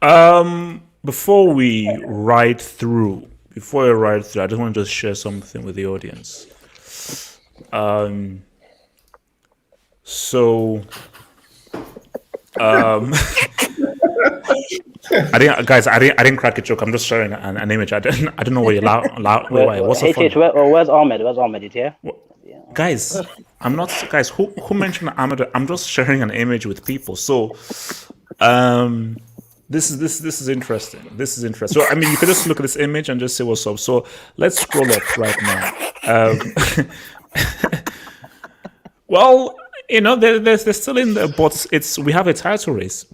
Before we ride through, I just want to just share something with the audience. Um, so, um, I didn't crack a joke. I'm just sharing an image. I don't know where you're why. What's the fun? Where's Ahmed? Where's Ahmed? Is here? Guys, I'm not. Guys, who mentioned Ahmed? I'm just sharing an image with people. So, this is interesting. This is interesting. So, I mean, you could just look at this image and just say what's up. So, let's scroll up right now. Well, they're still in there, but we have a title race.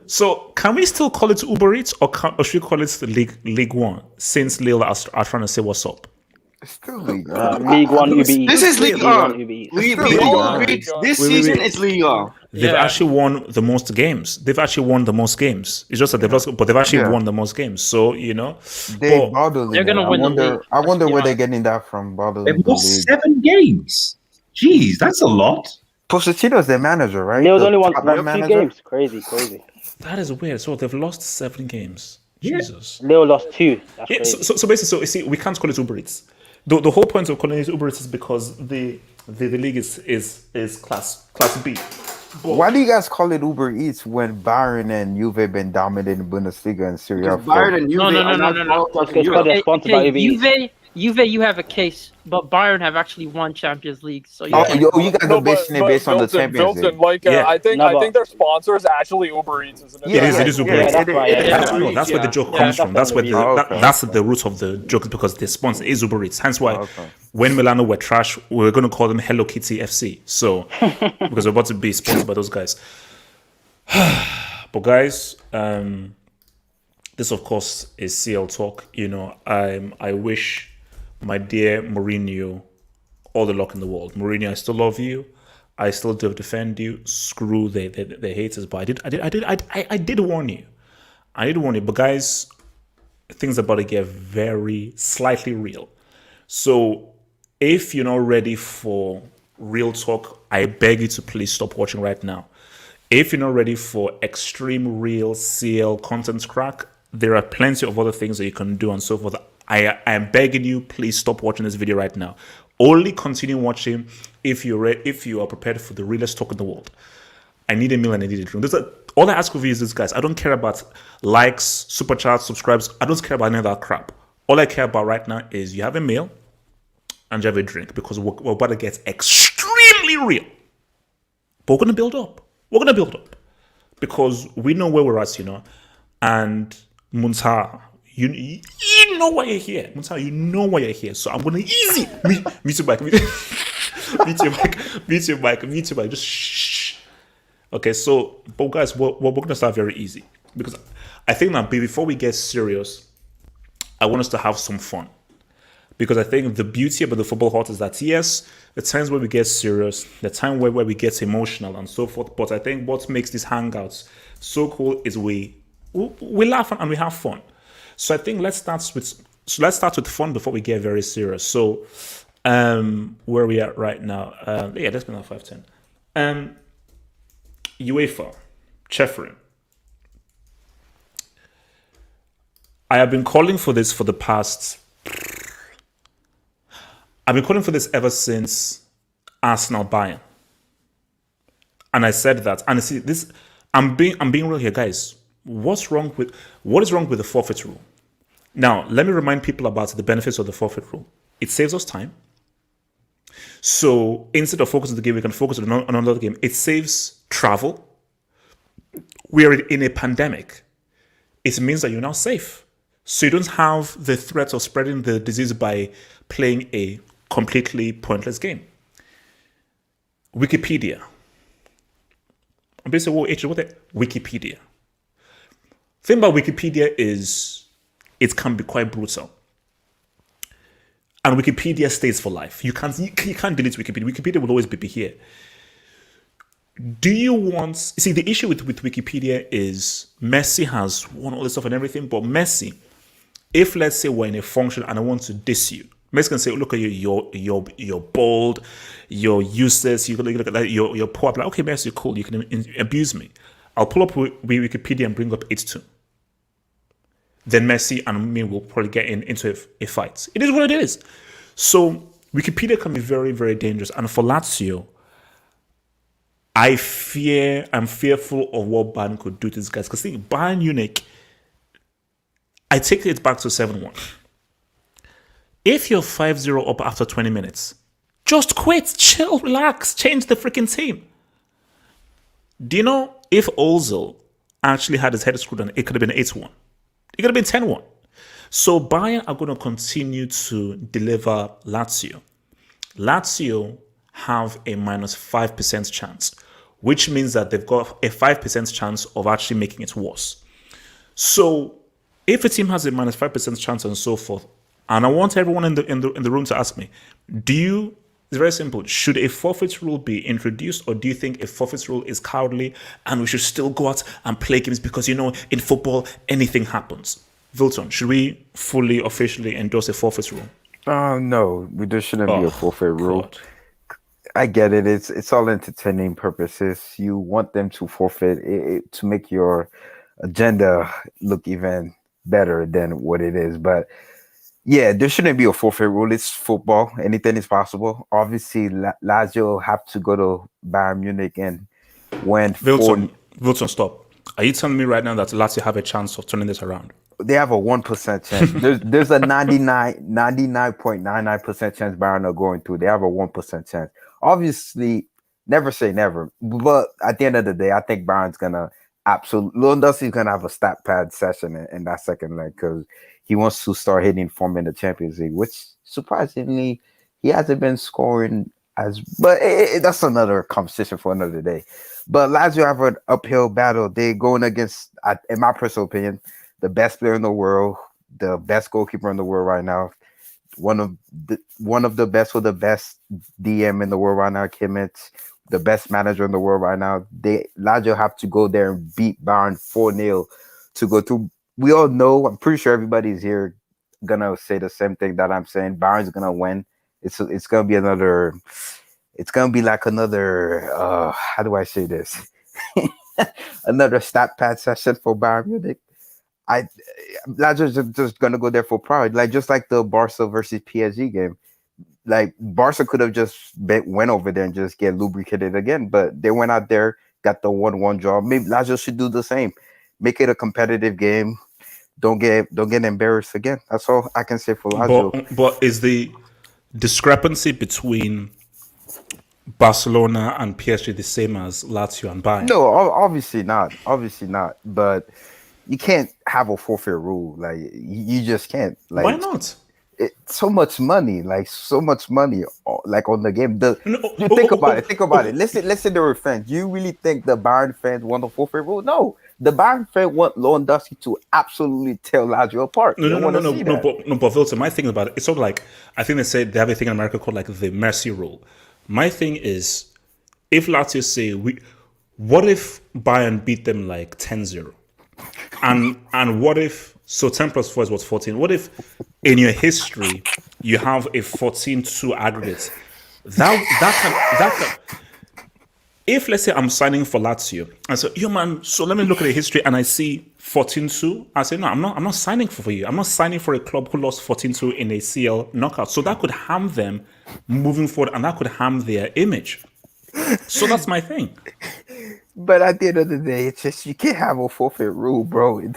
So, can we still call it Uber Eats, or should we call it League One? Since Lille are trying to say what's up. It's still Liga. League One Uber Eats. This is Liga. This season it's Liga. They've actually won the most games. It's just that they've lost, but they've actually won the most games. So they're gonna win the league. I wonder where they're getting that from. They've lost 7 games. Jeez, that's a lot. Pochettino's their manager, right? Lille's only won 2 games. Crazy. That is weird. So they've lost 7 games. Yeah. Jesus. Lille lost 2. So basically, you see, we can't call it Uber Eats. The whole point of calling it Uber Eats is because the league is class B. But why do you guys call it Uber Eats when Bayern and Juve been dominating Bundesliga and Serie? Bayern and Juve no. They're sponsored by Uber Eats. Juve, you have a case, but Bayern have actually won Champions League. So you guys are basing it based on the Champions League. Like, I think their sponsor is actually Uber Eats, isn't it? It is Uber Eats. That's where the joke comes from. That's where that's the root of the joke, because the sponsor is Uber Eats. Hence why when Milano were trash, we were going to call them Hello Kitty FC. So because we're about to be sponsored by those guys. But guys, this of course is CL talk. I wish my dear Mourinho all the luck in the world. Mourinho, I still love you. I still do defend you. Screw the haters. But I did warn you. But guys, things are about to get very slightly real. So if you're not ready for real talk, I beg you to please stop watching right now. If you're not ready for extreme real CL content crack, there are plenty of other things that you can do and so forth. I am begging you, please stop watching this video right now. Only continue watching if you are prepared for the realest talk in the world. I need a meal and I need a drink. All I ask of you is this, guys. I don't care about likes, super chats, subscribes. I don't care about any of that crap. All I care about right now is you have a meal and you have a drink, because we're about to get extremely real. But we're going to build up. Because we know where we're at, and Muntaha, you know why you're here. Muntaha, you know why you're here. So I'm going to easy. Mute your mic. Just shh. Okay, so, but guys, we're going to start very easy. Because I think that before we get serious, I want us to have some fun. Because I think the beauty about the football hot is that, yes, the times where we get serious, the time where we get emotional and so forth. But I think what makes these hangouts so cool is we laugh and we have fun. So I think let's start with fun before we get very serious. So where are we at right now? Let's be now 5-10. UEFA, Chefrin. I have been calling for this for the past. I've been calling for this ever since Arsenal Bayern. And I said that, and see this. I'm being real here, guys. What is wrong with the forfeit rule? Now, let me remind people about the benefits of the forfeit rule. It saves us time. So instead of focusing on the game, we can focus on another game. It saves travel. We are in a pandemic. It means that you're now safe. So you don't have the threat of spreading the disease by playing a completely pointless game. Wikipedia. I'm basically Wikipedia. The thing about Wikipedia is it can be quite brutal. And Wikipedia stays for life. You can't delete Wikipedia. Wikipedia will always be here. Do you want... See, the issue with Wikipedia is Messi has won all this stuff and everything, but Messi, if let's say we're in a function and I want to diss you, Messi can say, look at you, you're bold, you're useless, you look at that, you're poor. Like, okay, Messi, cool, you can abuse me. I'll pull up Wikipedia and bring up 8-2. Then Messi and me will probably get into a fight. It is what it is. So Wikipedia can be very, very dangerous. And for Lazio, I'm fearful of what Bayern could do to these guys. Because Bayern Munich, I take it back to 7-1. If you're 5-0 up after 20 minutes, just quit, chill, relax, change the freaking team. Do you know if Ozil actually had his head screwed on, it could have been 8-1. It could have been 10-1. So Bayern are going to continue to deliver Lazio. Lazio have a minus 5% chance, which means that they've got a 5% chance of actually making it worse. So if a team has a minus 5% chance and so forth, and I want everyone in the room to ask me, it's very simple. Should a forfeit rule be introduced, or do you think a forfeit rule is cowardly and we should still go out and play games because, in football, anything happens? Wilton, should we fully, officially endorse a forfeit rule? No, there shouldn't be a forfeit rule. God. I get it. It's all entertaining purposes. You want them to forfeit it to make your agenda look even better than what it is. But yeah, there shouldn't be a forfeit rule. It's football. Anything is possible. Obviously, Lazio have to go to Bayern Munich and win. Wilton, stop. Are you telling me right now that Lazio have a chance of turning this around? They have a 1% chance. There's a 99.99% chance Bayern are going through. They have a 1% chance. Obviously, never say never. But at the end of the day, I think Bayern's gonna Lewandowski's gonna have a stat pad session in that second leg because he wants to start hitting form in the Champions League, which surprisingly he hasn't been scoring but that's another conversation for another day. But Lazio have an uphill battle. They're going against, in my personal opinion, the best player in the world, the best goalkeeper in the world right now, one of the best with the best DM in the world right now, Kimmich, the best manager in the world right now. Lazio have to go there and beat Bayern 4-0 to go through. We all know, I'm pretty sure everybody's here gonna say the same thing that I'm saying. Bayern's gonna win. It's gonna be another. It's gonna be like another. How do I say this? Another stat pad session for Bayern Munich. Lazio's just gonna go there for pride, just like the Barca versus PSG game. Like Barca could have just went over there and just get lubricated again, but they went out there, got the 1-1 draw. Maybe Lazio should do the same. Make it a competitive game. Don't get embarrassed again. That's all I can say for Lazio. But is the discrepancy between Barcelona and PSG the same as Lazio and Bayern? No, obviously not. Obviously not. But you can't have a forfeit rule. Like you just can't. Like, why not? So much money, on the game. Think about it. Listen to the fans. Do you really think the Bayern fans want a forfeit rule? No. The Bayern fans want Lewandowski to absolutely tear Lazio apart. No, but Wilson, my thing about it, it's sort of like, I think they have a thing in America called like the mercy rule. My thing is, if Lazio say, what if Bayern beat them like 10-0? And what if, so 10 plus 4 is what, 14? What if in your history you have a 14-2 aggregate? That can, if let's say I'm signing for Lazio, I say, so let me look at the history and I see 14-2. I say, no, I'm not signing for you. I'm not signing for a club who lost 14-2 in a CL knockout. So that could harm them moving forward and that could harm their image. So that's my thing. But at the end of the day, it's just you can't have a forfeit rule, bro.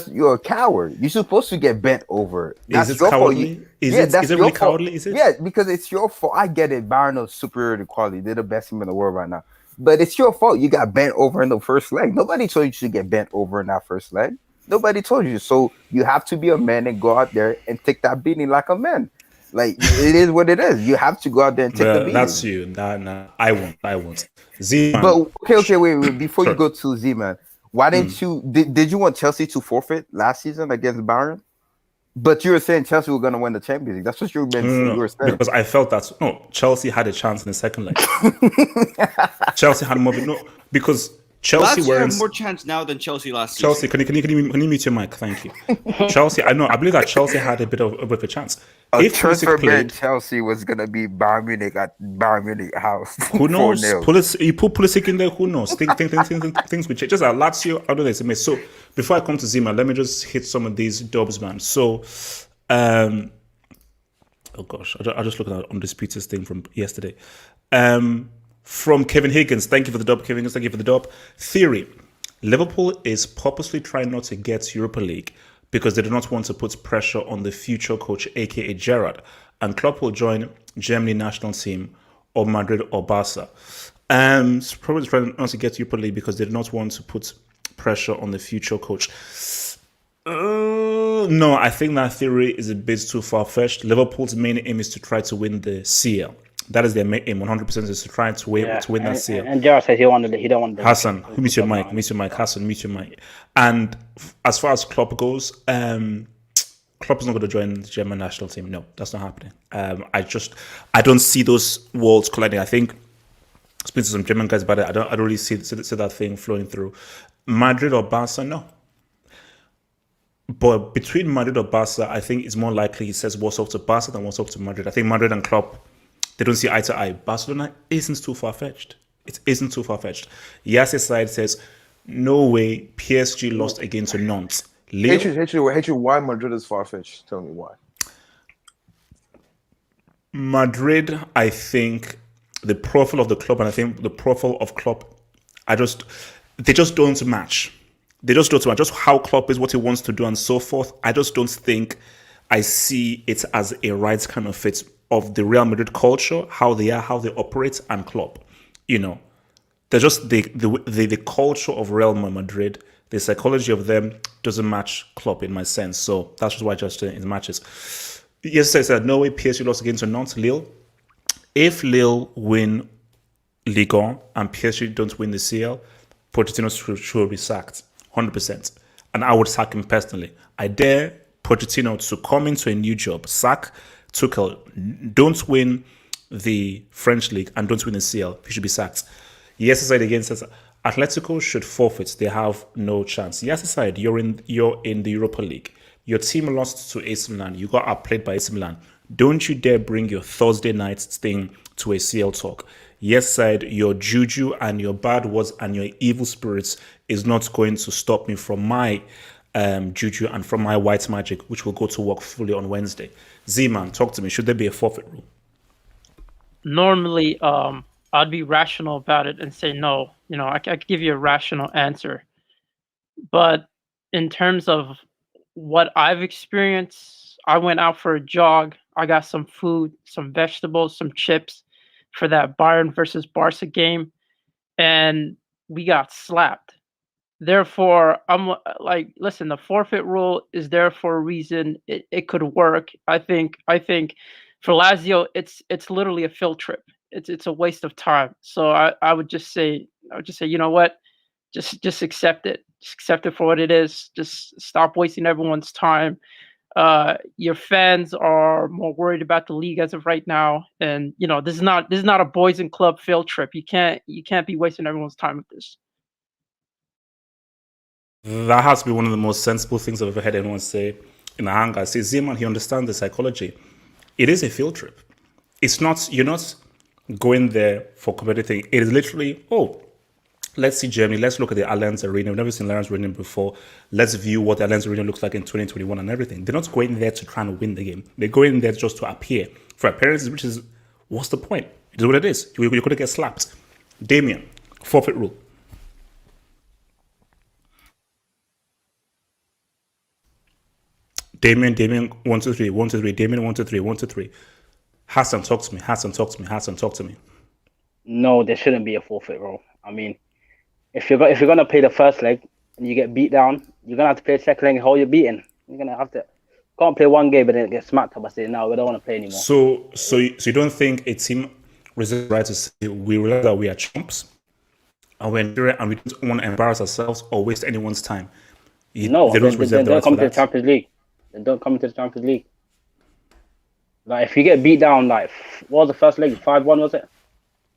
You're a coward. You're supposed to get bent over. Is it cowardly? Is it really cowardly? Is it? Yeah, because it's your fault. I get it. Bayern is superior quality. They're the best team in the world right now. But it's your fault. You got bent over in the first leg. Nobody told you to get bent over in that first leg. Nobody told you. So you have to be a man and go out there and take that beating like a man. Like, it is what it is. You have to go out there and take the beating. That's you. Nah, I won't. Z-Man. But okay, wait. Before you go to Z-Man, why didn't you? Did you want Chelsea to forfeit last season against Bayern? But you were saying Chelsea were going to win the Champions League. That's what you were saying. Because I felt that Chelsea had a chance in the second leg. Chelsea had more. No, because Chelsea Lazio were have more chance now than Chelsea last Chelsea. season. Can you mute your mic? Thank you. Chelsea. I believe that Chelsea had a bit of a chance. If transfer Pulisic played, Chelsea was gonna be Bayern Munich at Bayern Munich house. who knows? 4-0. You put Pulisic in there. Who knows? Things will change. Just at Lazio, I don't know. It's a mess. So before I come to Zima, let me just hit some of these dubs, man. So, oh gosh, I just looked at Undisputed's thing from yesterday. From Kevin Higgins, thank you for the dub, Kevin Higgins. Thank you for the dub. Theory: Liverpool is purposely trying not to get Europa League because they do not want to put pressure on the future coach, aka Gerrard, and Klopp will join Germany national team or Madrid or Barca. Probably trying not to get Europa League because they do not want to put pressure on the future coach. No, I think that theory is a bit too far-fetched. Liverpool's main aim is to try to win the CL. That is their main aim, 100% is to try to win that CL. And Gerrard says he don't want. Hassan, mute your mic. Hassan, mute your mic. And as far as Klopp goes, Klopp is not going to join the German national team. No, that's not happening. I don't see those worlds colliding. I think, speaking to some German guys about it, I don't really see that thing flowing through. Madrid or Barca, no. But between Madrid or Barca, I think it's more likely he says what's up to Barca than what's up to Madrid. I think Madrid and Klopp, they don't see eye to eye. Barcelona isn't too far-fetched. It isn't too far-fetched. Yasser's side says, no way PSG lost again to Nantes. Hatred, why Madrid is far-fetched? Tell me why. Madrid, I think the profile of the club and I think the profile of Klopp, they just don't match. They just don't match. Just how Klopp is, what he wants to do and so forth. I just don't think I see it as a right kind of fit of the Real Madrid culture, how they are, how they operate, and Klopp. They're just the culture of Real Madrid, the psychology of them doesn't match Klopp in my sense. So that's just why it matches. Yes, I said no way PSG lost against Nantes, Lille. If Lille win Liga and PSG don't win the CL, Pochettino should be sacked, 100%. And I would sack him personally. I dare Pochettino to come into a new job, sack Tuchel, don't win the French league and don't win the CL, he should be sacked. Yes, side again says Atletico should forfeit. They have no chance. Yes, side you're in the Europa League. Your team lost to AC Milan. You got outplayed by AC Milan. Don't you dare bring your Thursday night thing to a CL talk. Yes, side your juju and your bad words and your evil spirits is not going to stop me from my juju and from my white magic, which will go to work fully on Wednesday. Z-Man, talk to me. Should there be a forfeit rule? Normally, I'd be rational about it and say no. I could give you a rational answer. But in terms of what I've experienced, I went out for a jog. I got some food, some vegetables, some chips for that Bayern versus Barca game, and we got slapped. Therefore, I'm like, listen, the forfeit rule is there for a reason. It could work. I think for Lazio, it's literally a field trip. It's a waste of time. So I would just say, you know what? Just accept it. Just accept it for what it is. Just stop wasting everyone's time. Your fans are more worried about the league as of right now, and this is not a boys and club field trip. You can't be wasting everyone's time with this. That has to be one of the most sensible things I've ever heard anyone say in a hangout. See, Zeman, he understands the psychology. It is a field trip. It's not, you're not going there for competitive. It is literally, let's see Germany. Let's look at the Allianz Arena. We've never seen Allianz Arena before. Let's view what the Allianz Arena looks like in 2021 and everything. They're not going there to try and win the game. They're going there just to appear for appearances, which is, what's the point? It is what it is. You're going to get slapped. Damien, forfeit rule. Damien, 1, 2, 3, 1, 2, 3. Damien, 1, 2, 3, 1, 2, 3. Hassan, talk to me. Hassan, talk to me. No, there shouldn't be a forfeit rule. I mean, if you're gonna play the first leg and you get beat down, you're gonna have to play the second leg and hold your beating. You're gonna have to. Can't play one game and then get smacked up. I say no, we don't want to play anymore. So you don't think a team reserves the right to say we realize that we are chumps and we don't want to embarrass ourselves or waste anyone's time? They don't come to the Champions League. They don't come into the Champions League. Like if you get beat down, like what was the first leg? 5-1 was it?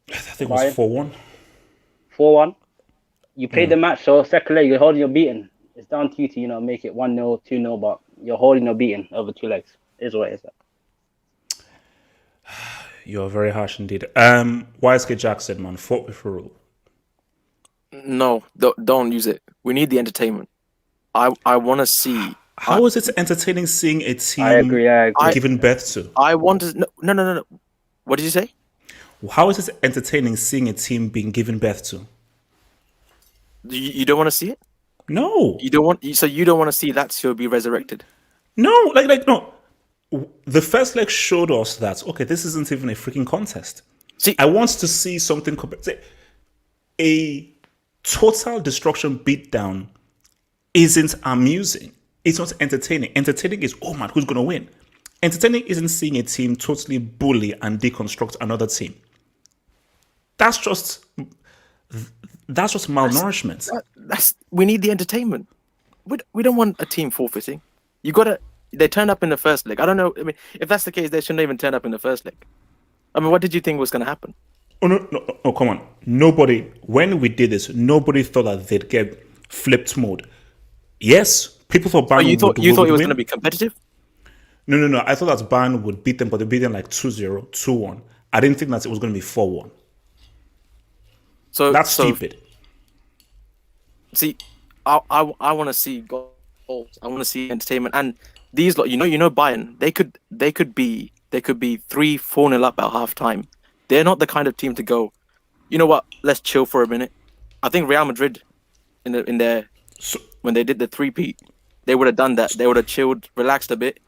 I think it was 4-1. 4-1. You played the match, so second leg, you're holding your beating. It's down to you to, make it 1-0, 2-0, but you're holding your beating over 2 legs. Is what it is. You're very harsh indeed. YSK Jackson, man, fought with a rule. No, don't use it. We need the entertainment. I want to see. How is it entertaining seeing a team I agree. given birth to? I want to. No. What did you say? How is it entertaining seeing a team being given birth to? You don't want to see it? No. You don't want. So you don't want to see Lazio be resurrected? No, no. The first leg showed us that this isn't even a freaking contest. See, I want to see something. A total destruction beatdown isn't amusing. It's not entertaining. Entertaining is, oh man, who's going to win? Entertaining isn't seeing a team totally bully and deconstruct another team. That's just malnourishment. We need the entertainment. We don't want a team forfeiting. They turned up in the first leg. I don't know. I mean, if that's the case, they shouldn't even turn up in the first leg. I mean, what did you think was going to happen? Oh no, come on. Nobody, when we did this, nobody thought that they'd get flipped mode. Yes, people thought Bayern you thought it was going to be competitive? No. I thought that Bayern would beat them, but they beat them like 2-0, 2-1. I didn't think that it was going to be 4-1. So that's stupid. See, I want to see goals. I want to see entertainment. And these, Bayern, they could be 3-4-0 up at half time. They're not the kind of team to go, you know what? Let's chill for a minute. I think Real Madrid, when they did the 3-peat, they would have done that. They would have chilled, relaxed a bit.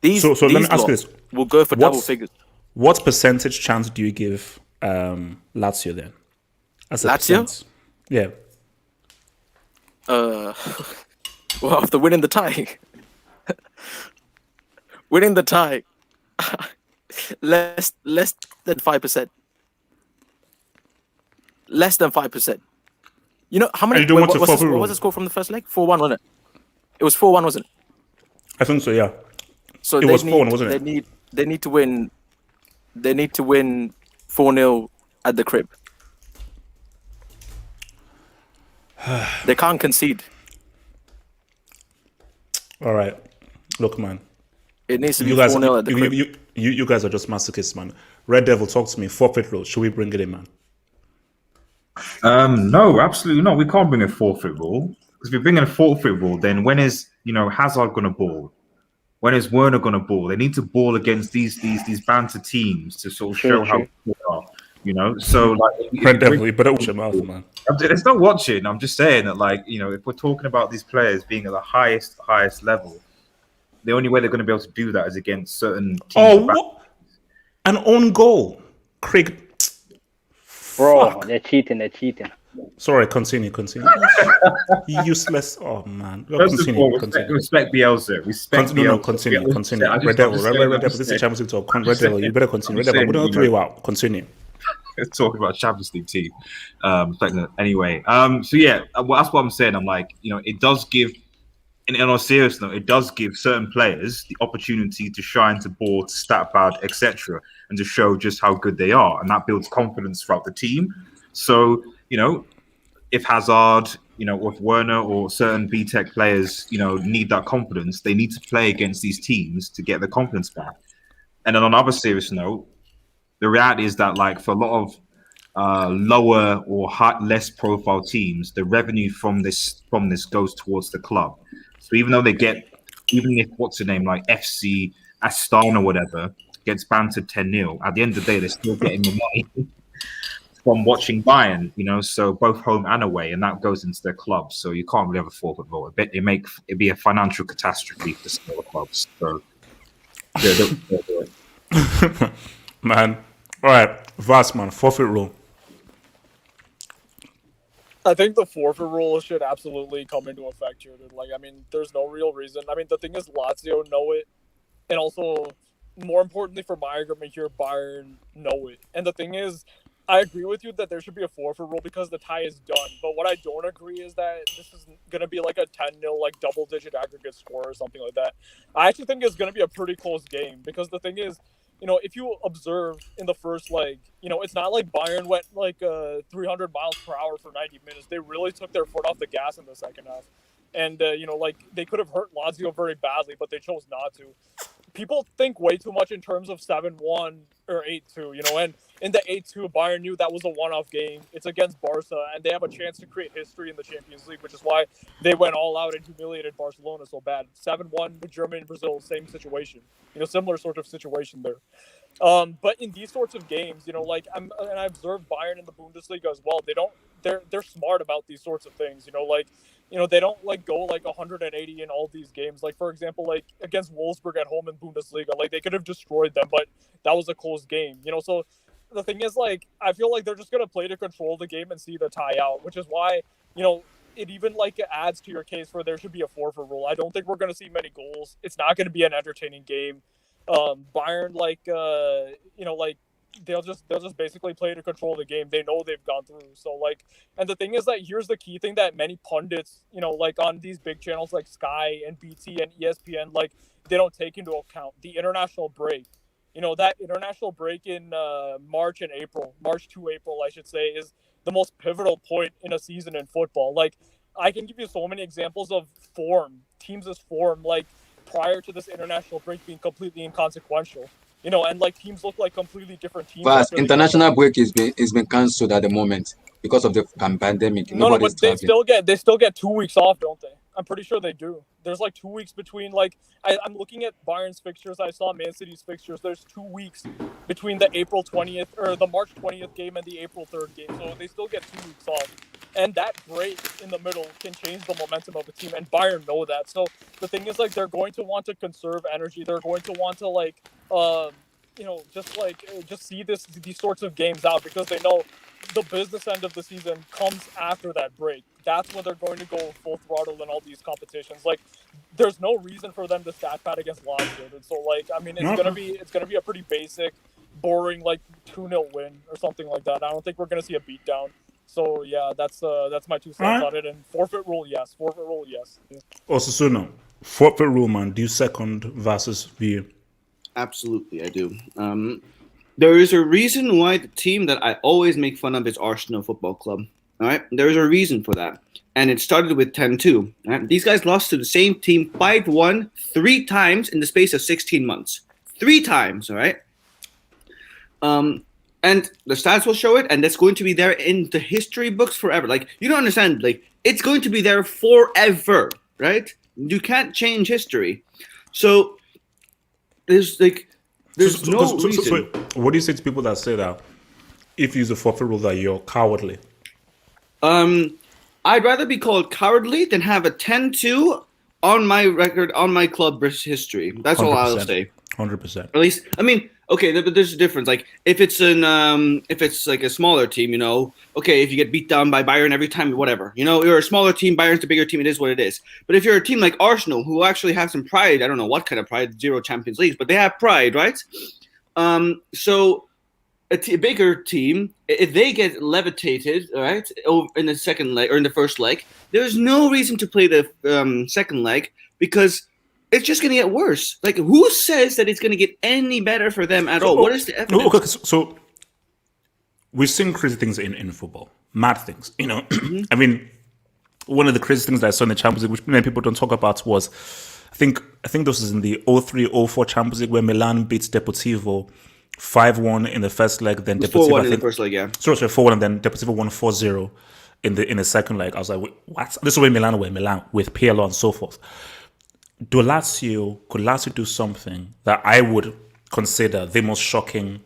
These let me ask you this: we'll go for double figures. What percentage chance do you give Lazio then? As a Lazio? percent? Yeah. Well, after winning the tie, less than 5%. Less than 5%. You know how many? What was the score from the first leg? 4-1, wasn't it? It was 4-1, wasn't it? I think so. Yeah. So it was 4-1, wasn't it? They need to win. They need to win 4-0 at the crib. They can't concede. All right, look, man. It needs to be 4-0 at the crib. You guys are just masochists, man. Red Devil, talk to me. Forfeit rule. Should we bring it in, man? No, absolutely not. We can't bring a forfeit rule. Because if we bring in a forfeit rule, then when is Hazard going to ball? When is Werner going to ball? They need to ball against these banter teams to sort of show how good they are. So like Red Devil, you better watch your mouth, man. It's not watching. I'm just saying that, if we're talking about these players being at the highest level, the only way they're going to be able to do that is against certain teams. Oh, what? An own goal, Craig. Bro, Fuck. they're cheating. Sorry, continue. Useless. Oh man. Continue. Respect Bielsa. Continue. Red Devil, this is Champions League talk. Red Devil, you better continue. Red Devil, we don't throw you out. Continue. Talking about Champions League team. Anyway. So yeah, that's what I'm saying. I'm like, it does give, in all seriousness, it does give certain players the opportunity to shine, to ball, to stat pad, etc., and to show just how good they are, and that builds confidence throughout the team. So, if Hazard, if Werner or certain B-Tech players, need that confidence, they need to play against these teams to get the confidence back. And then on another serious note, the reality is that, like, for a lot of lower or less profile teams, the revenue from this goes towards the club. So even if what's the name, like FC Astana or whatever, gets bantered 10-0, at the end of the day, they're still getting the money from watching Bayern, so both home and away, and that goes into their clubs. So you can't really have a forfeit rule. It'd be a financial catastrophe for smaller clubs. So man. All right, Vast, man, forfeit rule. I think the forfeit rule should absolutely come into effect here, dude. Like, I mean, there's no real reason. I mean, the thing is, Lazio know it, and also, more importantly for my argument here, Bayern know it. And the thing is, I agree with you that there should be a forfeit rule because the tie is done. But what I don't agree is that this is going to be like a 10-0, like double-digit aggregate score or something like that. I actually think it's going to be a pretty close game because the thing is, if you observe in the first leg, it's not like Bayern went like 300 miles per hour for 90 minutes. They really took their foot off the gas in the second half. And, like they could have hurt Lazio very badly, but they chose not to. People think way too much in terms of 7-1 or 8-2, and in the 8-2, Bayern knew that was a one-off game. It's against Barca, and they have a chance to create history in the Champions League, which is why they went all out and humiliated Barcelona so bad. 7-1 with Germany and Brazil, same situation, similar sort of situation there. But in these sorts of games, like I observed Bayern in the Bundesliga as well. They're smart about these sorts of things, they don't like go like 180 in all these games. Like for example, like against Wolfsburg at home in Bundesliga, like they could have destroyed them, but that was a close game, So the thing is, like, I feel like they're just gonna play to control the game and see the tie out, which is why, it even like adds to your case where there should be a forfeit rule. I don't think we're gonna see many goals. It's not gonna be an entertaining game. Bayern, like, like they'll just basically play to control the game. They know they've gone through. So like, and the thing is that here's the key thing that many pundits, like on these big channels like Sky and BT and ESPN, like they don't take into account the international break. That international break in March to April, I should say, is the most pivotal point in a season in football. Like, I can give you so many examples of teams' form, like prior to this international break being completely inconsequential. And like teams look like completely different teams. But international break is been cancelled at the moment because of the pandemic. No, but they still get 2 weeks off, don't they? I'm pretty sure they do. There's like 2 weeks between, like, I'm looking at Bayern's fixtures. I saw Man City's fixtures. There's 2 weeks between the April 20th or the March 20th game and the April 3rd game. So they still get 2 weeks off. And that break in the middle can change the momentum of a team. And Bayern know that. So the thing is, like, they're going to want to conserve energy. They're going to want to, like, just see these sorts of games out, because they know the business end of the season comes after that break. That's when they're going to go full throttle in all these competitions. Like, there's no reason for them to stat pad against Lazio. And so, like, I mean, it's gonna be a pretty basic, boring, like 2-0 win or something like that. I don't think we're gonna see a beatdown. So yeah, that's my 2 cents on it. And forfeit rule, yes. Yeah. Osasuna, forfeit rule, man. Do you second versus view? Absolutely, I do. There is a reason why the team that I always make fun of is Arsenal Football Club. All right, there is a reason for that, and it started with 10-2. Right? These guys lost to the same team 5-1 3 times in the space of 16 months. 3 times, all right. And the stats will show it, and that's going to be there in the history books forever. Like, you don't understand. Like, it's going to be there forever, right? You can't change history. So there's no reason. So what do you say to people that say that if you use a forfeit rule that you're cowardly? I'd rather be called cowardly than have a 10-2 on my record, on my club history. That's 100%. All I'll say. 100%. At least, I mean, okay, but there's a difference. Like, if it's like a smaller team, okay, if you get beat down by Bayern every time, whatever, you're a smaller team, Bayern's the bigger team, it is what it is. But if you're a team like Arsenal, who actually have some pride, I don't know what kind of pride, 0 Champions Leagues, but they have pride, right? So a bigger team, if they get levitated, right, in the second leg or in the first leg, there's no reason to play the second leg, because it's just going to get worse. Like, who says that it's going to get any better for them at all? What is the evidence? Okay, so we've seen crazy things in football, mad things. Mm-hmm. I mean, one of the crazy things that I saw in the Champions League, which many people don't talk about, was I think this was in the 03-04 Champions League, where Milan beats Deportivo 5-1 in the first leg, then Deportivo 4-1 in the first leg, yeah. Sorry, 4-1, and then Deportivo won 4-0 in the second leg. I was like, wait, what? This is where Milan with PLO and so forth. Could Lazio do something that I would consider the most shocking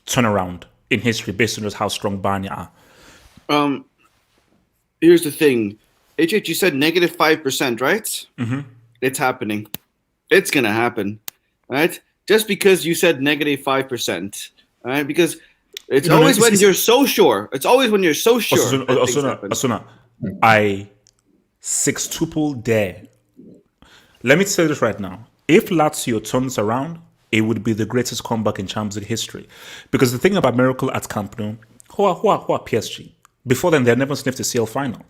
turnaround in history based on just how strong Bayern are? Here's the thing. HH, you said -5%, right? Mm-hmm. It's happening. It's going to happen, right? Just because you said -5%, all right? Because it's always when you're so sure. It's always when you're so sure. Osuna, I sextuple dare. Let me tell you this right now. If Lazio turns around, it would be the greatest comeback in Champions League history. Because the thing about Miracle at Camp Nou, who are PSG? Before then, they never sniffed a CL final.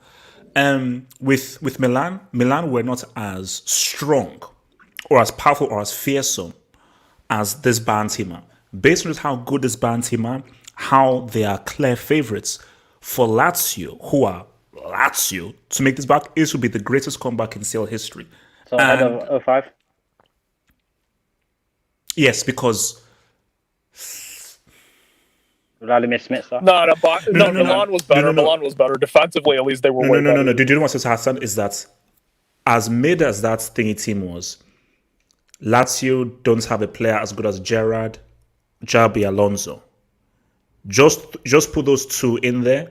With Milan were not as strong or as powerful or as fearsome as this Bayern team are. based on how good this Bayern team are, how they are clear favourites for Lazio, who are Lazio, to make this back, this will be the greatest comeback in CL history. So ahead of 05? Yes, because Vladimir Smitsa. No, Milan was better. Milan was better. Defensively, at least they were way better. No. Do you know what's Hassan? Is that as mid as that thingy team was, Lazio don't have a player as good as Gerrard, Jabi, Alonso. Just put those two in there.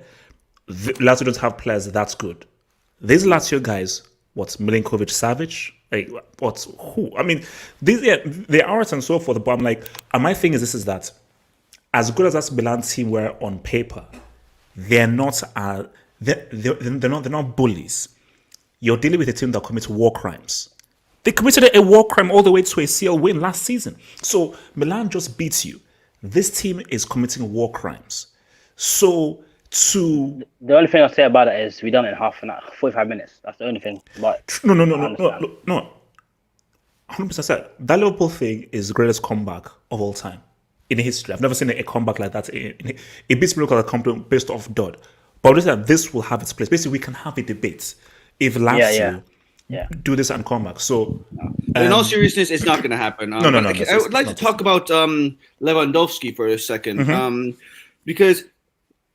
Lazio don't have players that's good. These Lazio guys, Milinkovic, Savic? Like, who? I mean, they are and so forth, but I'm like, and my thing is that as good as that Milan team were on paper, they're not bullies. You're dealing with a team that commits war crimes. They committed a war crime all the way to a CL win last season. So Milan just beats you. This team is committing war crimes. So the only thing I'll say about it is we done it in 45 minutes. That's the only thing. But no. 100%. That Liverpool thing is the greatest comeback of all time in history. I've never seen a comeback like that. It beats me look at a comeback based off dud. But I'm saying this will have its place. Basically, we can have a debate if Lazio do this and come back. So, in all seriousness, it's not going to happen. No. I would like to talk about Lewandowski for a second, because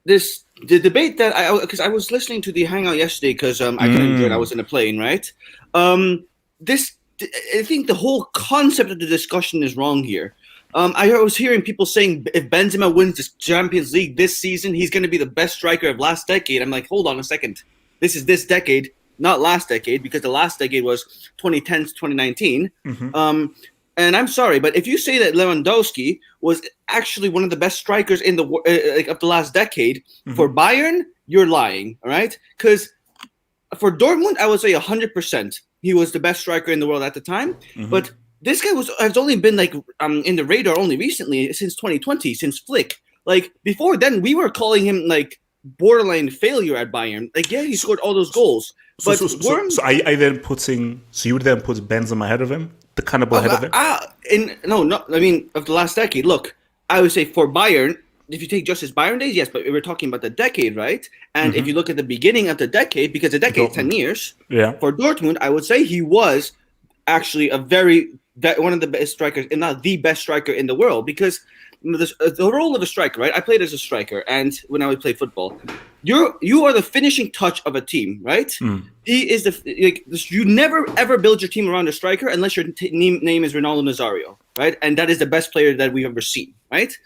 the debate that I was listening to the Hangout yesterday because I couldn't do it. I was in a plane, right? I think the whole concept of the discussion is wrong here. I was hearing people saying if Benzema wins the Champions League this season, he's going to be the best striker of last decade. I'm like, hold on a second. This is this decade, not last decade, because the last decade was 2010 to 2019. And I'm sorry, but if you say that Lewandowski was actually one of the best strikers in the of the last decade for Bayern, you're lying, all right? Because for Dortmund, I would say 100% he was the best striker in the world at the time. But this guy has only been like in the radar only recently, since 2020, since Flick. Like before then, we were calling him like borderline failure at Bayern. Like he scored all those goals. But so you would then put Benzema ahead of him? The cannibal ahead of him? I mean, of the last decade. Look, I would say for Bayern, if you take just his Bayern days, yes, but we're talking about the decade, right? And if you look at the beginning of the decade, because the decade is 10 years, for Dortmund, I would say he was actually one of the best strikers, and not the best striker in the world, because the role of a striker, right? I played as a striker, and when I would play football, you are the finishing touch of a team, right? He is you never ever build your team around a striker unless your name is Ronaldo Nazario, right? And that is the best player that we've ever seen, right?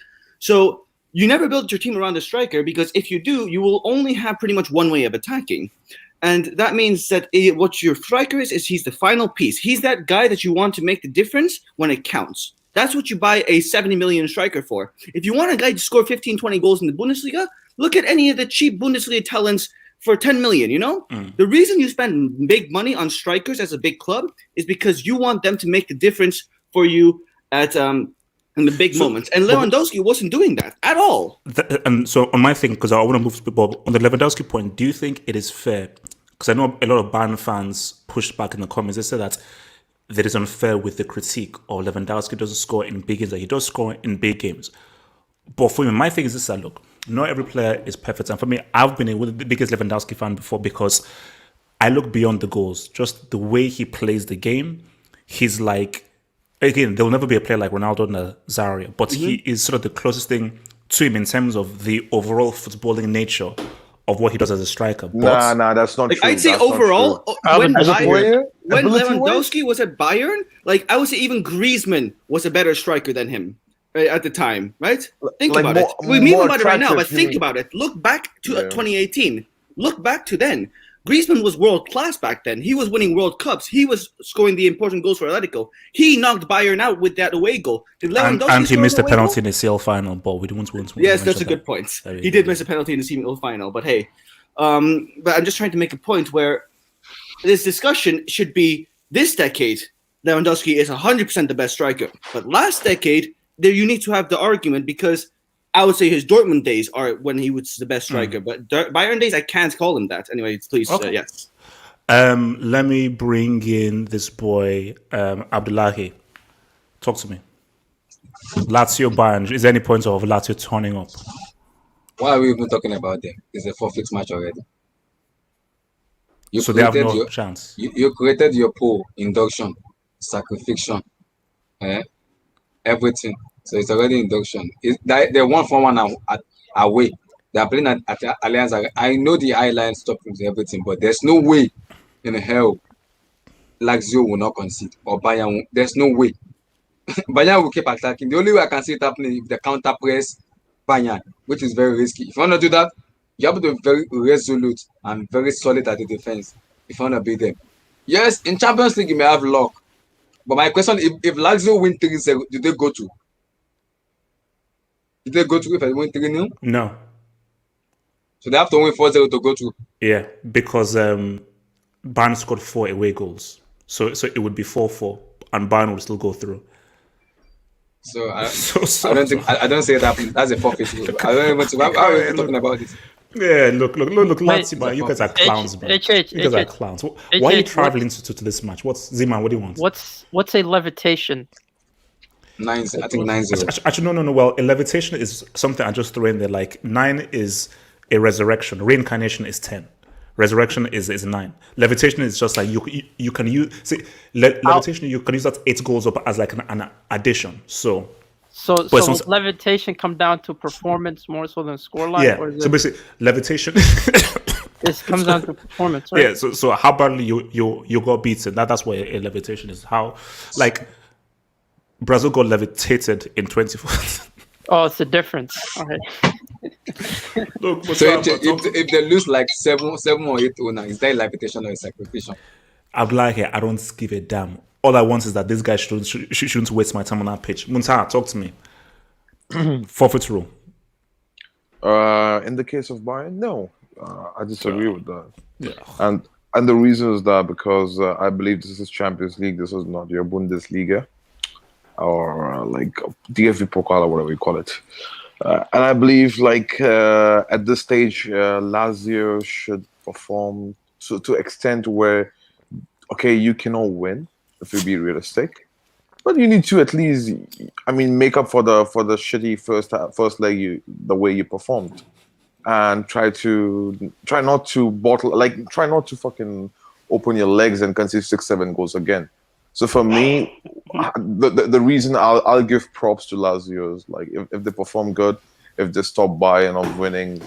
So you never build your team around a striker, because if you do, you will only have pretty much one way of attacking. And that means that what your striker is he's the final piece. He's that guy that you want to make the difference when it counts. That's what you buy a 70 million striker for. If you want a guy to score 15, 20 goals in the Bundesliga, look at any of the cheap Bundesliga talents for 10 million, you know? The reason you spend big money on strikers as a big club is because you want them to make the difference for you at in the big moments. And Lewandowski wasn't doing that at all. And so on my thing, because I want to move to Bob, on the Lewandowski point, do you think it is fair? Because I know a lot of Bayern fans pushed back in the comments. They said that that is unfair with the critique of Lewandowski doesn't score in big games. That he does score in big games. But for me, my thing is this: that look, not every player is perfect. And for me, I've been the biggest Lewandowski fan before, because I look beyond the goals. Just the way he plays the game, he's like, again, there will never be a player like Ronaldo Nazario, but he is sort of the closest thing to him in terms of the overall footballing nature of what he does as a striker. But, nah, that's not true. I'd say that's overall, when Lewandowski was at Bayern, like I would say even Griezmann was a better striker than him at the time, right? Think about it. We mean about it right now, but think about it. Look back to 2018. Look back to then. Griezmann was world class back then. He was winning World Cups. He was scoring the important goals for Atletico. He knocked Bayern out with that away goal. Did Lewandowski and he missed a penalty goal? in the CL final, but we didn't want to. Yes, that's a good point. He did miss a penalty in the CL final, but hey. But I'm just trying to make a point where this discussion should be this decade, Lewandowski is 100% the best striker. But last decade, there you need to have the argument, because I would say his Dortmund days are when he was the best striker. But Bayern days, I can't call him that. Anyway, please, yes. Let me bring in this boy, Abdullahi. Talk to me. Lazio Bayern. Is there any point of Lazio turning up? Why are we even talking about them? It's a forfeit match already. So they have no chance. You created your pool, induction, sacrification, everything. So it's already induction. They won 4-1 away. They are playing at Allianz. I know the highlights, stuff and everything, but there's no way in hell Lazio will not concede or Bayern. There's no way. Bayern will keep attacking. The only way I can see it happening is the counter press Bayern, which is very risky. If you want to do that, you have to be very resolute and very solid at the defense if you want to beat them. Yes, in Champions League you may have luck, but my question: if Lazio win 3-0, do they go to? Did they go to if I win 3-0? No. So they have to win 4-0 to go to. Yeah, because Bayern scored 4 away goals, so it would be 4-4, and Bayern would still go through. So I don't say that. That's a forfeit. I don't even. How are you talking about this? Yeah, look, Lazio, man, you guys are clowns, man. You guys are clowns. Why are you traveling to this match? Ziman, what do you want? What's a levitation? 9, I think 9-0. Actually, no. Well, a levitation is something I just throw in there. Like 9 is a resurrection. Reincarnation is 10. Resurrection is 9. Levitation is just like you can use. Levitation you can use that 8 goals up as like an addition. So does levitation come down to performance more so than scoreline? Yeah. Or So basically, levitation. This comes down to performance, right? Yeah. So how badly you got beaten? That's what a levitation is. How like Brazil got levitated in 2014. Oh, it's a difference. Okay. Look, so if they lose like 7 or 8-0, is that levitation or a sacrifice? I'm like here. I don't give a damn. All I want is that this guy shouldn't waste my time on that pitch. Muntaha, talk to me. Forfeit rule. In the case of Bayern, no. I disagree with that. Yeah. And the reason is that because I believe this is Champions League. This is not your Bundesliga or like DFB Pokal or whatever you call it. And I believe like at this stage, Lazio should perform to extent where, okay, you cannot win if you be realistic, but you need to at least, make up for the shitty first leg the way you performed, and try not to fucking open your legs and concede 6-7 goals again. So for me, the reason I'll give props to Lazio is like if they perform good, if they stop Bayern of winning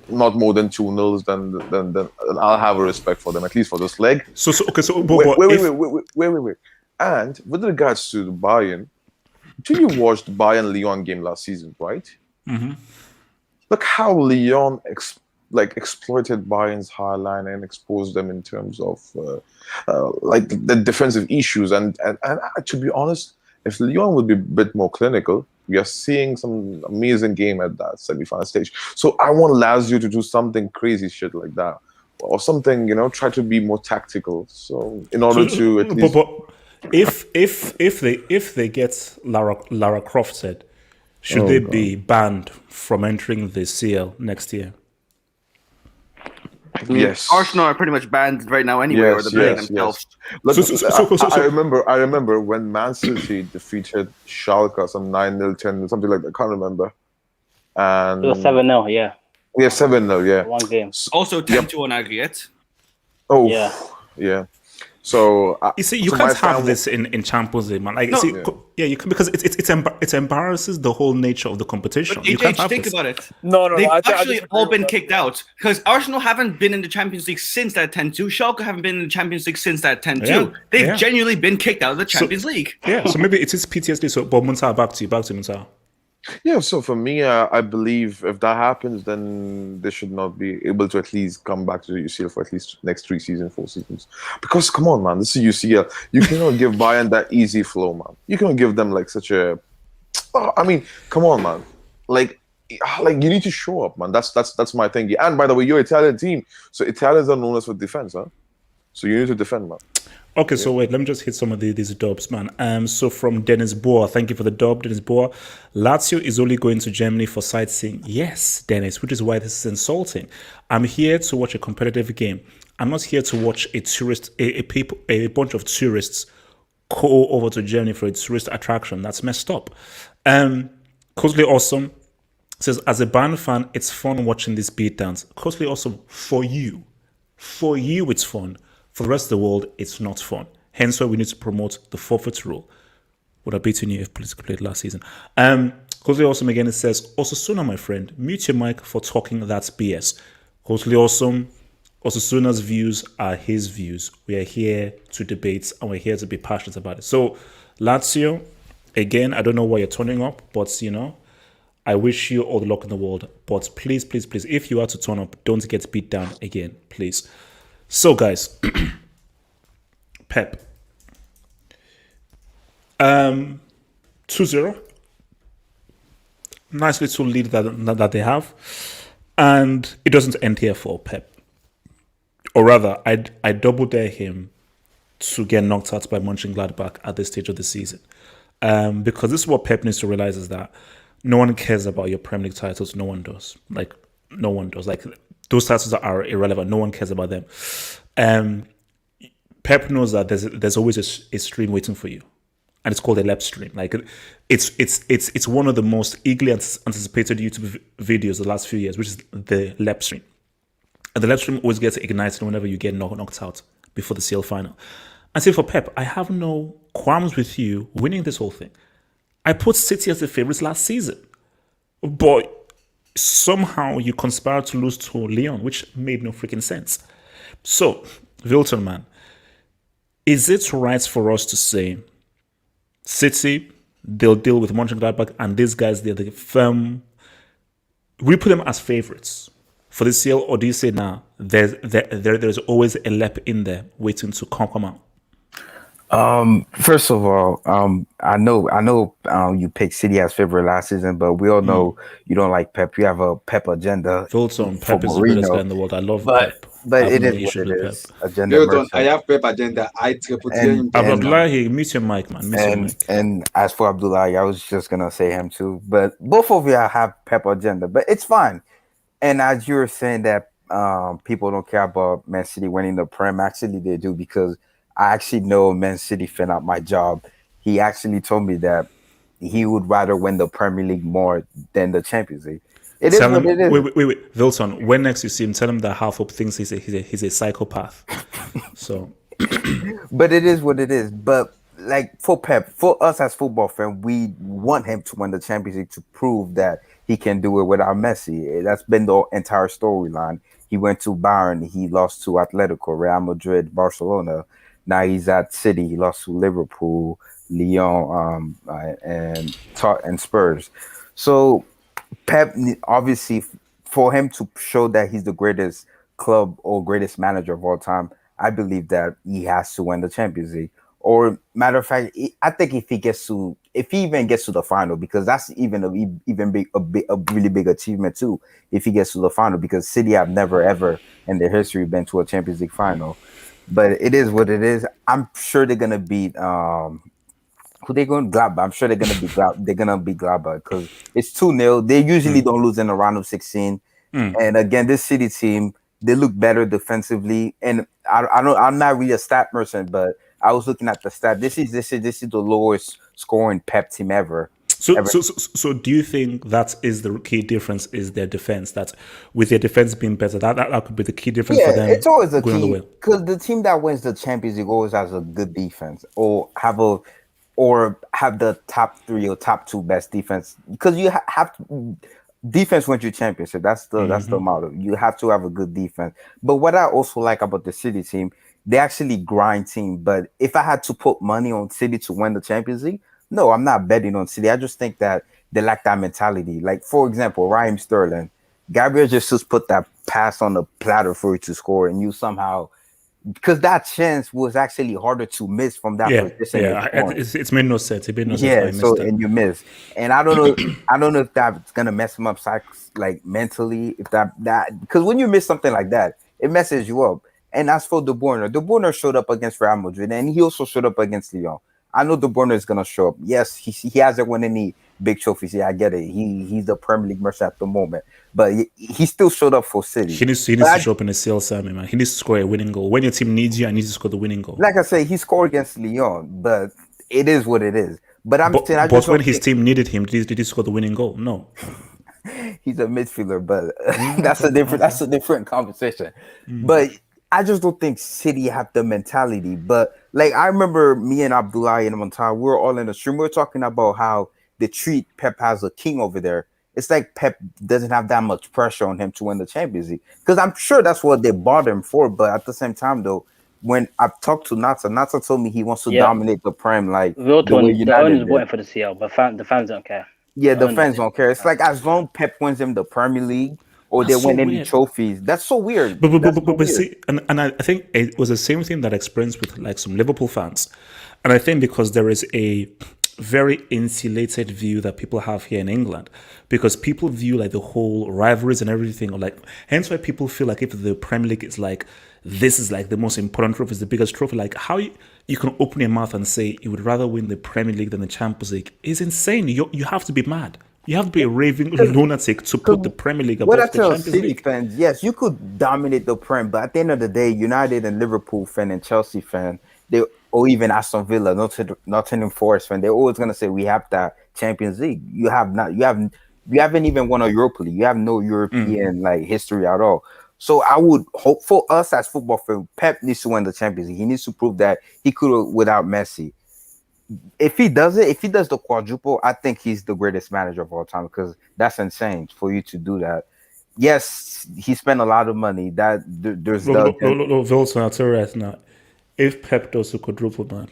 not more than 2-0, then I'll have a respect for them, at least for this leg. Wait. And with regards to Bayern, you watched the Bayern Lyon game last season, right? Mm-hmm. Look how Lyon exploited Bayern's high line and exposed them in terms of the defensive issues. And to be honest, if Lyon would be a bit more clinical, we are seeing some amazing game at that semi-final stage. So I want Lazio to do something crazy shit like that, or something, try to be more tactical. So in order to at least, if they get Lara Croft said, should they be banned from entering the CL next year? Yes. Arsenal are pretty much banned right now anyway, or they're playing themselves. Look, I remember when Man City defeated Schalke some 9-0, 10, something like that. I can't remember. And it was 7-0, yeah. Yeah, 7-0, yeah. One game. Also 10-2 on aggregate. Oh, yeah. So you see, you can't have this in Champions League, man. Like, you can, because it embarrasses the whole nature of the competition. But you can't have think this. about it. No. They've actually all been kicked out because Arsenal haven't been in the Champions League since that 10-2. Schalke haven't been in the Champions League since that 10-2. Yeah, They've genuinely been kicked out of the Champions League. Yeah, so maybe it is PTSD. So, but Muntaha, back to Muntaha. Yeah, so for me, I believe if that happens, then they should not be able to at least come back to the UCL for at least next 4 seasons. Because come on, man, this is UCL. You cannot give Bayern that easy flow, man. You cannot give them like such a. Come on, man. Like you need to show up, man. That's my thing. And by the way, you're an Italian team, so Italians are known as for defense, huh? So you need to defend, man. Okay, so wait, let me just hit some of these dubs, man. So from Dennis Boer, thank you for the dub, Dennis Boer. Lazio is only going to Germany for sightseeing. Yes, Dennis, which is why this is insulting. I'm here to watch a competitive game. I'm not here to watch a bunch of tourists go over to Germany for a tourist attraction. That's messed up. Cosly Awesome says, as a Bayern fan, it's fun watching these beatdowns. Cosly Awesome, for you it's fun. For the rest of the world, it's not fun. Hence why we need to promote the forfeit rule. Would have beaten you if Political played last season. Cosly Awesome again, it says, Osasuna, my friend, mute your mic for talking that's BS. Cosly Awesome, Osasuna's views are his views. We are here to debate and we're here to be passionate about it. So, Lazio, again, I don't know why you're turning up, but I wish you all the luck in the world. But please, please, please, if you are to turn up, don't get beat down again, please. So, guys, Pep. 2-0. Nice little lead that they have. And it doesn't end here for Pep. Or rather, I double dare him to get knocked out by Mönchengladbach at this stage of the season. Because this is what Pep needs to realize, is that no one cares about your Premier League titles. No one does. No one does. Those titles are irrelevant. No one cares about them. Pep knows that there's always a stream waiting for you. And it's called a lap stream. It's one of the most eagerly anticipated YouTube videos the last few years, which is the lap stream. And the lap stream always gets ignited whenever you get knocked out before the CL final. And say for Pep, I have no qualms with you winning this whole thing. I put City as the favourites last season. But somehow you conspired to lose to Lyon, which made no freaking sense. So, Wilton, man, is it right for us to say City, they'll deal with Mönchengladbach, and these guys, they're the firm. We put them as favourites for the CL, or do you say now there's always a lep in there waiting to come out? First of all, I know you picked City as favorite last season, but we all know you don't like Pep. You have a Pep agenda. Wilton, Pep is the greatest guy in the world. I love Pep. But it is what it is. Agenda. I have Pep agenda. I triple T. Abdullahi, mute your mic, man. And as for Abdullahi, I was just gonna say him too. But both of you have Pep agenda, but it's fine. And as you were saying that people don't care about Man City winning the Prem, actually they do, because I actually know a Man City fan at my job. He actually told me that he would rather win the Premier League more than the Champions League. It is what it is. Wait, Wilson. When next you see him, tell him that half of things he's a psychopath. So, but it is what it is. But for Pep, for us as football fans, we want him to win the Champions League to prove that he can do it without Messi. That's been the entire storyline. He went to Bayern, he lost to Atletico, Real Madrid, Barcelona. Now he's at City. He lost to Liverpool, Lyon, and Spurs. So Pep, obviously, for him to show that he's the greatest club or greatest manager of all time, I believe that he has to win the Champions League. Or matter of fact, I think if he even gets to the final, because that's even a really big achievement too. If he gets to the final, because City have never ever in their history been to a Champions League final. But it is what it is. I'm sure they're gonna beat who they going Gladbach. I'm sure they're gonna beat Gladbach because it's 2-0. They usually don't lose in the round of 16. And again, this City team, they look better defensively. And I'm not really a stat person, but I was looking at the stat. This is the lowest scoring Pep team ever. So do you think that is the key difference? Is their defense? That with their defense being better, that could be the key difference for them. It's always a key, because the team that wins the Champions League always has a good defense, or have the top 3 or top 2 best defense. Because you have to, defense wins your championship. That's the motto. You have to have a good defense. But what I also like about the City team, they actually grind team. But if I had to put money on City to win the Champions League, no, I'm not betting on City. I just think that they lack that mentality. Like, for example, Raheem Sterling, Gabriel Jesus put that pass on the platter for you to score, and you somehow, because that chance was actually harder to miss from that position. Yeah, it's made no sense. It made no sense. And you miss. And I don't know if that's gonna mess him up, mentally. If that because when you miss something like that, it messes you up. And as for De Bruyne showed up against Real Madrid, and he also showed up against Lyon. I know De Bruyne is gonna show up. Yes, he hasn't won any big trophies. Yeah, I get it. He's the Premier League merchant at the moment, but he still showed up for City. He needs to show up in the CL7, man. He needs to score a winning goal. When your team needs you, I need to score the winning goal. Like I say, he scored against Lyon, but it is what it is. But when his team needed him, did he score the winning goal? No. He's a midfielder, but that's a different conversation. But I just don't think City have the mentality. But like I remember me and Abdullah and Montar, we were all in the stream. We were talking about how they treat Pep as a king over there. It's like Pep doesn't have that much pressure on him to win the Champions League. Because I'm sure that's what they bought him for. But at the same time, though, when I've talked to Nata told me he wants to dominate the Prem like the way United. The owners voting for the CL, but the fans don't care. Yeah, the fans don't care. It's like as long Pep wins him the Premier League or they win any trophies, that's so weird. But see, and I think it was the same thing that experienced with like some Liverpool fans, and I think because there is a very insulated view that people have here in England, because people view like the whole rivalries and everything, or like hence why people feel like if the Premier League is like this is like the most important trophy, is the biggest trophy, like how you can open your mouth and say you would rather win the Premier League than the Champions League is insane. You have to be mad. You have to be a raving lunatic to put the Premier League above the Champions League. Fans, yes, you could dominate the Prem, but at the end of the day, United and Liverpool fan and Chelsea fan, or even Aston Villa, Nottingham Forest fan, they're always gonna say we have that Champions League. You haven't even won a Europa League. You have no European like history at all. So I would hope for us as football fans, Pep needs to win the Champions League. He needs to prove that he could without Messi. If he does the quadruple, I think he's the greatest manager of all time because that's insane for you to do that. Yes, he spent a lot of money. That there's Wilson, I'll tell you right now, if Pep does the quadruple, man,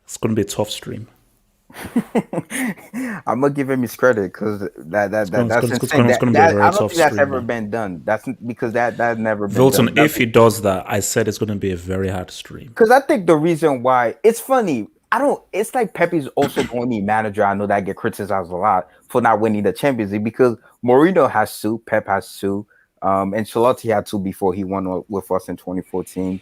it's gonna be a tough stream. I'm gonna give him his credit because that's insane. I don't think that's ever been done. That's because that never been Wilson, done. if he does that, I said it's gonna be a very hard stream. Because I think the reason why it's funny, it's like Pep is also the only manager I know that get criticized a lot for not winning the Champions League because Mourinho has two, Pep has two, Ancelotti had two before he won with us in 2014.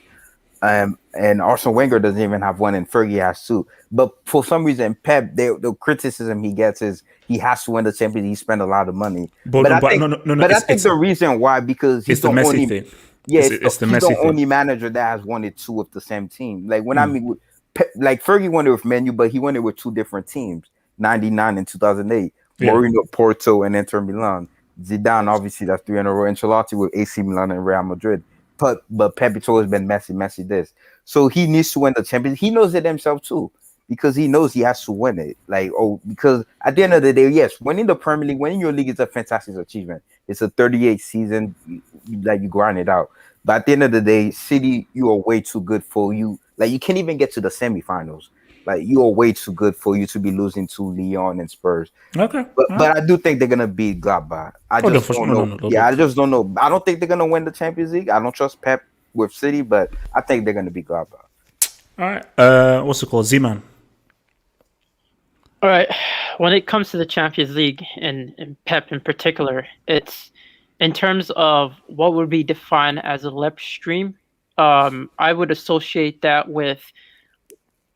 And Arsene Wenger doesn't even have one, and Fergie has two. But for some reason, Pep, the criticism he gets is he has to win the Champions League. He spent a lot of money. But I think the reason why, because he's the Messi thing. It's the only manager that has won it two with the same team. Like when I mean, with Pep, like Fergie won it with Man U, but he won it with two different teams, 99 and 2008. Yeah. Mourinho, Porto, and Inter Milan. Zidane, obviously, that's 3 in a row. Ancelotti with AC Milan and Real Madrid. But Pep, it's always been Messi this. So he needs to win the Champions. He knows it himself too, because he knows he has to win it. Because at the end of the day, yes, winning the Premier League, winning your league is a fantastic achievement. It's a 38 season that you grind it out. But at the end of the day, City, you are way too good for you. Like you can't even get to the semifinals. Like you are way too good for you to be losing to Lyon and Spurs. Okay, but I do think they're gonna beat Gladbach. I just don't know. I don't think they're gonna win the Champions League. I don't trust Pep with City, but I think they're gonna beat Gladbach. All right. What's it called? Z-Man. All right. When it comes to the Champions League and Pep in particular, it's in terms of what would be defined as a LEP stream. I would associate that with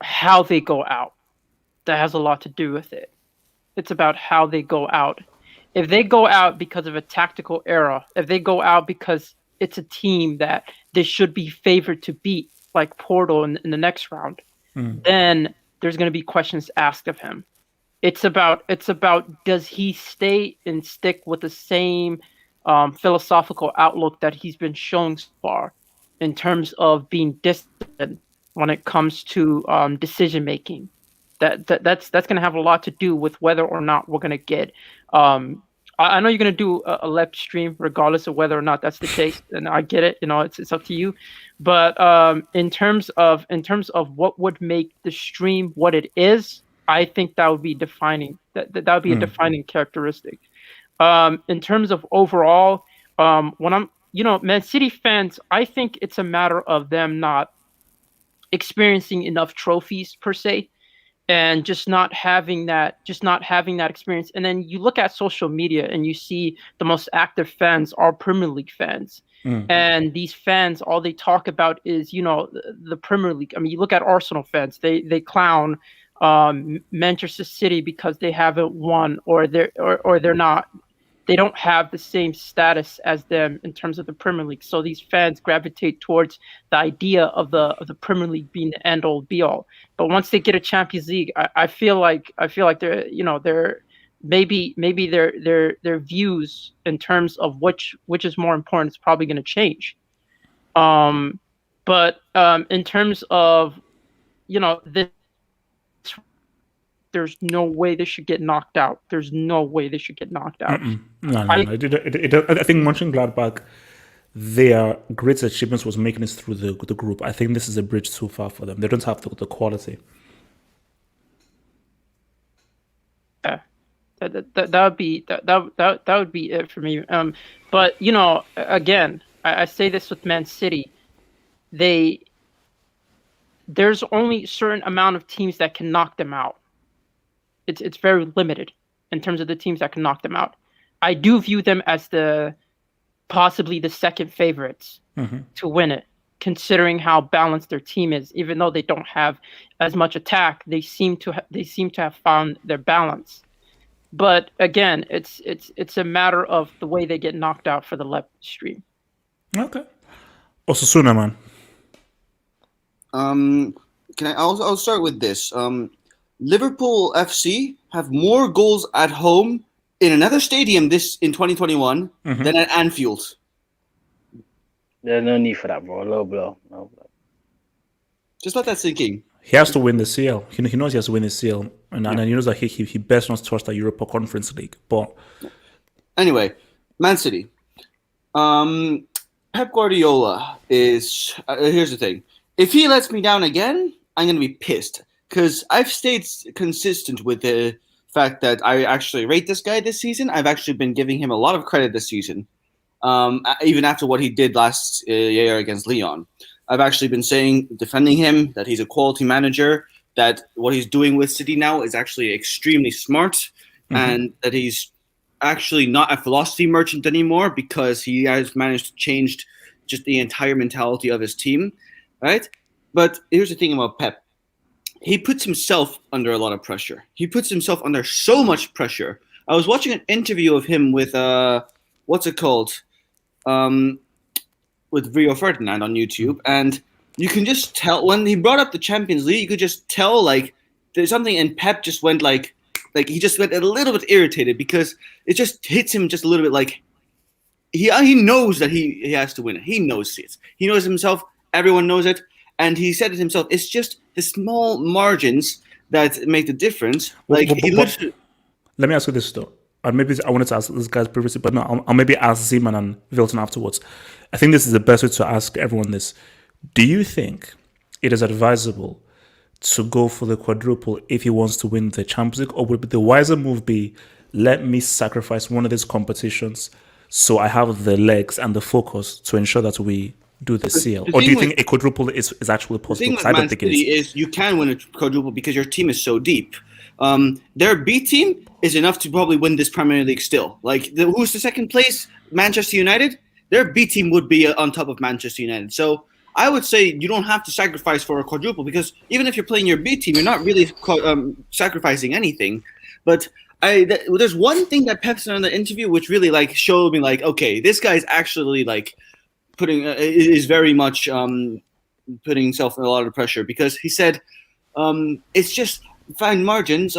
how they go out. That has a lot to do with it. It's about how they go out. If they go out because of a tactical error, if they go out because it's a team that they should be favored to beat, like Porto in the next round, then there's going to be questions asked of him. It's about does he stay and stick with the same philosophical outlook that he's been showing so far in terms of being disciplined when it comes to decision making. That's going to have a lot to do with whether or not we're going to get. I know you're going to do a LEP stream regardless of whether or not that's the case, and I get it. It's up to you. But in terms of what would make the stream what it is, I think that would be defining. That would be a defining characteristic. In terms of overall, when I'm Man City fans, I think it's a matter of them not experiencing enough trophies per se. and just not having that experience. And then you look at social media and you see the most active fans are Premier League fans. And these fans, all they talk about is, the Premier League. I mean, you look at Arsenal fans, they clown Manchester City because they haven't won, or they're not. They don't have the same status as them in terms of the Premier League. So these fans gravitate towards the idea of the Premier League being the end all be all. But once they get a Champions League, I feel like they're maybe their views in terms of which is more important is probably going to change. But in terms of this. There's no way they should get knocked out. There's no way they should get knocked out. No. I think Mönchengladbach, their great achievements was making it through the group. I think this is a bridge too far for them. They don't have the quality. Yeah, that would be it for me. But again, I say this with Man City, there's only a certain amount of teams that can knock them out. It's very limited in terms of the teams that can knock them out. I do view them as possibly the second favorites to win it, considering how balanced their team is. Even though they don't have as much attack, they seem to have found their balance. But again, it's a matter of the way they get knocked out for the left stream. Okay. Osasuna, man. I'll start with this. Liverpool FC have more goals at home in another stadium in 2021 than at Anfield. There's no need for that, bro. Low blow. Just let that sink in. He has to win the CL. He knows he has to win the CL, and he knows that he best not touch the Europa Conference League. But anyway, Man City. Pep Guardiola is. Here's the thing: if he lets me down again, I'm going to be pissed. Because I've stayed consistent with the fact that I actually rate this guy this season. I've actually been giving him a lot of credit this season, even after what he did last year against Lyon. I've actually been defending him, that he's a quality manager, that what he's doing with City now is actually extremely smart, and that he's actually not a philosophy merchant anymore because he has managed to change just the entire mentality of his team, right? But here's the thing about Pep. He puts himself under a lot of pressure. He puts himself under so much pressure. I was watching an interview of him with with Rio Ferdinand on YouTube, and you can just tell when he brought up the Champions League, you could just tell there's something in Pep just went like he just went a little bit irritated because it just hits him just a little bit he knows that he has to win it. He knows it. He knows himself. Everyone knows it. And he said it himself. It's just the small margins that make the difference. Let me ask you this though. And maybe I wanted to ask this guys previously, but no, I'll maybe ask Zeman and Vilton afterwards. I think this is the best way to ask everyone this. Do you think it is advisable to go for the quadruple if he wants to win the Champions League, or would the wiser move be, let me sacrifice one of these competitions so I have the legs and the focus to ensure that we do the CL? Or do you think a quadruple is actually possible? The thing with Man City is you can win a quadruple because your team is so deep. Their B team is enough to probably win this Premier League still. Who's the second place? Manchester United? Their B team would be on top of Manchester United. So I would say you don't have to sacrifice for a quadruple because even if you're playing your B team, you're not really sacrificing anything. But there's one thing that Pep said in the interview which really showed me okay, this guy's actually is very much putting himself in a lot of pressure because he said it's just fine margins.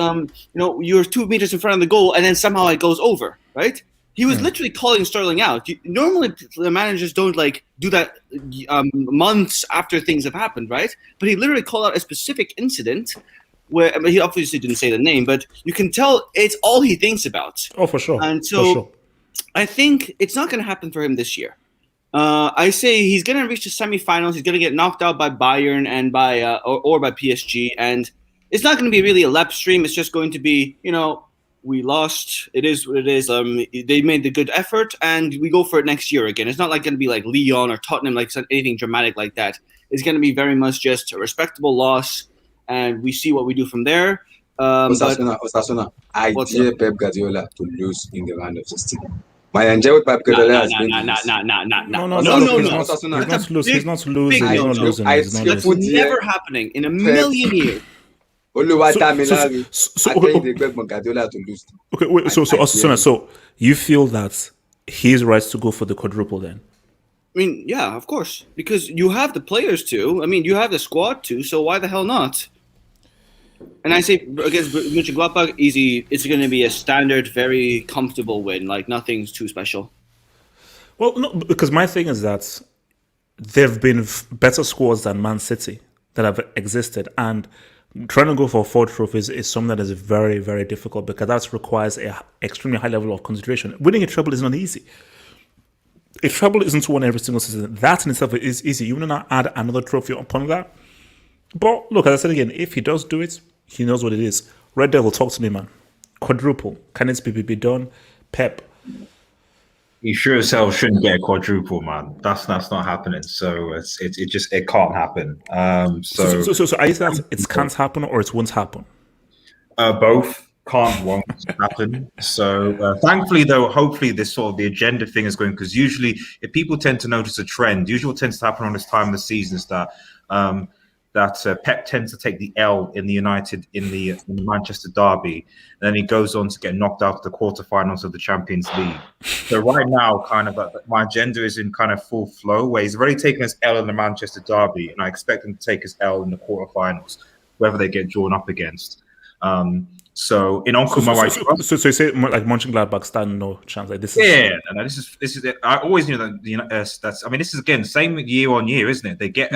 You're 2 meters in front of the goal and then somehow it goes over, right? He was literally calling Sterling out. Normally, the managers don't do that months after things have happened, right? But he literally called out a specific incident where he obviously didn't say the name, but you can tell it's all he thinks about. Oh, for sure. And so I think it's not going to happen for him this year. I say he's going to reach the semifinals. He's going to get knocked out by Bayern and by PSG, and it's not going to be really a lap stream. It's just going to be, we lost. It is what it is. They made the good effort, and we go for it next year again. It's not going to be like Lyon or Tottenham, anything dramatic like that. It's going to be very much just a respectable loss, and we see what we do from there. Osasuna, I dare Pep Guardiola to lose in the round of 16. My enjoy with Pep Guardiola has been No. He's not losing. That's never happening in a million years. I think they Pep Guardiola to lose. Okay, wait. So you feel that he's right to go for the quadruple then? I mean, yeah, of course, because you have the players to. I mean, you have the squad to. So why the hell not? And I say against Mönchengladbach, easy. It's going to be a standard, very comfortable win. Like nothing's too special. Well, no, because my thing is that there've been better squads than Man City that have existed, and trying to go for 4 trophies is something that is very, very difficult because that requires an extremely high level of concentration. Winning a treble is not easy. A treble isn't won every single season. That in itself is easy. You want to add another trophy upon that. But look, as I said again, if he does do it, he knows what it is. Red Devil, talk to me, man. Quadruple. Can it be done? Pep. He sure as hell shouldn't get a quadruple, man. That's not happening. So it can't happen. So are you saying that it can't happen or it won't happen? Both won't happen. So thankfully, though, hopefully this sort of the agenda thing is going, because usually if people tend to notice a trend, usually what tends to happen on this time of the season is that Pep tends to take the L in the Manchester derby, and then he goes on to get knocked out of the quarterfinals of the Champions League. So right now, kind of my agenda is in kind of full flow, where he's already taken his L in the Manchester derby, and I expect him to take his L in the quarterfinals, whoever they get drawn up against. So in Onku so you say like Mönchengladbach stand no chance. Like this is it. I always knew that. That's. I mean, this is again same year on year, isn't it? They get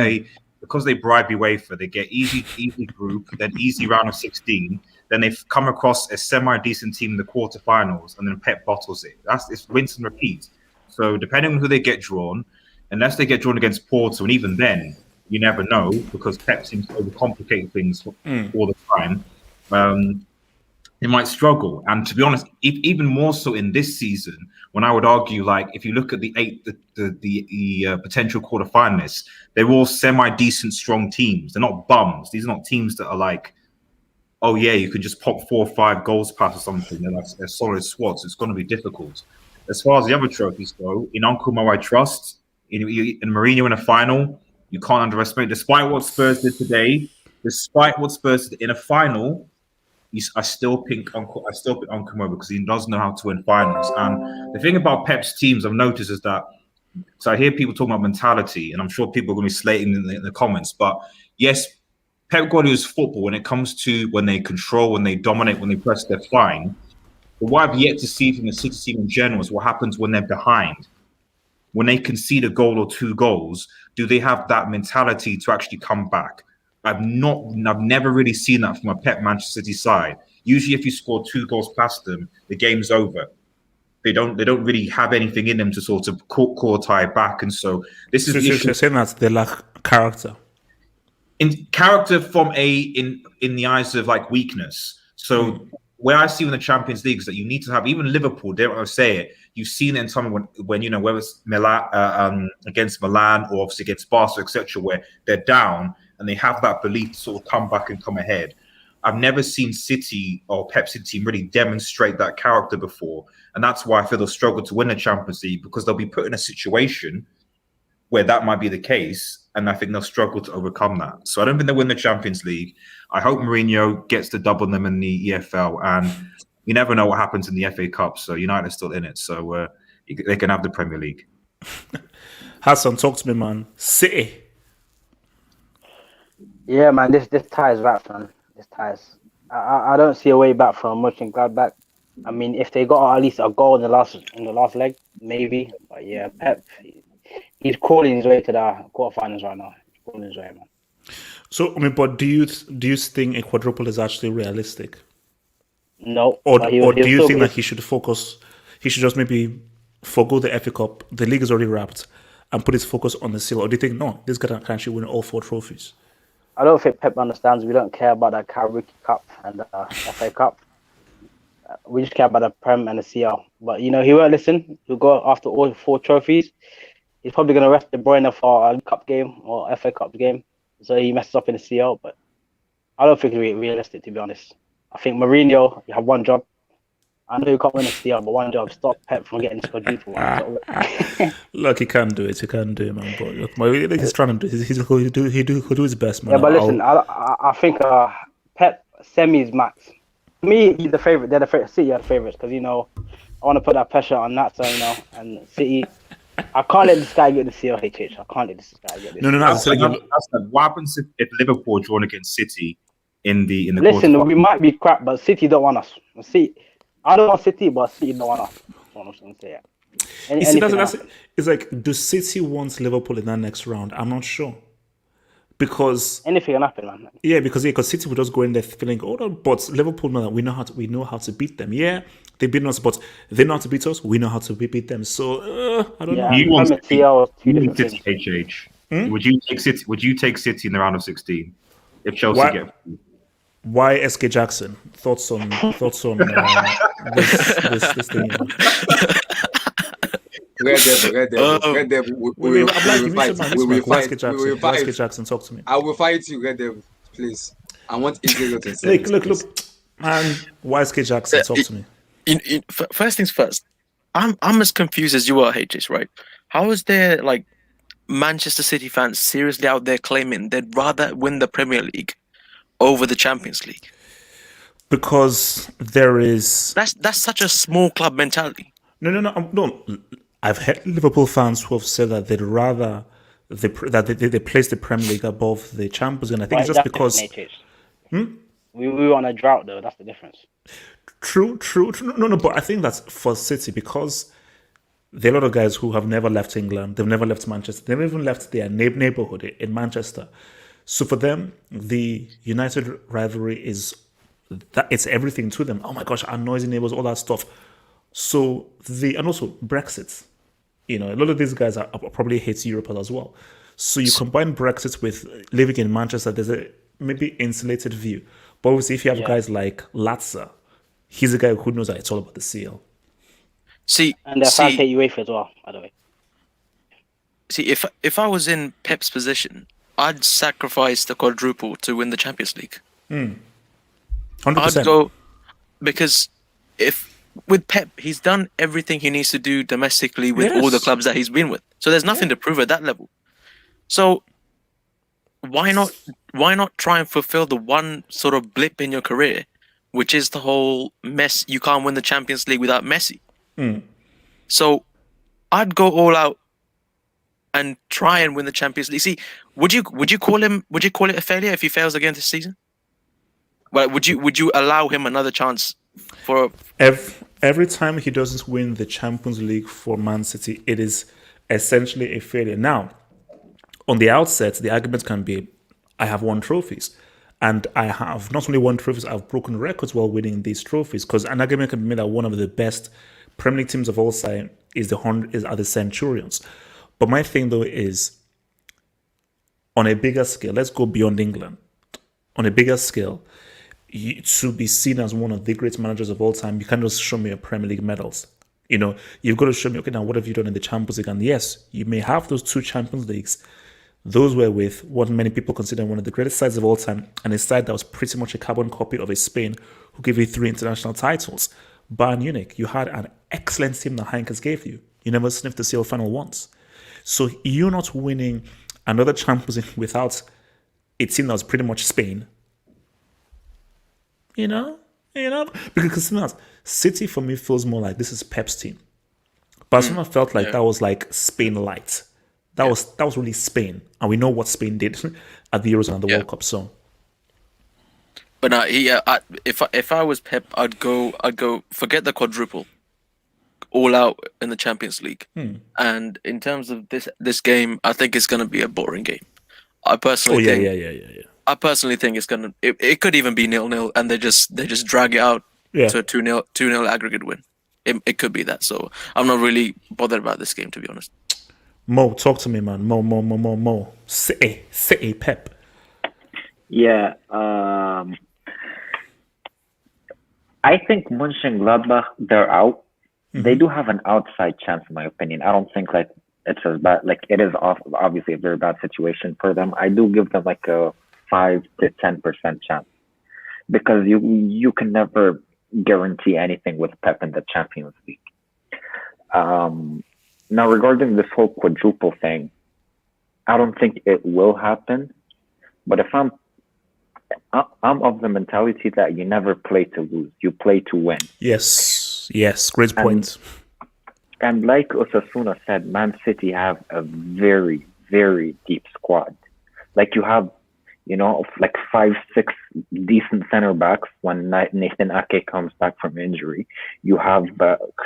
because they bribe UEFA, they get easy group, then easy round of 16. Then they've come across a semi-decent team in the quarterfinals, and then Pep bottles it. It's rinse and repeat. So depending on who they get drawn, unless they get drawn against Porto, and even then, you never know because Pep seems to overcomplicate things all the time. They might struggle, and to be honest, even more so in this season, when I would argue, like if you look at the potential quarterfinalists, they're all semi-decent, strong teams. They're not bums. These are not teams that are like, oh yeah, you could just pop 4 or 5 goals past or something. They're solid squads. It's going to be difficult. As far as the other trophies go, in Nkunku, I trust. In Mourinho in a final, you can't underestimate. Despite what Spurs did today, in a final. I still pick Nkunku because he does know how to win finals. And the thing about Pep's teams I've noticed is that, so I hear people talking about mentality, and I'm sure people are going to be slating in the comments, but yes, Pep Guardiola's football, when it comes to when they control, when they dominate, when they press, they're fine. But what I've yet to see from the City team in general is what happens when they're behind. When they concede a goal or 2 goals, do they have that mentality to actually come back? I've never really seen that from a Pep Manchester City side. Usually, if you score 2 goals past them, the game's over. They don't really have anything in them to sort of tie back, and so this is. So you're saying that they lack character. In character in the eyes of like weakness. So where I see in the Champions League is that you need to have, even Liverpool, dare I say it, you've seen it in time when you know, whether it's Milan against Milan or obviously against Barca, etc., where they're down and they have that belief to sort of come back and come ahead. I've never seen City or Pep City team really demonstrate that character before. And that's why I feel they'll struggle to win the Champions League, because they'll be put in a situation where that might be the case. And I think they'll struggle to overcome that. So I don't think they'll win the Champions League. I hope Mourinho gets to double them in the EFL. And you never know what happens in the FA Cup. So United's still in it. So they can have the Premier League. Hassan, talk to me, man. City. Yeah, man, this ties back, man. This ties. I don't see a way back from Mönchengladbach. I mean, if they got at least a goal in the last leg, maybe. But yeah, Pep, he's crawling his way to the quarterfinals right now. He's crawling his way, man. So, I mean, but do you think a quadruple is actually realistic? No. Or do you think that he should focus? He should just maybe forgo the FA Cup. The league is already wrapped, and put his focus on the seal. Or do you think no, this guy can actually win all 4 trophies? I don't think Pep understands. We don't care about the Carabao Cup and the FA Cup. We just care about the Prem and the CL. But you know, he won't listen. He'll go after all 4 trophies. He's probably going to rest De Bruyne for a Cup game or FA Cup game, so he messes up in the CL. But I don't think it's realistic, to be honest. I think Mourinho, you have one job. I know you can't win a CL, but one job, stop Pep from getting this quadruple. Look, he can't do it. He can't do it, man. But look, he's trying to do. He'll do his best, man. Yeah, but listen, I think Pep semis max. For me, he's the favorite. They're the favorite. City are the favorites because I want to put that pressure on that side, and City. I can't let this guy get the CLHH. I can't let this guy get this. No. That's what happens if Liverpool drawn against City in the Listen, we might be crap, but City don't want us. See, I don't want City, but City don't want us. That's what I'm going to say. It's like, do City want Liverpool in that next round? I'm not sure. Because anything can happen, man. Yeah, because City would just go in there feeling, no, but Liverpool know that we know how to beat them. Yeah, they beat us, but they know how to beat us. We know how to beat them. So I don't know. You want City, HH? Would you take City? Would you take City in the round of 16 if Chelsea get? Why SK Jackson? Thoughts on this thing? Red Devil. We will fight. SK Jackson, talk to me. I will fight you, Red Devil. Please. I want Israel to say. Look, man. Why SK Jackson? Talk to me. First things first. I'm as confused as you are, HH. Right? How is there like Manchester City fans seriously out there claiming they'd rather win the Premier League over the Champions League? Because there is that's such a small club mentality. No. I've heard Liverpool fans who have said that they'd rather they place the Premier League above the Champions League. And I think it's just because we were on a drought, though. That's the difference. True. No, but I think that's for City because there are a lot of guys who have never left England. They've never left Manchester. They've never even left their neighborhood in Manchester. So for them, the United rivalry is that it's everything to them. Oh my gosh, our noisy neighbors, all that stuff. So and also Brexit. A lot of these guys are probably hate Europe as well. So you combine Brexit with living in Manchester, there's a maybe insulated view. But obviously, if you have guys like Lazio, he's a guy who knows that it's all about the CL. And they're fans hate UEFA as well, by the way. See, if I was in Pep's position, I'd sacrifice the quadruple to win the Champions League. 100%. I'd go because with Pep, he's done everything he needs to do domestically with all the clubs that he's been with. So there's nothing to prove at that level. So why not try and fulfill the one sort of blip in your career, which is the whole mess. You can't win the Champions League without Messi. So I'd go all out and try and win the Champions League. See, would you call it a failure if he fails again this season? Well, would you allow him another chance for every time he doesn't win the Champions League for Man City, it is essentially a failure. Now, on the outset, the argument can be, I have won trophies. And I have not only won trophies, I've broken records while winning these trophies. Because an argument can be made that one of the best Premier League teams of all time are the Centurions. But my thing, though, is on a bigger scale, let's go beyond England. On a bigger scale, to be seen as one of the great managers of all time, you can't just show me your Premier League medals. You've got to show me, okay, now what have you done in the Champions League? And yes, you may have those 2 Champions Leagues. Those were with what many people consider one of the greatest sides of all time, and a side that was pretty much a carbon copy of a Spain who gave you 3 international titles. Bayern Munich, you had an excellent team that Heinkes gave you. You never sniffed the CL final once. So you're not winning another Champions League without a team that was pretty much Spain. Because City for me feels more like this is Pep's team. Barcelona felt like that was like Spain light. That was really Spain, and we know what Spain did at the Euros and the World Cup. So, but if I was Pep, I'd go forget the quadruple, all out in the Champions League. And in terms of this game, I think it's going to be a boring game. I personally think. I personally think it's gonna. It could even be 0-0, and they just drag it out to a 2-0 aggregate win. It could be that. So I'm not really bothered about this game, to be honest. Mo, talk to me, man. Mo. Say Pep. Yeah. I think Mönchengladbach, they're out. They do have an outside chance, in my opinion. I don't think it's as bad. Like, it is obviously a very bad situation for them. I do give them like a 5 to 10% chance, because you can never guarantee anything with Pep in the Champions League. Now, regarding this whole quadruple thing, I don't think it will happen. But if I'm of the mentality that you never play to lose, you play to win. Yes, great point. And like Osasuna said, Man City have a very, very deep squad. Like, you have, like 5, 6 decent center backs when Nathan Ake comes back from injury. You have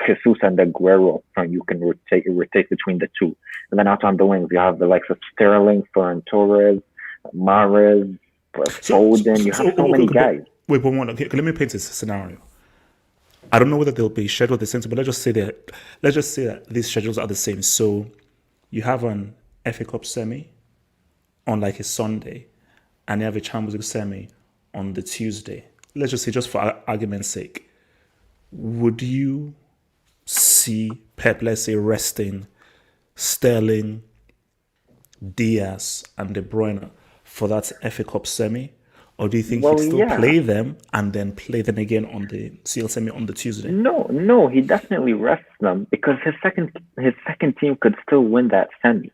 Jesus and Aguero, you can rotate between the two. And then out on the wings, you have the likes of Sterling, Ferran Torres, Mahrez, Foden. You have so many guys. Wait, okay, let me paint this scenario. I don't know whether they'll be scheduled the same, but let's just say that these schedules are the same. So you have an FA Cup semi on like a Sunday, and you have a Champions League semi on the Tuesday. Let's just say, just for argument's sake, would you see Pep, let's say, resting Sterling, Diaz, and De Bruyne for that FA Cup semi? Or do you think he'd still play them and then play them again on the CL semi on the Tuesday? No, he definitely rests them, because his second team could still win that semi.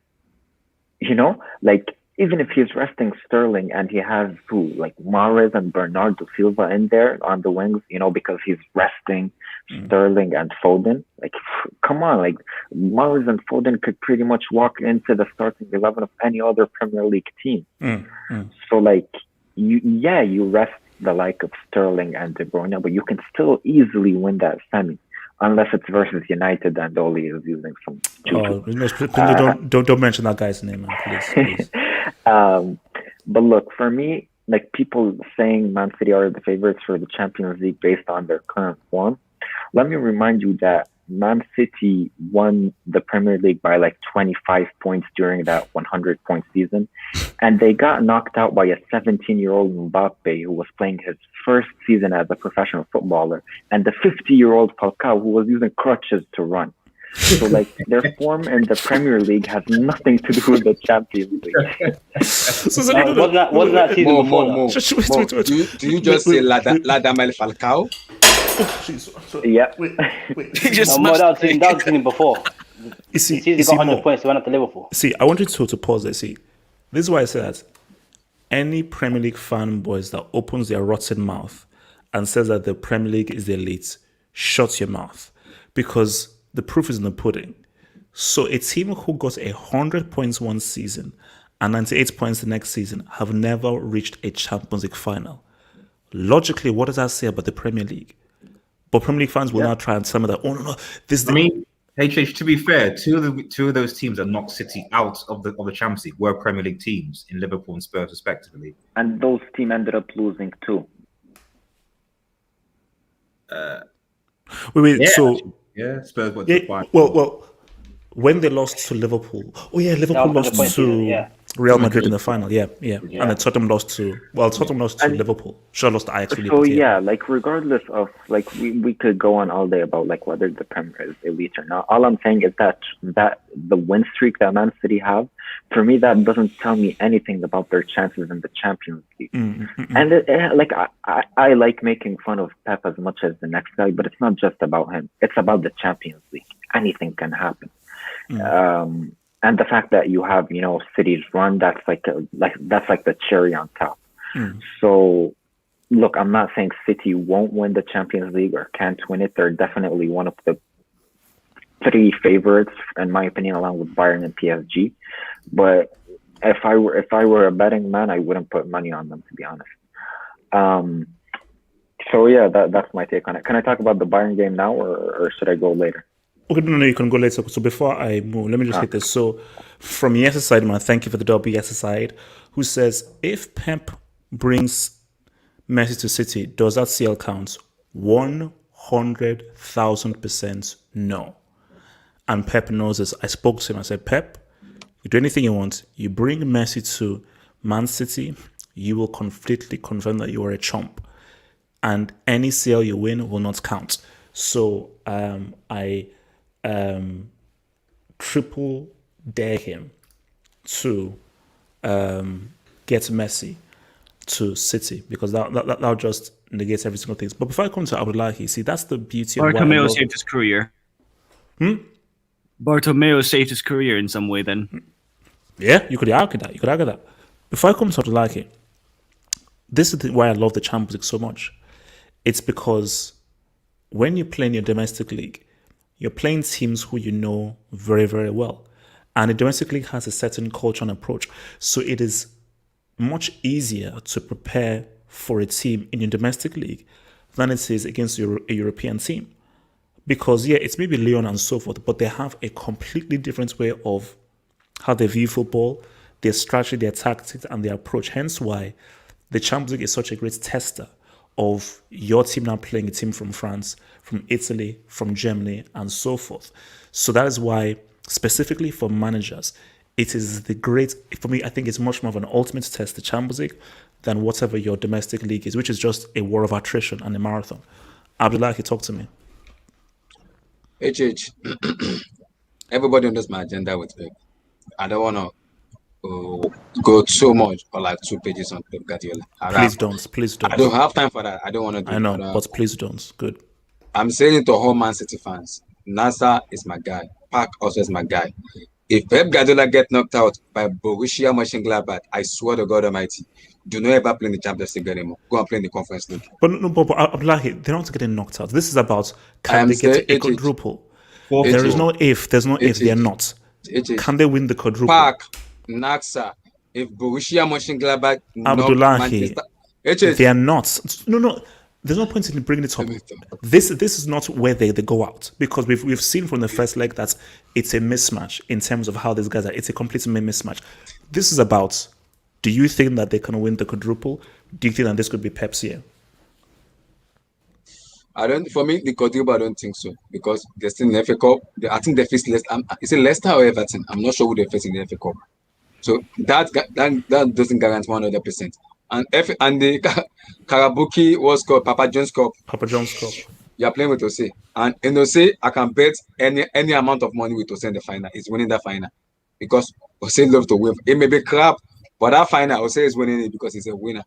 Like, even if he's resting Sterling and he has like Mahrez and Bernardo Silva in there on the wings, because he's resting Sterling and Foden. Like, come on, like Mahrez and Foden could pretty much walk into the starting 11 of any other Premier League team. So like, you rest the like of Sterling and De Bruyne, but you can still easily win that semi, unless it's versus United and Oli is using some. Don't mention that guy's name, man, please. But look, for me, like, people saying Man City are the favorites for the Champions League based on their current form. Let me remind you that Man City won the Premier League by like 25 points during that 100-point season, and they got knocked out by a 17-year-old Mbappe who was playing his first season as a professional footballer, and the 50-year-old Falcao who was using crutches to run. So like, their form in the Premier League has nothing to do with the Champions League. Wasn't that season before? Do you just say Ladamel Falcao? Yeah. Wait. That was the season before. You see, he got 100 points, he went up to Liverpool. See, I want you to pause there. See, this is why I say that any Premier League fanboys that opens their rotten mouth and says that the Premier League is the elite, shut your mouth. Because the proof is in the pudding. So a team who got 100 points one season and 98 points the next season have never reached a Champions League final. Logically, what does that say about the Premier League? But Premier League fans will now try and tell me that, oh no, this. HH, to be fair, two of those teams that knocked City out of the Champions League were Premier League teams in Liverpool and Spurs, respectively. And those teams ended up losing too. Wait. Yeah, So Spurs went to 5. Well, when they lost to Liverpool, Liverpool lost to Real Madrid in the final, and then Tottenham lost to Liverpool. Sure, lost to Ajax. So like, regardless of, like, we could go on all day about like whether the Premier is elite or not. All I'm saying is that the win streak that Man City have, for me, that doesn't tell me anything about their chances in the Champions League. And I like making fun of Pep as much as the next guy, but it's not just about him. It's about the Champions League. Anything can happen. And the fact that you have, City's run, that's like the cherry on top. So, look, I'm not saying City won't win the Champions League or can't win it. They're definitely one of the 3 favorites, in my opinion, along with Bayern and PSG. But if I were a betting man, I wouldn't put money on them, to be honest. So yeah, that's my take on it. Can I talk about the Bayern game now, or should I go later? Okay, no, you can go later. So before I move, let me just hit this. So from Yes side, man, thank you for the double Yes side, who says, if Pep brings Messi to City, does that CL count? 100,000% no. And Pep knows this. I spoke to him. I said, Pep, you do anything you want. You bring Messi to Man City, you will completely confirm that you are a chump. And any CL you win will not count. So I triple dare him to get Messi to City because that just negates every single thing. But before I come to Abdullahi, see, that's the beauty of Bartomeu saved his career. Bartomeu saved his career in some way then. Yeah, you could argue that. Before I come to Abdullahi, this is why I love the Champions League so much. It's because when you play in your domestic league, you're playing teams who you know very, very well. And the domestic league has a certain culture and approach. So it is much easier to prepare for a team in your domestic league than it is against a European team. Because, yeah, it's maybe Lyon and so forth, but they have a completely different way of how they view football, their strategy, their tactics, and their approach. Hence why the Champions League is such a great tester of your team now playing a team from France, from Italy, from Germany, and so forth. So that is why, specifically for managers, it is the great, for me, I think it's much more of an ultimate test, the Champions League, than whatever your domestic league is, which is just a war of attrition and a marathon. Abdullahi, talk to me. HH, everybody knows my agenda with Pep. I don't want to go so much or like 2 pages on Pep Guardiola. Please don't. I don't have time for that. I don't want to do I know, but please don't. Good. I'm saying it to all Man City fans. Nasser is my guy. Park also is my guy. If Pep Guardiola get knocked out by Borussia Mönchengladbach, I swear to God Almighty, do not ever play in the Champions League anymore. Go and play in the Conference League. But Abdullahi, they're not getting knocked out. This is about can they get a quadruple? There is no if. There's no if. They're not. Can they win the quadruple? Park, Nasser, if Borussia Mönchengladbach, Abdullahi, they are not. No. There's no point in bringing it up. This is not where they go out because we've seen from the first leg that it's a mismatch in terms of how these guys are. It's a complete mismatch. This is about, do you think that they can win the quadruple? Do you think that this could be Pep's year? For me, the quadruple, I don't think so because they're still in the FA Cup. I think they face Leicester. Is it Leicester or Everton? I'm not sure who they face in the FA Cup. So that doesn't guarantee 100%. And the Karabuki was called Papa John's Cup. You are playing with Ose. And in Ose, I can bet any amount of money with Ose in the final. He's winning that final. Because Ose loves to win. It may be crap, but that final, Ose is winning it because he's a winner.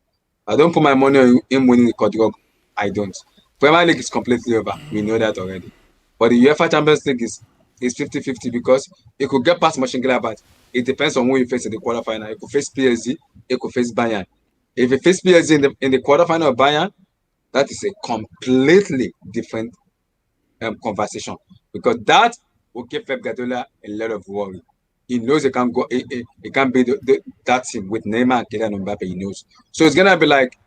I don't put my money on him winning the quadruple. I don't. Premier League is completely over. We know that already. But the UEFA Champions League is 50-50 because it could get past Mönchengladbach. It depends on who you face in the quarterfinal. It could face PSG. It could face Bayern. If you face PSG in the quarterfinal of Bayern, that is a completely different conversation because that will give Pep Guardiola a lot of worry. He knows he can't go. He can't be that team with Neymar and Kylian Mbappe. He knows, so it's gonna be like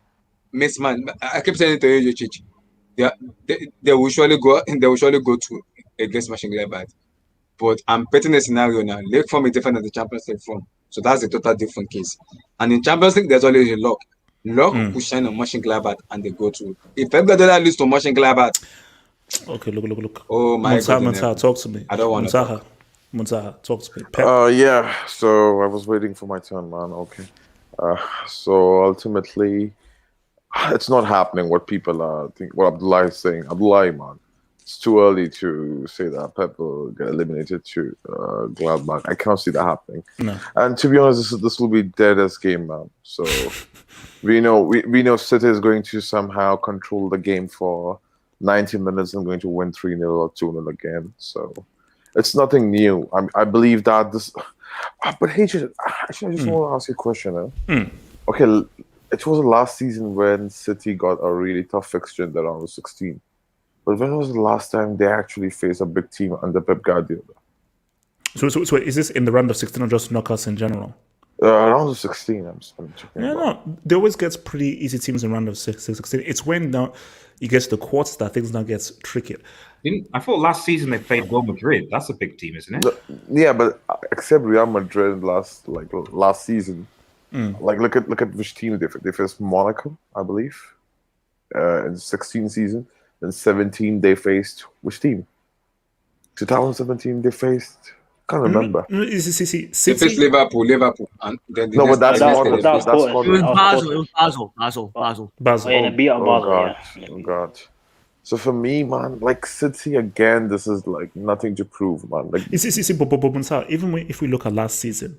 mismatch. I keep saying it to you, Chichi. They will surely go. They will surely go to against Mönchengladbach. But I'm betting a scenario now. League form is different than the Champions League form. So that's a total different case. And in Champions League, there's always a luck. Luck will shine on Mönchengladbach and they go to. If Pep Guardiola loses to Mönchengladbach. Okay, look. Oh my God. Muntaha, talk to me. I don't want to. Muntaha, talk to me. Pep. Yeah, so I was waiting for my turn, man. Okay. So ultimately, it's not happening what people are thinking, what Abdullah is saying. Abdullah, man. It's too early to say that Pep will get eliminated to Gladbach. I can't see that happening. No. And to be honest, this will be deadest game, man. So we know City is going to somehow control the game for 90 minutes and going to win 3-0 or 2-0 again. So it's nothing new. I believe that this. But hey, actually, I just want to ask you a question. Okay, it was the last season when City got a really tough fixture in the round of 16. But when was the last time they actually faced a big team under Pep Guardiola? So is this in the round of 16 or just knockouts in general? Round of 16, I'm checking. Yeah, no, they always get pretty easy teams in round of 16. It's when now you get to the quarters that things now gets tricky. I thought last season they played Real Madrid. That's a big team, isn't it? Yeah, but except Real Madrid last season, look at which team they faced Monaco, I believe, in the 16 season. In 17 they faced which team? 2017 they faced. Can't remember. They faced Liverpool, and then no, but that's Scotland. It was Basel. Basel. Yeah, beat up Basel. God. Yeah. Oh God. So for me, man, like City again, this is like nothing to prove, man. Like even if we look at last season,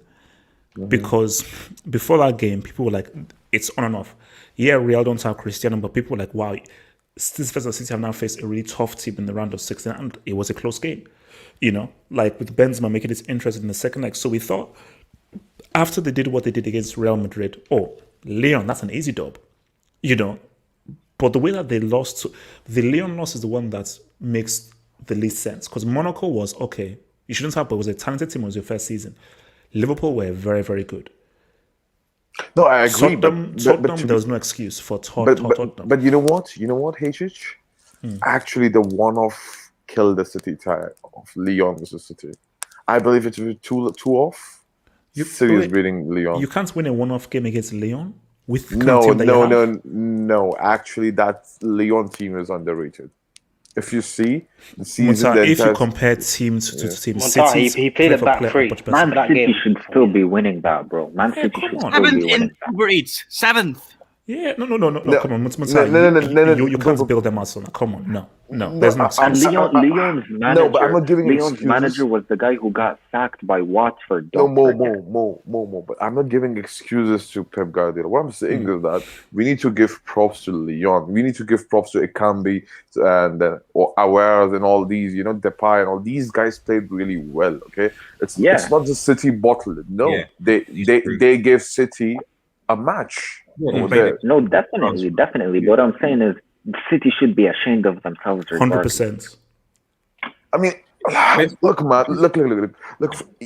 because before that game, people were like, it's on and off. Yeah, Real don't have Cristiano, but people were like, wow, City have now faced a really tough team in the round of 16, and it was a close game. Like with Benzema making it interesting in the second leg. So we thought, after they did what they did against Real Madrid, Lyon, that's an easy dub. But the way that they lost, the Lyon loss is the one that makes the least sense. Because Monaco was, okay, you shouldn't have, but it was a talented team, it was your first season. Liverpool were very, very good. No, I agree. Tottenham, there was no excuse for Tottenham. But you know what? You know what, HH? Actually, the one-off killed the City tie of Lyon versus City. I believe it was two off. City is beating Lyon. You can't win a one-off game against Lyon with No. Actually, that Lyon team is underrated. If you see the season, if you compare team to team, City he played a back three. Man City should still be winning that, bro. Man City should still be winning that. Uber Eats, 7th. Yeah, no. Come on, you can't build them as on. Come on, no. There's no excuse. And Lyon's manager, but I'm not giving Lyon's excuses. manager was the guy who got sacked by Watford. No, more. But I'm not giving excuses to Pep Guardiola. What I'm saying is that we need to give props to Lyon. We need to give props to Ekambi and Aouar and all these, Depay and all these guys played really well. Okay, it's not just City bottled it. No, they gave City a match. No, definitely. But what I'm saying is, City should be ashamed of themselves. 100%. I mean, look, man. Look.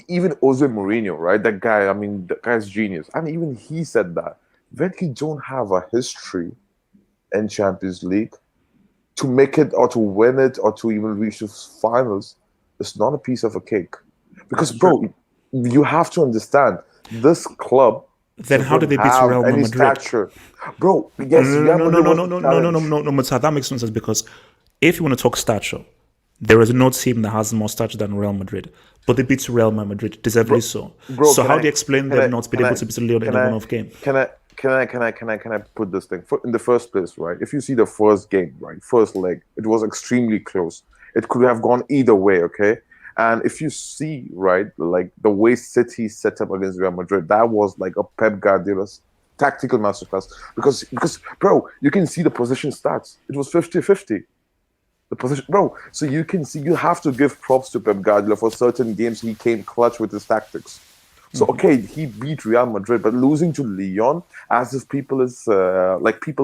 Even Jose Mourinho, right? That guy. I mean, the guy's genius, and even he said that when you don't have a history in Champions League to make it or to win it or to even reach the finals, it's not a piece of a cake. Because, bro, you have to understand this club. Then how did they beat Real Madrid? Stature. Bro, yes. No, that makes no sense, because if you want to talk stature, there is no team that has more stature than Real Madrid. But they beat Real Madrid, deservedly so. So how do you explain them not being able to beat Lyon in a one-off game? Can I put this thing in the first place, right? If you see the first game, right, first leg, it was extremely close. It could have gone either way, okay? And if you see, right, like the way City set up against Real Madrid, that was like a Pep Guardiola's tactical masterclass. Because, bro, you can see the position stats. It was 50-50. The position, bro. So you can see, you have to give props to Pep Guardiola for certain games. He came clutch with his tactics. So, okay, he beat Real Madrid, but losing to Lyon, as if people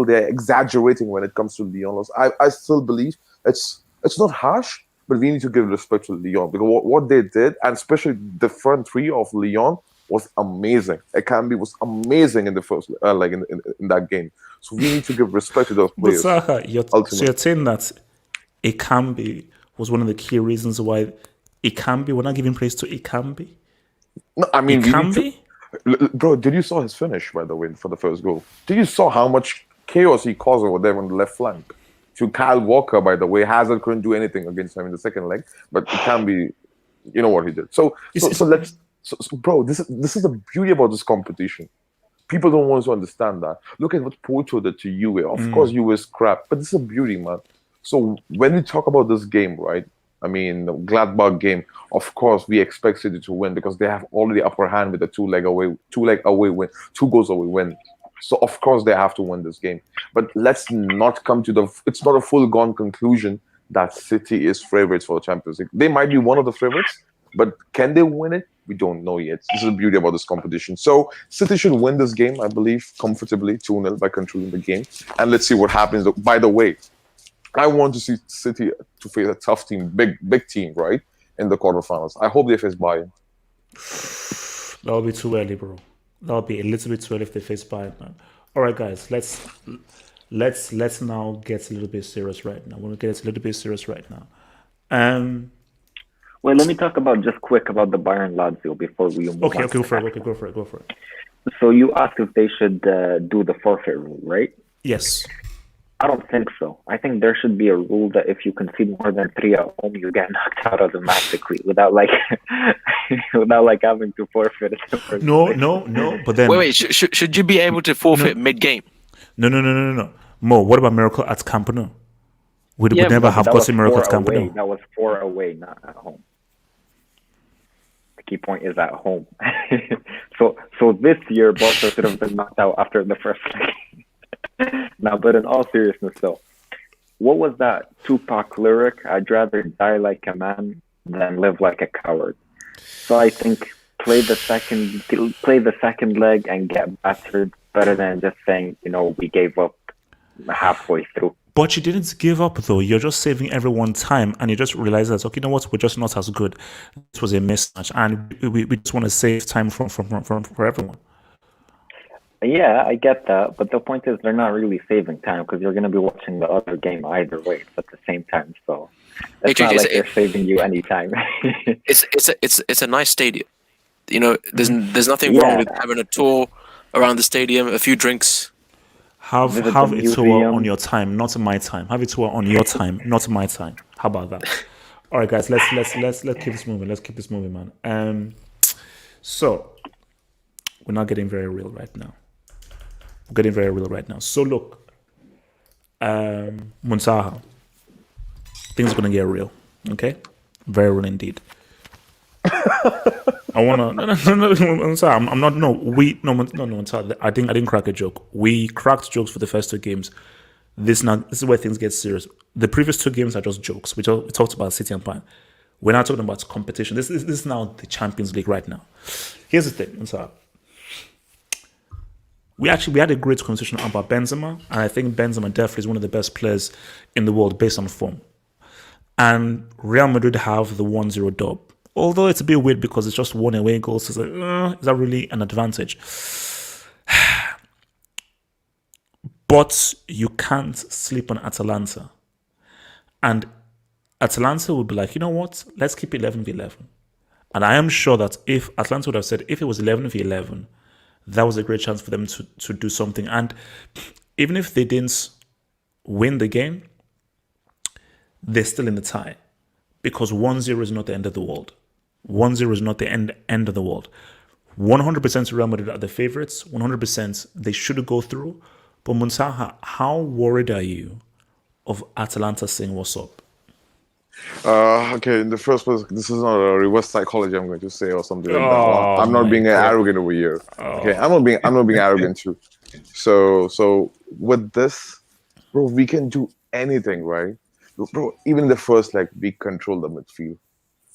they're exaggerating when it comes to Lyon loss. I still believe it's not harsh. But we need to give respect to Lyon, because what they did, and especially the front three of Lyon, was amazing. Ekambi was amazing in the first, in that game. So we need to give respect to those players. But so you're saying that Ekambi was one of the key reasons why we're not giving praise to Ekambi? No, I mean, Ekambi? Bro, did you saw his finish, by the way, for the first goal? Did you saw how much chaos he caused over there on the left flank? To Kyle Walker, by the way, Hazard couldn't do anything against him in the second leg, but it can be, you know what he did. So bro, this is the beauty about this competition. People don't want to understand that. Look at what Porto did to Juve. Of course, Juve is crap, but this is a beauty, man. So when we talk about this game, right? I mean, the Gladbach game. Of course, we expect City to win because they have already upper hand with a two leg away win, 2 goals away win. So, of course, they have to win this game. But let's not come to it's not a full-gone conclusion that City is favorites for the Champions League. They might be one of the favorites, but can they win it? We don't know yet. This is the beauty about this competition. So, City should win this game, I believe, comfortably, 2-0 by controlling the game. And let's see what happens. By the way, I want to see City to face a tough team, big team, right, in the quarterfinals. I hope they face Bayern. That'll be too early, bro. That'll be a little bit too early if they face Bayern, man. All right, guys, let's now get a little bit serious right now. We're gonna get a little bit serious right now. Well, let me talk about the Bayern Lazio before we move on. Okay, go for it. So you asked if they should do the forfeit rule, right? Yes. I don't think so. I think there should be a rule that if you concede more than 3 at home, you get knocked out automatically without having to forfeit it. No. But then wait. Should you be able to forfeit mid-game? No. Mo, what about Miracle at Camp Nou? We never have gotten Miracle at Camp Nou. That was 4 away, not at home. The key point is at home. So this year, Barca should have been knocked out after the first leg. Now, but in all seriousness, though, what was that Tupac lyric? I'd rather die like a man than live like a coward. So I think play the second leg and get battered better than just saying, we gave up halfway through. But you didn't give up, though. You're just saving everyone time, and you just realize that, okay, you know what? We're just not as good. This was a mismatch, and we just want to save time for everyone. Yeah, I get that, but the point is they're not really saving time because you're going to be watching the other game either way at the same time. So it's not like they're saving you any time. It's a nice stadium. There's nothing wrong with having a tour around the stadium, a few drinks. Have a tour on your time, not my time. Have a tour on your time, not my time. How about that? All right, guys, let's keep this moving. Let's keep this moving, man. So we're not getting very real right now. So look, Muntaha, things are gonna get real. Okay, very real indeed. I wanna no. I'm sorry. I'm not. No. I'm sorry. I didn't crack a joke. We cracked jokes for the first two games. This is where things get serious. The previous two games are just jokes. We talked about City and Bayern. We're not talking about competition. This is now the Champions League right now. Here's the thing. I'm sorry. We had a great conversation about Benzema, and I think Benzema definitely is one of the best players in the world based on form. And Real Madrid have the 1-0 dub. Although it's a bit weird because it's just one away goal, so it's like, is that really an advantage? But you can't sleep on Atalanta. And Atalanta would be like, you know what? Let's keep 11v11. And I am sure that if Atalanta would have said, if it was 11v11, that was a great chance for them to do something. And even if they didn't win the game, they're still in the tie. Because 1-0 is not the end of the world. 1-0 is not the end of the world. 100% Real Madrid are the favorites. 100% they should go through. But Muntaha, how worried are you of Atalanta saying what's up? Okay, in the first place, this is not a reverse psychology I'm going to say or something like that. I'm not being arrogant over here. Okay, I'm not being arrogant too. So with this, bro, we can do anything, right? Bro, even in the first leg, we controlled the midfield.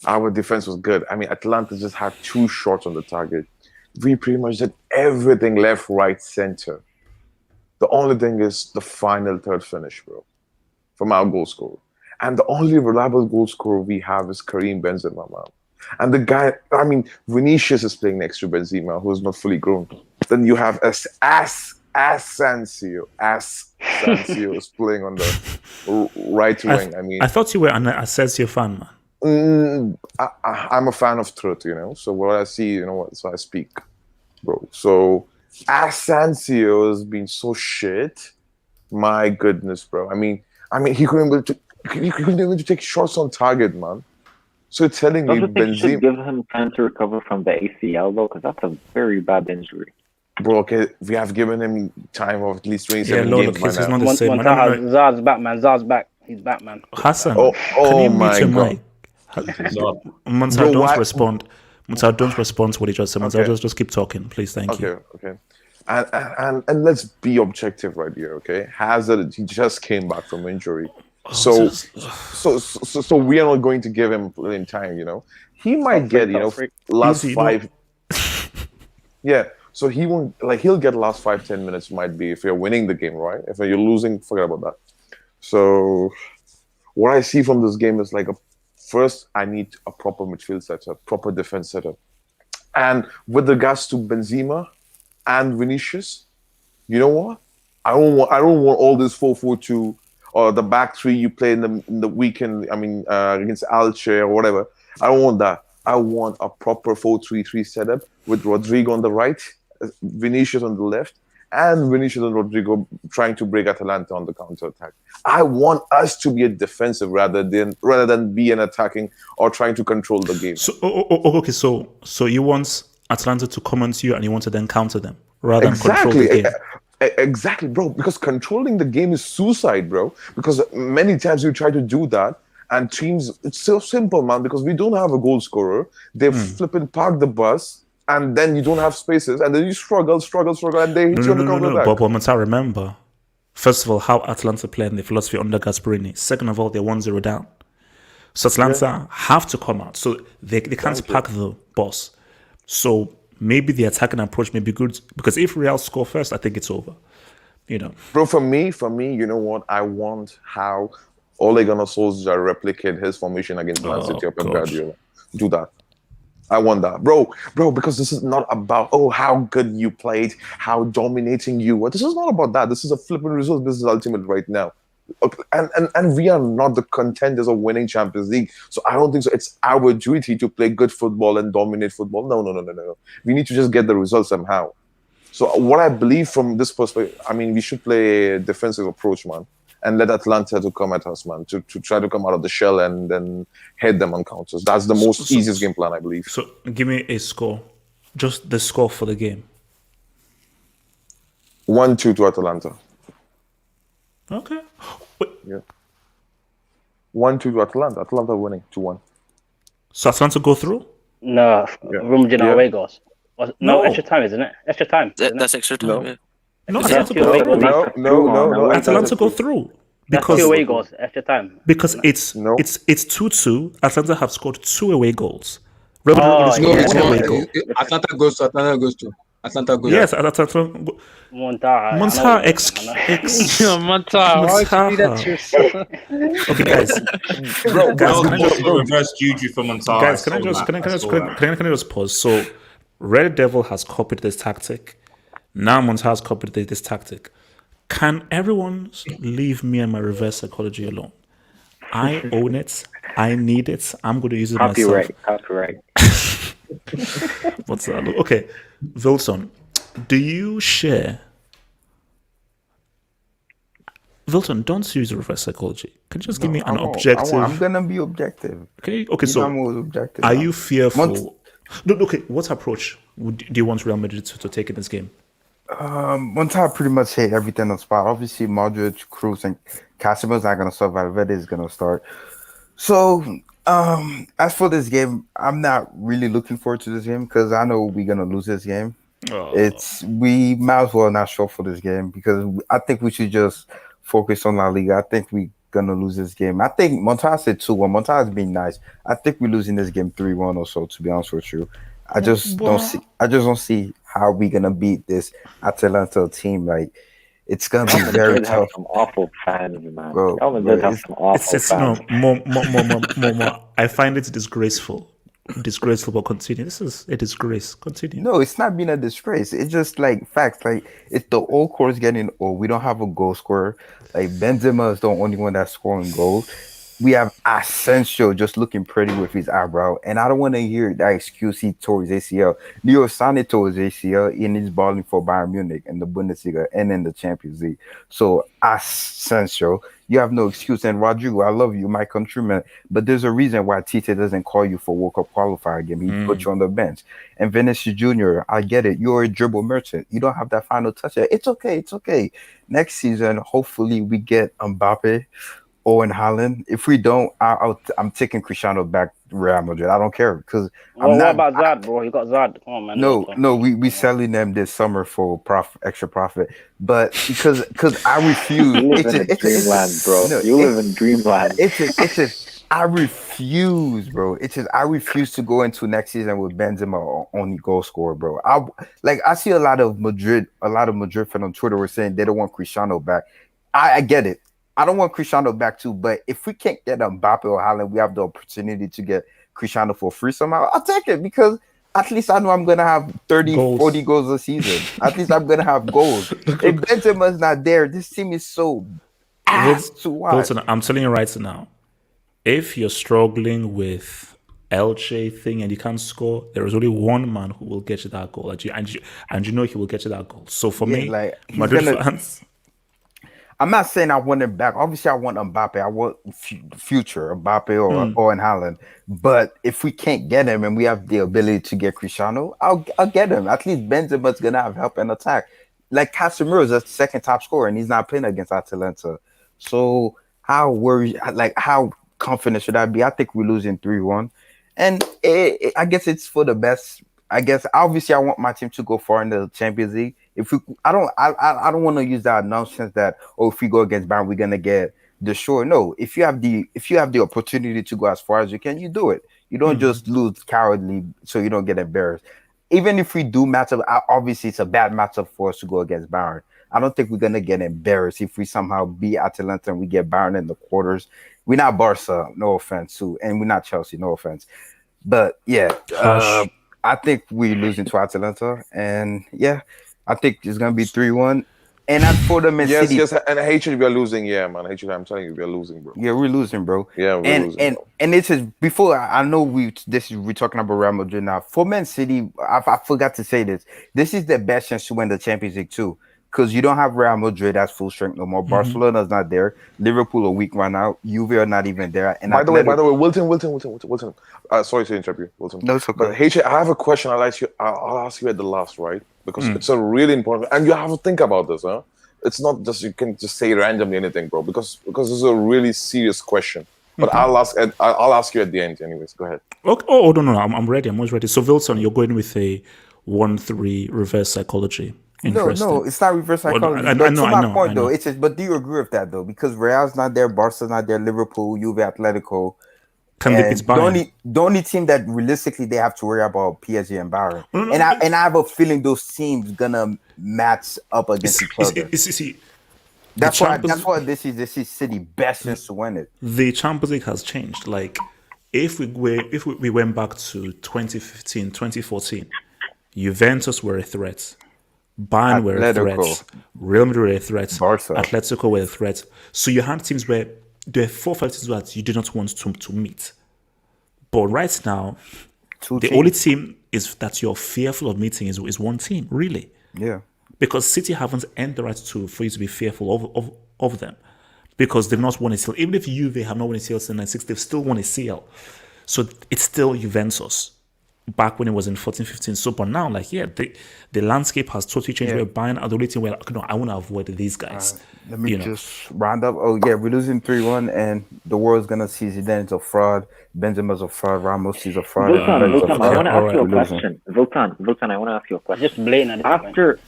Our defense was good. I mean, Atalanta just had 2 shots on the target. We pretty much did everything left, right, center. The only thing is the final third finish, bro, from our goal scorer. And the only reliable goal scorer we have is Karim Benzema, man. And the guy, I mean, Vinicius is playing next to Benzema, who is not fully grown. Then you have Asensio is playing on the right wing. I thought you were an Asensio fan, man. I'm a fan of truth, So what I see, so I speak, bro. So Asensio has been so shit. My goodness, bro. I mean, he couldn't even take shots on target, man. So it's telling me Benzema should give him time to recover from the ACL, though, because that's a very bad injury. Bro, okay, we have given him time of at least 27 games. He's not the same. Zard's back, man. Zard's back. He's back, man. Hassan, can you mute your mic? Muntaha, don't respond. Muntaha, don't respond to what he just said. Muntaha, just keep talking, please. Thank you. Okay. And let's be objective right here, okay? Hazard, he just came back from injury. So we are not going to give him playing time, He might get, last 5. Yeah. So he won't, he'll get last 5-10 minutes, might be, if you're winning the game, right? If you're losing, forget about that. So what I see from this game is first, I need a proper midfield setup, proper defense setup. And with regards to Benzema and Vinicius, you know what? I don't want all this 4-4-2 or the back three you play in the weekend. Against Elche or whatever. I don't want that. I want a proper 4-3-3 setup with Rodrigo on the right, Vinicius on the left, and Vinicius and Rodrigo trying to break Atalanta on the counter-attack. I want us to be a defensive rather than be an attacking or trying to control the game. So okay, so you want Atalanta to come onto you and you want to then counter them rather than control the game. Exactly, bro. Because controlling the game is suicide, bro. Because many times you try to do that And teams, it's so simple, man, because we don't have a goal scorer. They flipping park the bus, and then you don't have spaces, and then you struggle, and they hit you on the counter attack. But Mata, remember, first of all, how Atalanta play and the philosophy under Gasperini. Second of all, they're 1-0 down. So Atalanta have to come out. So they can't park the bus. So maybe the attacking approach may be good, because if Real score first, I think it's over. You know, bro. For me, you know what? I want how Ole Gunnar Solskjaer replicate his formation against Man City of Guardiola. Do that. I want that, bro, because this is not about how good you played, how dominating you were. This is not about that. This is a flipping result. This is ultimate right now. And we are not the contenders of winning Champions League, so I don't think so. It's our duty to play good football and dominate football. No. We need to just get the results somehow. So what I believe from this perspective, I mean, we should play a defensive approach, man, and let Atlanta to come at us, man, to try to come out of the shell and then head them on counters. That's the most easiest game plan, I believe. So give me a score, just the score for the game. 1-2 to Atalanta. Okay. Yeah. 1-2 to Atalanta. Atalanta winning 2-1. So Atalanta go through? No, Real Madrid away goals. No, extra time, isn't it? Extra time. That's extra time. No. Yeah. No, Atalanta go through. No. Atalanta go through. Because 2 away goals, extra time. Because it's 2-2. Atalanta have scored 2 away goals. No, it's not. Atlanta goes to. Yes, Atlanta. Monta. Monta. Why would you do that to yourself? Okay, guys. Bro, reverse juju for Montara. Guys, can I just pause? So, Red Devil has copied this tactic. Now Monta has copied this tactic. Can everyone leave me and my reverse psychology alone? I own it. I need it. I'm going to use it myself. Copyright. What's that? Okay, Wilson, do you share? Wilson, don't use reverse psychology. Can you just give me an objective? I'm gonna be objective. Okay. So, objective, are you fearful? Okay. What approach do you want Real Madrid to take in this game? Monta pretty much hit everything on spot. Obviously, Modric, Kroos, and Casemiro's not gonna start. Valverde is gonna start. So, as for this game, I'm not really looking forward to this game because I know we're gonna lose this game. We might as well not show for this game because I think we should just focus on La Liga. I think we're gonna lose this game. I think Monta said 2-1. Monta has been nice. I think we're losing this game 3-1 or so. To be honest with you, I just don't see how we're gonna beat this Atalanta team. Like, it's gonna be very tough. Have some awful fans, man. Bro, have some awful fans. No, more. I find it disgraceful. Disgraceful, but continue. This is a disgrace. Continue. No, it's not being a disgrace. It's just like facts. Like, it's the old core is getting old. We don't have a goal scorer. Like, Benzema is the only one that's scoring goals. We have Asensio just looking pretty with his eyebrow, and I don't want to hear that excuse he tore his ACL. Leo Sané tore his ACL, and he's balling for Bayern Munich in the Bundesliga and in the Champions League. So Asensio, you have no excuse. And Rodrigo, I love you, my countryman, but there's a reason why Tite doesn't call you for World Cup qualifier game. He put you on the bench. And Vinicius Jr., I get it. You're a dribble merchant. You don't have that final touch. It's okay. Next season, hopefully, we get Mbappe. Owen Haaland. If we don't, I'm taking Cristiano back to Real Madrid. I don't care because what about Zad, bro? You got Zad. Come on, man. No, we selling them this summer for extra profit. But because I refuse. You live in dreamland, bro. You live in dreamland. It's just I refuse, bro. I refuse to go into next season with Benzema only goal scorer, bro. I see a lot of Madrid fans on Twitter were saying they don't want Cristiano back. I get it. I don't want Cristiano back too, but if we can't get Mbappe or Haaland, we have the opportunity to get Cristiano for free somehow. I'll take it because at least I know I'm going to have 40 goals a season. At least I'm going to have goals. If Benzema's not there, this team is so ass to watch. Wilson, I'm telling you right now, if you're struggling with Elche thing and you can't score, there is only one man who will get you that goal. And you know he will get you that goal. So for me, Madrid fans... I'm not saying I want him back. Obviously, I want Mbappe. I want future Mbappe or in Haaland. But if we can't get him and we have the ability to get Cristiano, I'll get him. At least Benzema's gonna have help and attack. Like Casemiro is the second top scorer and he's not playing against Atalanta. So how confident should I be? I think we're losing 3-1, and I guess it's for the best. I guess obviously I want my team to go far in the Champions League. If we, I don't want to use that nonsense that if we go against Bayern we're gonna get destroyed. No, if you have the opportunity to go as far as you can, you do it. You don't just lose cowardly so you don't get embarrassed. Even if we do match up, obviously it's a bad matchup for us to go against Bayern. I don't think we're gonna get embarrassed if we somehow beat Atalanta and we get Bayern in the quarters. We're not Barca, no offense, too, and we're not Chelsea, no offense. But yeah, I think we're losing to Atalanta, and yeah, I think it's gonna be 3-1. And as for the Man City, yes, and hatred, we are losing. Yeah, man, hatred. I'm telling you, we are losing, bro. Yeah, we're losing, bro. Yeah, we're losing. And this is before I know we're talking about Real Madrid now. For Man City, I forgot to say this. This is the best chance to win the Champions League too, because you don't have Real Madrid at full strength no more. Barcelona's not there. Liverpool a week right now. Juve are not even there. And by the way, Wilton. Sorry to interrupt you, Wilton. No, it's okay. But H, I have a question. I'll ask you at the last, right? Because it's a really important, and you have to think about this, huh? It's not just you can just say randomly anything, bro. Because this is a really serious question. But I'll ask you at the end, anyways. Go ahead. Okay. Oh no, I'm ready. I'm always ready. So Wilson, you're going with a 1-3 reverse psychology. No, it's not reverse psychology. Well, I know. Though, it's just. But do you agree with that though? Because Real's not there, Barca's not there, Liverpool, Juve, Atletico. Can they beat Bayern? The only team that realistically they have to worry about PSG and Bayern. And I have a feeling those teams gonna match up against each other. That's why this is City best chance to win it. The Champions League has changed. Like if we went back to 2015, 2014, Juventus were a threat. Bayern were a threat. Real Madrid were a threat. Barca. Atletico were a threat. So you had teams where there are 4 or 5 teams that you do not want to meet. But right now, the only team is that you're fearful of meeting is one team, really. Yeah. Because City haven't earned the right for you to be fearful of them. Because they've not won a CL. Even if they have not won a CL since 96, they've still won a CL. So it's still Juventus. Back when it was in 14-15. So, but now, the landscape has totally changed. Where Bayern are the only team where I want to avoid these guys. Let me just round up. Oh yeah, we're losing 3-1, and the world's gonna see Zidane is a fraud. Benzema's a fraud. Ramos is a fraud. Viltan, I want to ask you a question. Viltan, I want to ask you a question. Just blatant. After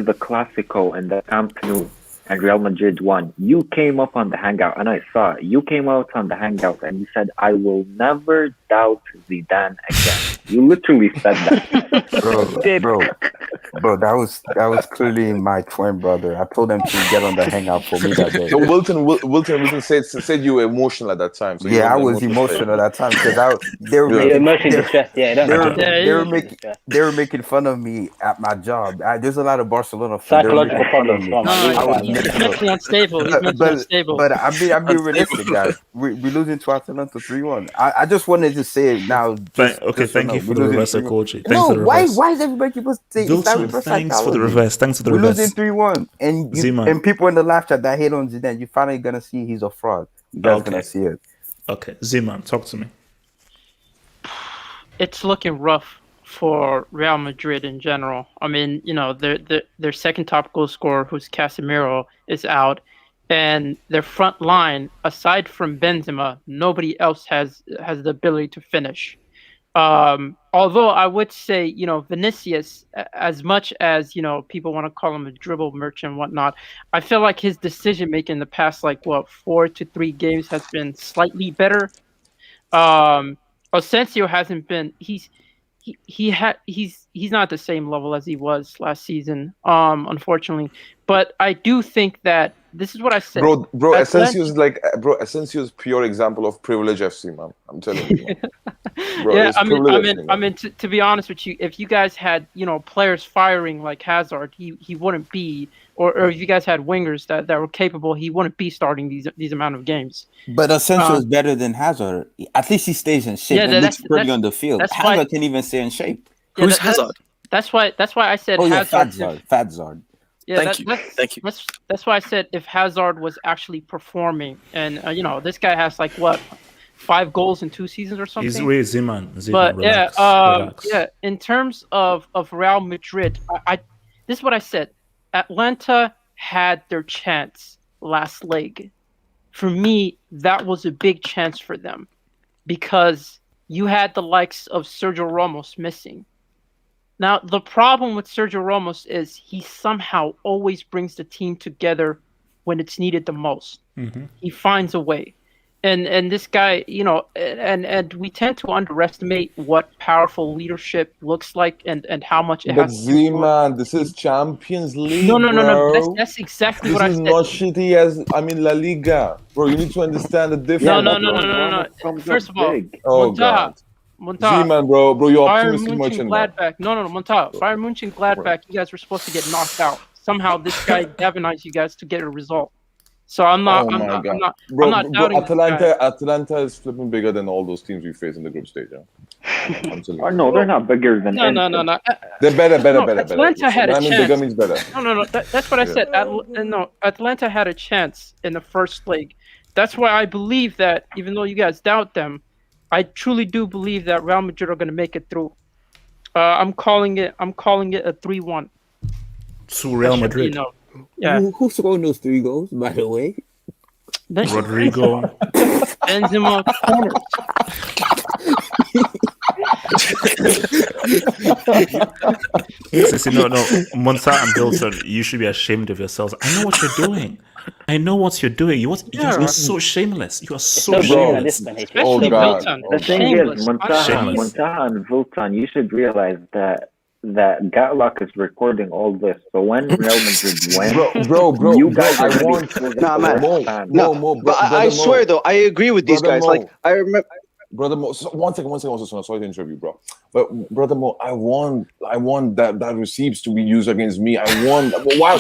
the Clásico and the Camp Nou and Real Madrid won, you came up on the Hangout, and I saw it. You came out on the Hangout and you said, "I will never doubt Zidane again." You literally said that. Bro, that was clearly my twin brother. I told him to get on the Hangout for me that day. So Wilton said you were emotional at that time. So yeah, I was emotional at that time because they were emotionally distressed. They were making fun of me at my job. There's a lot of Barcelona fans. Psychological problems. He's mentally unstable. But I'm being realistic, guys. We're losing to Atalanta 3-1. I just wanted to say it now. Thank you for the reverse psychology. Why is everybody keep saying it's not reverse psychology? Thanks for the reverse. We're losing 3-1, and people in the live chat that hate on Zidane, you're finally gonna see he's a fraud. You guys gonna see it. Okay, Z-Man, talk to me. It's looking rough for Real Madrid in general. I mean, their second top goal scorer, who's Casemiro, is out, and their front line, aside from Benzema, nobody else has the ability to finish. Although I would say, Vinicius, as much as, people want to call him a dribble merchant and whatnot, I feel like his decision making in the past, 4 to 3 games has been slightly better. Asensio hasn't been. He's not at the same level as he was last season, unfortunately. But I do think that this is what I said. Bro, Asensio's pure example of privilege FC, man. I'm telling you. Bro, yeah, I mean, to be honest with you, if you guys had, players firing like Hazard, he wouldn't be, or if you guys had wingers that were capable, he wouldn't be starting these amount of games. But Asensio is better than Hazard. At least he stays in shape. Yeah, looks pretty on the field. Hazard can't even stay in shape. Yeah, Who's Hazard? That's why I said Hazard. Fadzard. Yeah, thank you. That's why I said if Hazard was actually performing, and this guy has 5 goals in 2 seasons or something. He's really Zeman. But relax. In terms of Real Madrid, I this is what I said. Atlanta had their chance last leg for me, that was a big chance for them because you had the likes of Sergio Ramos missing. Now, the problem with Sergio Ramos is he somehow always brings the team together when it's needed the most. He finds a way. And this guy, and we tend to underestimate what powerful leadership looks like and how much it But has to do. Z-Man, this is Champions League, No. bro. That's exactly This what I is said. not shitty as, La Liga. Bro, you need to understand the difference. No. First of all, Oh, God. Monta, Z-Man, bro, you're Bayern optimistic merchant, man. Gladbach. No, Monta. Bayern Munich Gladbach, you guys were supposed to get knocked out. Somehow this guy galvanized you guys to get a result. So I'm not doubting Atalanta is flipping bigger than all those teams we face in the group stage. Oh, no, they're not bigger than No. They're better. Atlanta had a chance. Bigger means better. No. That's what I said. Atlanta had a chance in the first leg. That's why I believe that, even though you guys doubt them, I truly do believe that Real Madrid are going to make it through. I'm calling it a 3-1. To Real Madrid. Yeah. Who's scoring those 3 goals, by the way? Rodrigo. Benzema corner. No. Monta and Bilton, you should be ashamed of yourselves. I know what you're doing. You're so shameless. You are so shameless. Especially Bilton. The thing is, Monta and Vilton, you should realize that Gatlock is recording all this. So when Real Madrid wins, bro, you guys are But I swear though, I agree with these guys. Like I remember. Brother Mo, one second. Also, sorry to interrupt you, bro. But Brother Mo, I want that receipts to be used against me. I want why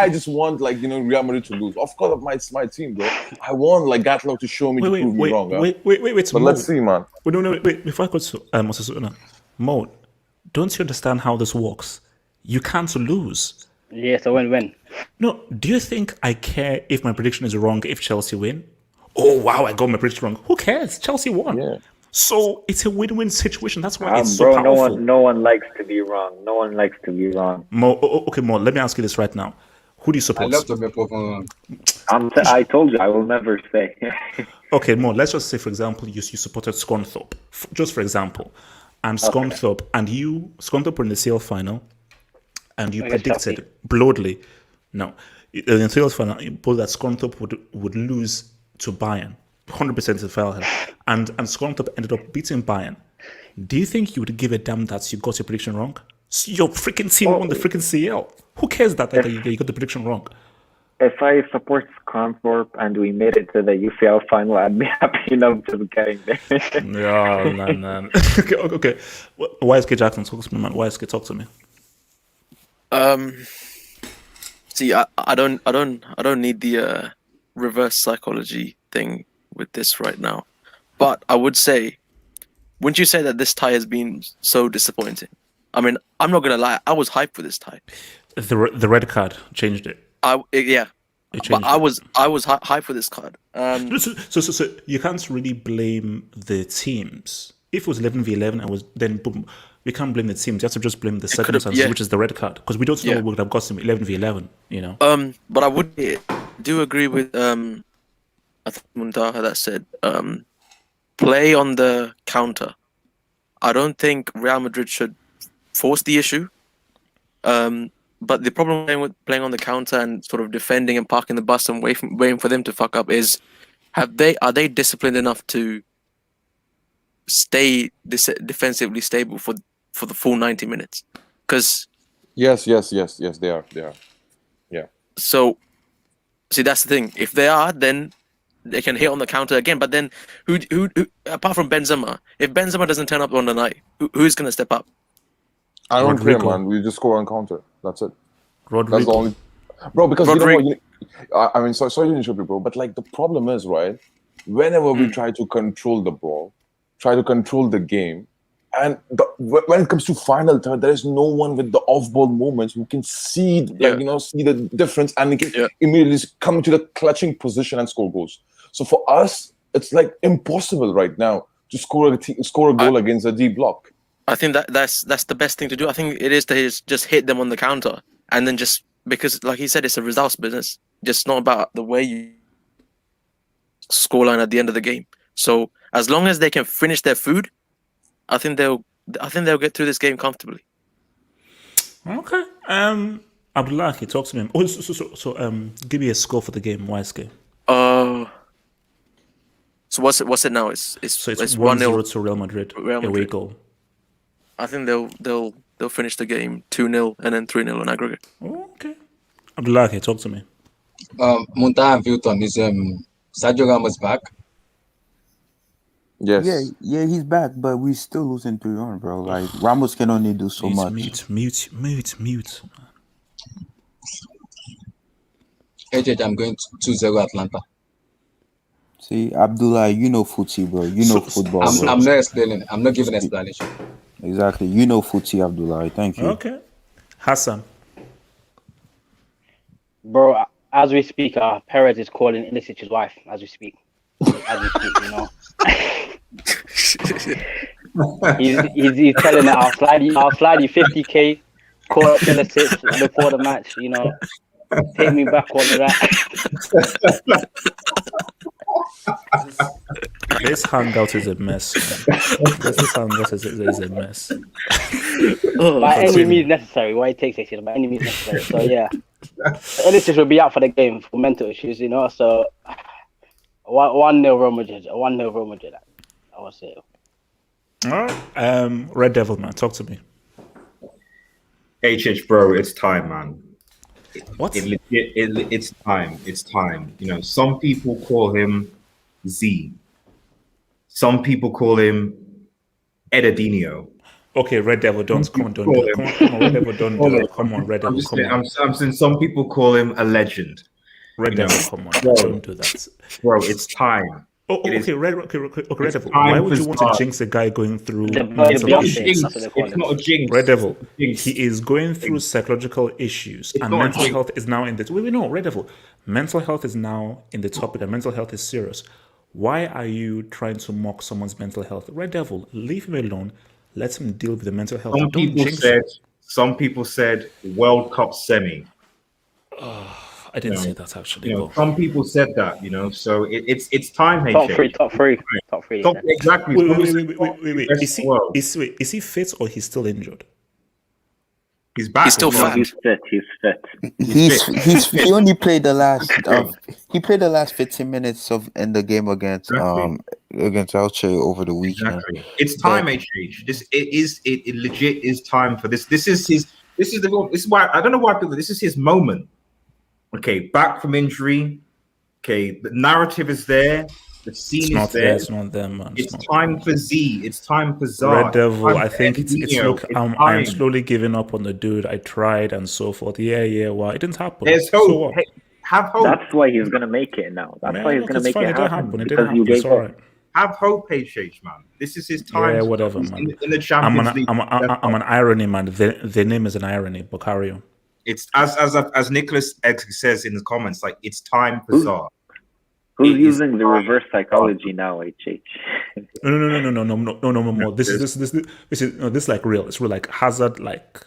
I just want Real Madrid to lose. Of course, it's my team, bro. I want Gatlock to show me to prove me wrong. Wait. But let's see, man. Wait. Before I go to Mo, don't you understand how this works? You can't lose. Yeah, so win-win. No, do you think I care if my prediction is wrong if Chelsea win? Oh, wow, I got my prediction wrong. Who cares? Chelsea won. Yeah. So it's a win-win situation. That's why it's so powerful. No one likes to be wrong. Mo, okay, Mo, let me ask you this right now. Who do you support? I love to be wrong. I told you, I will never say. Okay, Mo, let's just say, for example, you supported Scunthorpe. Just for example. And Scunthorpe were in the CL final, and you predicted broadly, in the CL final, you put that Scunthorpe would lose to Bayern, 100% to fell, and Scunthorpe ended up beating Bayern. Do you think you would give a damn that you got your prediction wrong? Your freaking team won the freaking CL. Who cares that you got the prediction wrong? If I support Scunthorpe and we made it to the UCL final, I'd be happy enough just getting there. No. Okay. YSK Jackson, talk to me, man. YSK, talk to me. See, I don't need the reverse psychology thing with this right now, but I would say, wouldn't you say that this tie has been so disappointing? I mean, I'm not gonna lie, I was hyped for this tie. The red card changed it. But I was hyped for this card. So you can't really blame the teams. If it was 11v11, then boom, we can't blame the teams. You have to just blame the circumstances, which is the red card, because we don't know what would have got him 11v11. But I do agree with I think Muntaha that said play on the counter. I don't think Real Madrid should force the issue. But the problem with playing on the counter and sort of defending and parking the bus and waiting for them to fuck up is, are they disciplined enough to stay defensively stable for the full 90 minutes? Because yes, they are. Yeah. So, see, that's the thing. If they are, then they can hit on the counter again. But then, who apart from Benzema, if Benzema doesn't turn up on the night, who's gonna step up? I don't care, man. We just score on counter. That's it. Rodrigo. That's the only, bro. Because you know what? I mean, sorry to interrupt you, bro. But the problem is, right? Whenever we try to control the ball, try to control the game, and when it comes to final third, there is no one with the off-ball moments who can see, see the difference, and can immediately come to the clutching position and score goals. So for us, it's impossible right now to score a goal against a D block. I think that's the best thing to do. I think it is to just hit them on the counter, and then just because, like he said, it's a results business. Just not about the way scoreline at the end of the game. So as long as they can finish their food, I think they'll get through this game comfortably. Okay. Abdullahi, talk to me. Oh, so give me a score for the game. Wise game. So what's it now? It's 1-0 to Real Madrid. Away goal. I think they'll finish the game 2-0 and then 3-0 on aggregate. Oh, okay. Abdullahi, talk to me. Muntaha and Vilton is Sergio Ramos back? Yes. Yeah, he's back, but we still losing 3-1, bro. Like Ramos can only do so much. Mute. HH, I'm going 2-0 Atlanta. See, Abdullah, you know footsie, bro. You know football. I'm not explaining. I'm not giving explanation. Exactly. You know footsie, Abdullah. Thank you. Okay. Hassan. Bro, as we speak, Perez is calling Ilisic's wife as we speak. You know. he's telling her, I'll slide you 50k, call Ilicic before the match, you know. Take me back, all of that. This hangout is a mess. This hangout is a mess. By any means necessary. Why it takes 6 by any means necessary. So yeah, Ilicic will be out for the game for mental issues, you know. So 1-0 Real Madrid. 1-0 Real Madrid. I would say. All right. Red Devil, man, talk to me. HH, bro, it's time, man. What? It's time. It's time. You know, some people call him Z. Some people call him Edadinho. Okay, Red Devil, don't do it. Come on, Red Devil, don't do it. Come on, Red Devil, come on. I'm saying some people call him a legend. Red Devil, come on, don't do that. Bro, it's time. Okay, Red Devil. Why would you want to jinx a guy going through mental issues? It's not a jinx. Red Devil, he is going through psychological issues, and mental health is now in the. We know, Red Devil. Mental health is now in the topic, and mental health is serious. Why are you trying to mock someone's mental health? Red Devil, leave him alone. Let him deal with the mental health. Some people said World Cup semi. I didn't say that actually. Some people said that, so it's time. Top three. Exactly. Wait. Is he fit or he's still injured? He's back. He's still fat. He's fit. He only played the last. He played the last 15 minutes in the game against Elche over the weekend. Exactly. It's time, HH. It legit is time for this. This is why I don't know why people. This is his moment. Okay, back from injury. Okay, the narrative is there. The scene is there. It's not there, man. It's time for Z. It's time for Zard. Red Devil. I think it's look. I'm slowly giving up on the dude. I tried and so forth. Yeah. Well, it didn't happen. There's hope. So what? Have hope. That's why he's gonna make it now. That's why he's gonna make it happen. It didn't happen. It's all right. Have hope, HH, man. This is his time. Yeah, whatever, man. In the Champions League. I'm an irony, man. The name is an irony, but carry on. It's as Nicholas X says in the comments, like it's time for Zard. Who's using the reverse psychology now, HH? No. This is like real. It's real. Like Hazard, like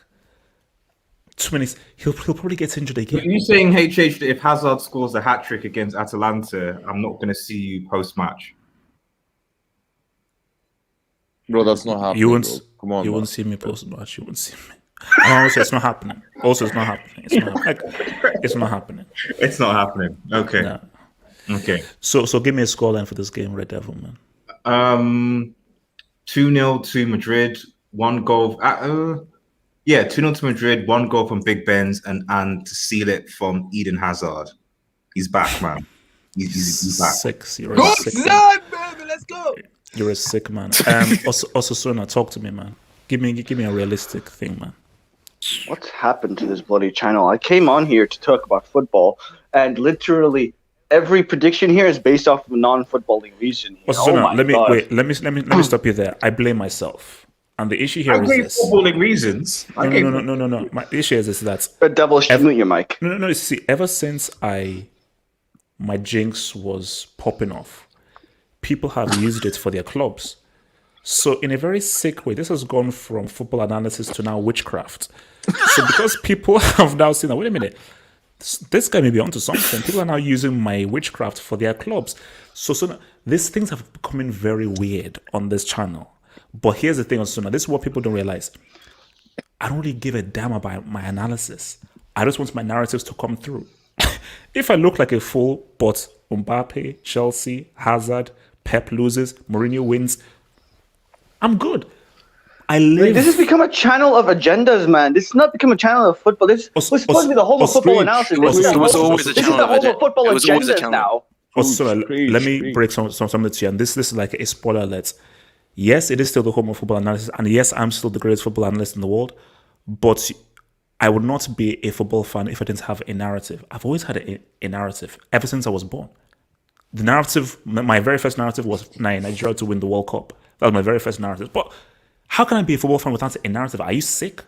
20. He'll probably get injured again. Are you saying HH that if Hazard scores a hat trick against Atalanta, I'm not going to see you post match? Bro, that's not happening. You won't see me post match. You won't see me. And also, it's not happening. It's not happening. It's not happening. Okay. No. Okay. So give me a scoreline for this game, Red Devil, man. 2-0 to Madrid, 1 goal. 2-0 to Madrid, 1 goal from Big Benz, and to seal it from Eden Hazard. He's back, man. He's back. You're a sick man, baby. Let's go. You're a sick man. Also, Sona, talk to me, man. Give me a realistic thing, man. What's happened to this bloody channel? I came on here to talk about football, and literally every prediction here is based off of a non-footballing reason. Let me stop you there. I blame myself, and the issue here is this. Footballing reasons. No. My issue is that. But Devil, mute your mic. No. See, ever since my jinx was popping off, people have used it for their clubs. So in a very sick way, this has gone from football analysis to now witchcraft. So because people have now seen that, wait a minute, this guy may be onto something. People are now using my witchcraft for their clubs. So these things have becoming very weird on this channel. But here's the thing, Osuna. This is what people don't realize. I don't really give a damn about my analysis. I just want my narratives to come through. If I look like a fool, but Mbappe, Chelsea, Hazard, Pep loses, Mourinho wins, I'm good. I live. This has become a channel of agendas, man. This has not become a channel of football. This was supposed to be the home of football analysis. It was always a This is channel the home of football It was always a agendas channel. now. Also, let me break something to you, and this is like a spoiler alert. Yes, it is still the home of football analysis, and yes, I'm still the greatest football analyst in the world, but I would not be a football fan if I didn't have a narrative. I've always had a narrative ever since I was born. The narrative, my very first narrative was Nigeria to win the World Cup. That was my very first narrative. But how can I be a football fan without a narrative? Are you sick?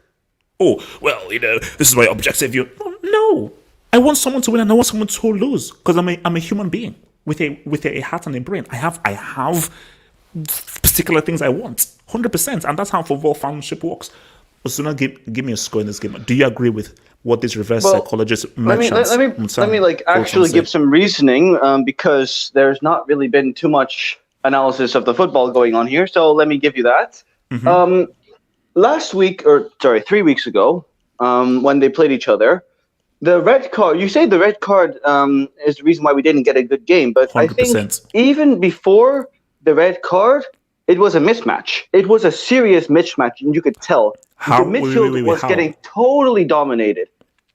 Oh, well, this is my objective. No. I want someone to win and I want someone to lose because I'm a human being with a heart and a brain. I have particular things I want, 100%, and that's how football fanship works. Osuna, give me a score in this game. Do you agree with what this reverse psychologist mentioned? Let me actually give some reasoning because there's not really been too much analysis of the football going on here. So let me give you that. Mm-hmm. Last week, 3 weeks ago, when they played each other, the red card. You say the red card is the reason why we didn't get a good game, but 100%. I think even before the red card, it was a mismatch. It was a serious mismatch, and you could tell. The midfield was getting totally dominated.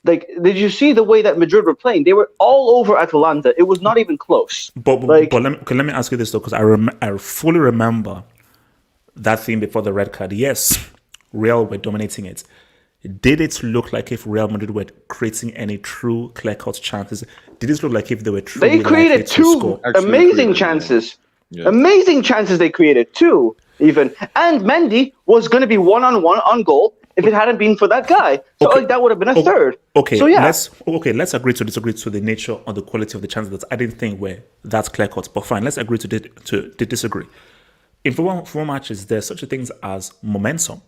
Like, did you see the way that Madrid were playing? They were all over Atalanta. It was not even close. But let me ask you this, though, because I fully remember that thing before the red card. Yes, Real were dominating it. Did it look like if Real Madrid were creating any true clear-cut chances? Did it look like if they were truly They created two amazing chances. Yeah. Amazing chances they created, too, even. And Mendy was going to be one-on-one on goal if it hadn't been for that guy. So that would have been a third. Okay, so, yeah. Let's agree to disagree to the nature or the quality of the chances that I didn't think were that clear-cut. But fine, let's agree to disagree. In football matches, there's such a thing as momentum.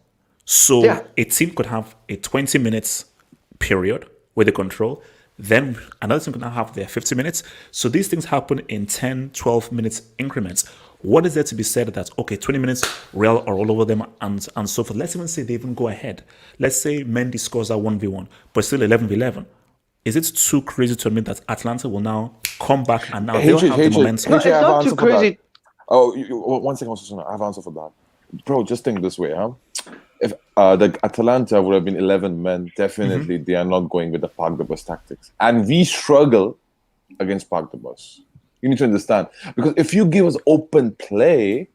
So a team could have a 20 minutes period where they control. Then another team can now have their 50 minutes. So these things happen in 10, 12 minutes increments. What is there to be said that, 20 minutes, Real are all over them and so forth. Let's even say they even go ahead. Let's say Mendy scores at 1v1, but still 11v11. Is it too crazy to admit that Atlanta will now come back and now they'll have the momentum? No, it's not too crazy. Oh, 1 second, I have an answer for that. Bro, just think this way, huh? If the Atalanta would have been 11 men, definitely they are not going with the park the bus tactics. And we struggle against park the bus. You need to understand. Because if you give us open play,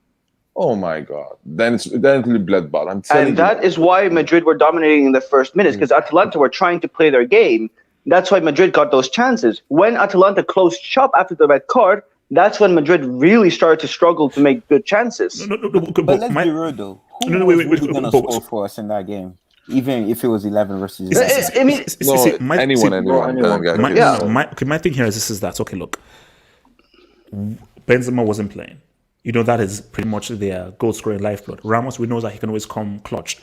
oh my God, then it will be bloodbath. I'm telling you. And that is why Madrid were dominating in the first minutes, because Atalanta were trying to play their game. That's why Madrid got those chances. When Atalanta closed shop after the red card, that's when Madrid really started to struggle to make good chances. But let's be real, though. Who was really going to score for us in that game? Even if it was 11 versus 11. anyone. My thing here is that, look, Benzema wasn't playing. That is pretty much their goal-scoring lifeblood. Ramos, we know that he can always come clutch.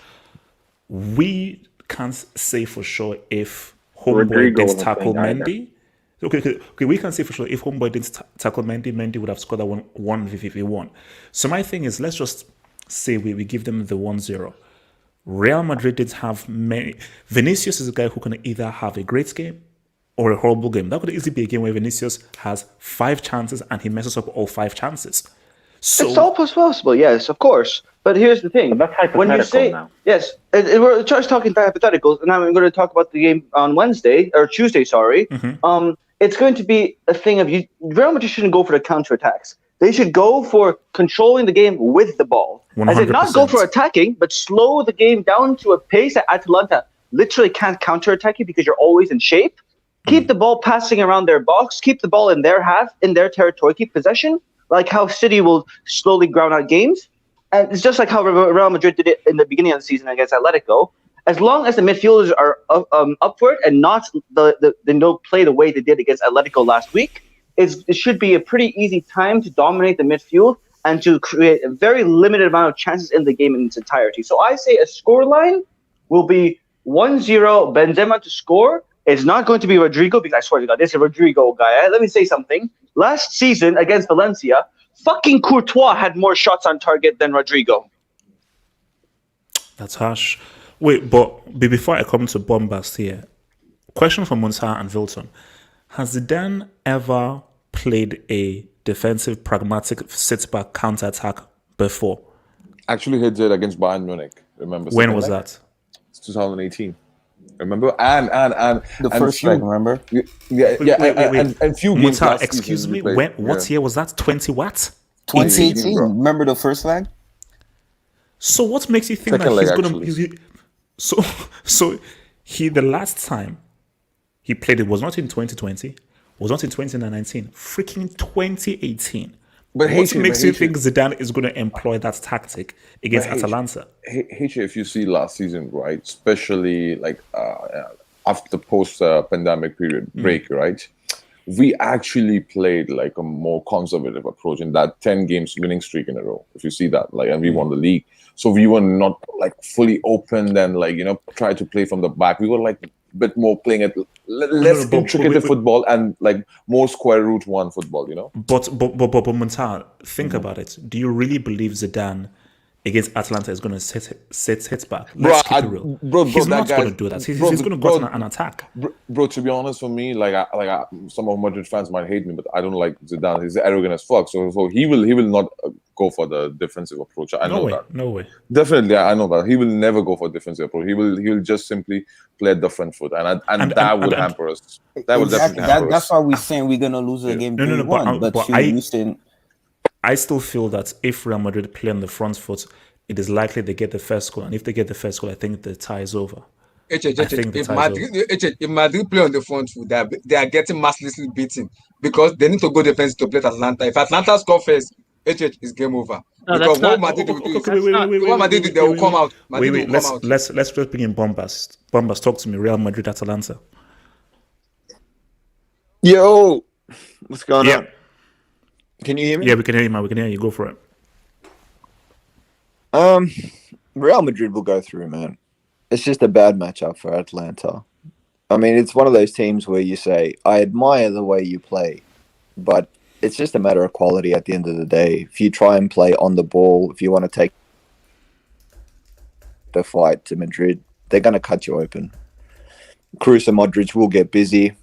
We can't say for sure if Homeboy didn't tackle Mendy. Okay, we can say for sure if Homeboy didn't tackle Mendy, Mendy would have scored that 1v1. So my thing is, let's just say we give them the 1-0. Real Madrid did have many. Vinicius is a guy who can either have a great game or a horrible game. That could easily be a game where Vinicius has 5 chances and he messes up all 5 chances. So it's all possible, yes, of course. But here's the thing. But that's hypothetical when you say, now. Yes, we're just talking about hypotheticals, and now I'm going to talk about the game on Tuesday, sorry. It's going to be a thing of Real Madrid shouldn't go for the counterattacks. They should go for controlling the game with the ball. 100%. As in not go for attacking, but slow the game down to a pace that Atalanta literally can't counterattack you because you're always in shape. Keep the ball passing around their box. Keep the ball in their half, in their territory. Keep possession, like how City will slowly ground out games. And it's just like how Real Madrid did it in the beginning of the season against Atletico. As long as the midfielders are upward and not they don't play the way they did against Atletico last week, it should be a pretty easy time to dominate the midfield and to create a very limited amount of chances in the game in its entirety. So I say a scoreline will be 1-0 Benzema to score. It's not going to be Rodrigo because I swear to God, this is a Rodrigo guy. Let me say something. Last season against Valencia, fucking Courtois had more shots on target than Rodrigo. That's harsh. Wait, but before I come to Bombast here, question for Munsa and Wilton. Has Zidane ever played a defensive, pragmatic sit-back counter-attack before? Actually, he did against Bayern Munich. Remember? When was that? It's 2018. Remember? And the first leg, remember? And few games last excuse season me, what year was that? 20 what? 2018. Remember the first leg? So what makes you think Second that he's going to... The last time he played it was not in 2020, was not in 2019, freaking 2018. But what makes you think Zidane is going to employ that tactic against Atalanta? If you see last season, right, especially like after the post-pandemic period break, right, we actually played like a more conservative approach in that 10 games winning streak in a row. If you see that, like, and we won the league. So we were not like fully open and like, try to play from the back. We were like a bit more playing at less intricate football and like more square root one football, But Muntar, think about it. Do you really believe Zidane against Atalanta is going to set hits back? Let's keep it real. He's not going to do that. He's going to go on an attack. Bro, to be honest, for me, some of Madrid fans might hate me, but I don't like Zidane. He's arrogant as fuck. So he will not go for the defensive approach. I know that. No way. Definitely, I know that. He will never go for defensive approach. He will just simply play at the front foot, and that would hamper us. That would definitely hamper us. That's why we're saying we're gonna lose the game 3-1. But I still feel that if Real Madrid play on the front foot, it is likely they get the first goal, and if they get the first goal, I think the tie is over. If Madrid play on the front foot, they are getting mercilessly beaten because they need to go defensive to play Atlanta. If Atlanta score first, is game over. No, because what Madrid will do, they will come out. Let's just bring in Bombast. Bombast, talk to me. Real Madrid, Atalanta. Yo, what's going on? Can you hear me? Yeah, we can hear you, man. We can hear you. Go for it. Real Madrid will go through, man. It's just a bad matchup for Atlanta. I mean, it's one of those teams where you say, I admire the way you play, but it's just a matter of quality at the end of the day. If you try and play on the ball, if you want to take the fight to Madrid, they're going to cut you open. Kroos and Modric will get busy,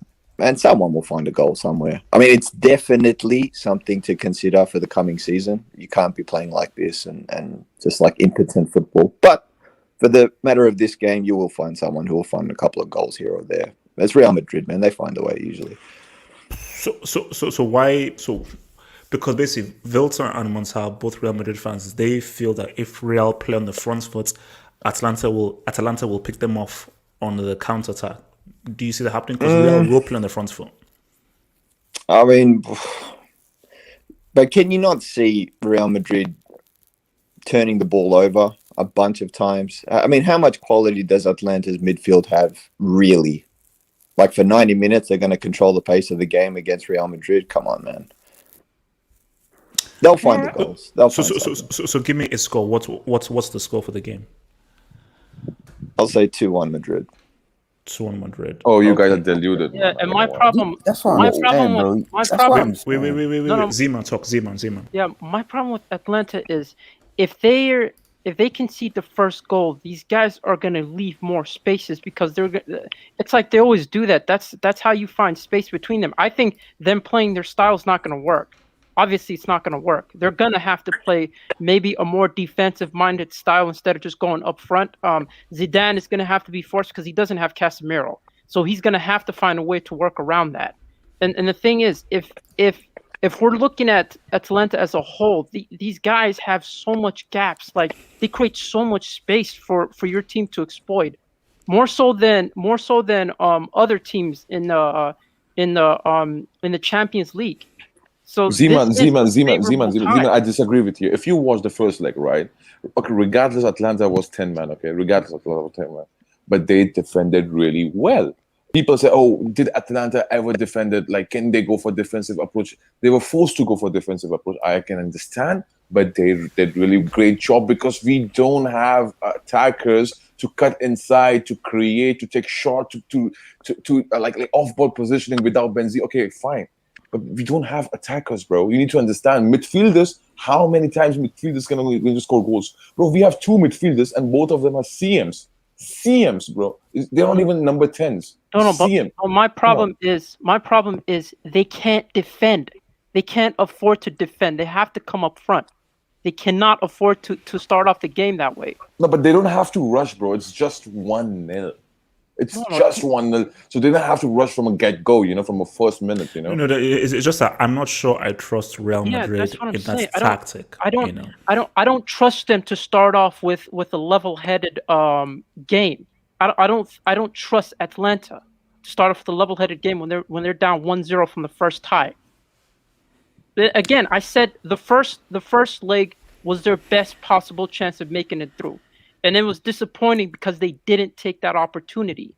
and someone will find a goal somewhere. I mean, it's definitely something to consider for the coming season. You can't be playing like this and just like impotent football. But for the matter of this game, you will find someone who will find a couple of goals here or there. It's Real Madrid, man. They find a way usually. So why? So because basically, Vilter and Montal, both Real Madrid fans, they feel that if Real play on the front foot, Atalanta will pick them off on the counter attack. Do you see that happening? Because Real will play on the front foot. I mean, but can you not see Real Madrid turning the ball over a bunch of times? I mean, how much quality does Atlanta's midfield have, really? Like, for 90 minutes, they're going to control the pace of the game against Real Madrid? Come on, man. They'll find the goals. So give me a score. What's the score for the game? I'll say 2-1 Madrid. 2-1 Madrid. Oh, you guys are deluded. Yeah, and my problem. That's what Wait. Zeman. Yeah, my problem with Atlanta is if they concede the first goal, these guys are going to leave more spaces because it's like they always do that. That's how you find space between them. I think them playing their style is not going to work. Obviously, it's not going to work. They're going to have to play maybe a more defensive-minded style instead of just going up front. Zidane is going to have to be forced because he doesn't have Casemiro. So he's going to have to find a way to work around that. And the thing is, if we're looking at Atalanta as a whole, these guys have so much gaps. Like, they create so much space for your team to exploit, more so than other teams in the Champions League. So Zeman, I disagree with you. If you watch the first leg, right? Okay, regardless, Atlanta was 10 men. Okay, regardless, Atlanta was 10 men, but they defended really well. People say, "Oh, did Atlanta ever defended? Like, can they go for defensive approach?" They were forced to go for defensive approach. I can understand, but they did really great job because we don't have attackers to cut inside, to create, to take shot, to like off-ball positioning without Benzema. Okay, fine. But we don't have attackers, bro. You need to understand. Midfielders, how many times midfielders can only score goals? Bro, we have 2 midfielders and both of them are CMs. CMs, bro. They're not even number 10s. No, CM. but my problem is they can't defend. They can't afford to defend. They have to come up front. They cannot afford to start off the game that way. No, but they don't have to rush, bro. It's just 1-0. It's just 1-0. So they don't have to rush from a get-go, from a first minute, No, it's just that I'm not sure I trust Real Madrid in that tactic. I don't trust them to start off with a level-headed game. I don't trust Atlanta to start off with a level-headed game when they're down 1-0 from the first tie. Again, I said the first leg was their best possible chance of making it through. And it was disappointing because they didn't take that opportunity.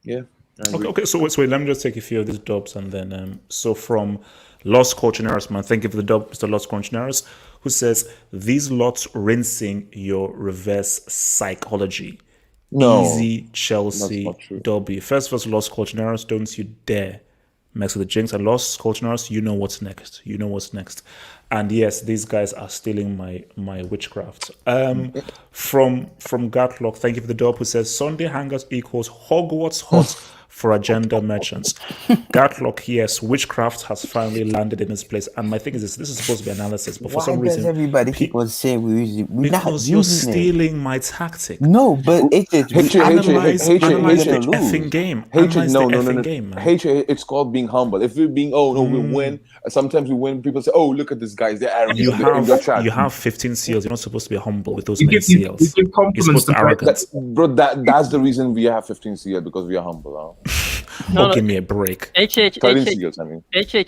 Yeah. Okay. So wait, let me just take a few of these dubs, and then so from Los Colchoneros, man, thank you for the dub, Mr. Los Colchoneros, who says these lots rinsing your reverse psychology. No, easy Chelsea derby. First, Los Colchoneros, don't you dare mess with the jinx. And Los Colchoneros, you know what's next. And yes, these guys are stealing my witchcraft. From Gatlock, thank you for the dub, who says Sunday Hangouts equals Hogwarts hot for agenda merchants. Gatlock, yes, witchcraft has finally landed in its place. And my thing is this is supposed to be analysis, but for some reason, does everybody keep on saying we're because you're stealing my tactic. No, but analyze the effing game. It's called being humble. If we're being, we win. Sometimes we win. People say, look at this guys. They're arrogant. You have 15 seals. You're not supposed to be humble with those many seals. You're supposed to be arrogant. That's the reason we have 15 seals, because we are humble. Give me a break. HH,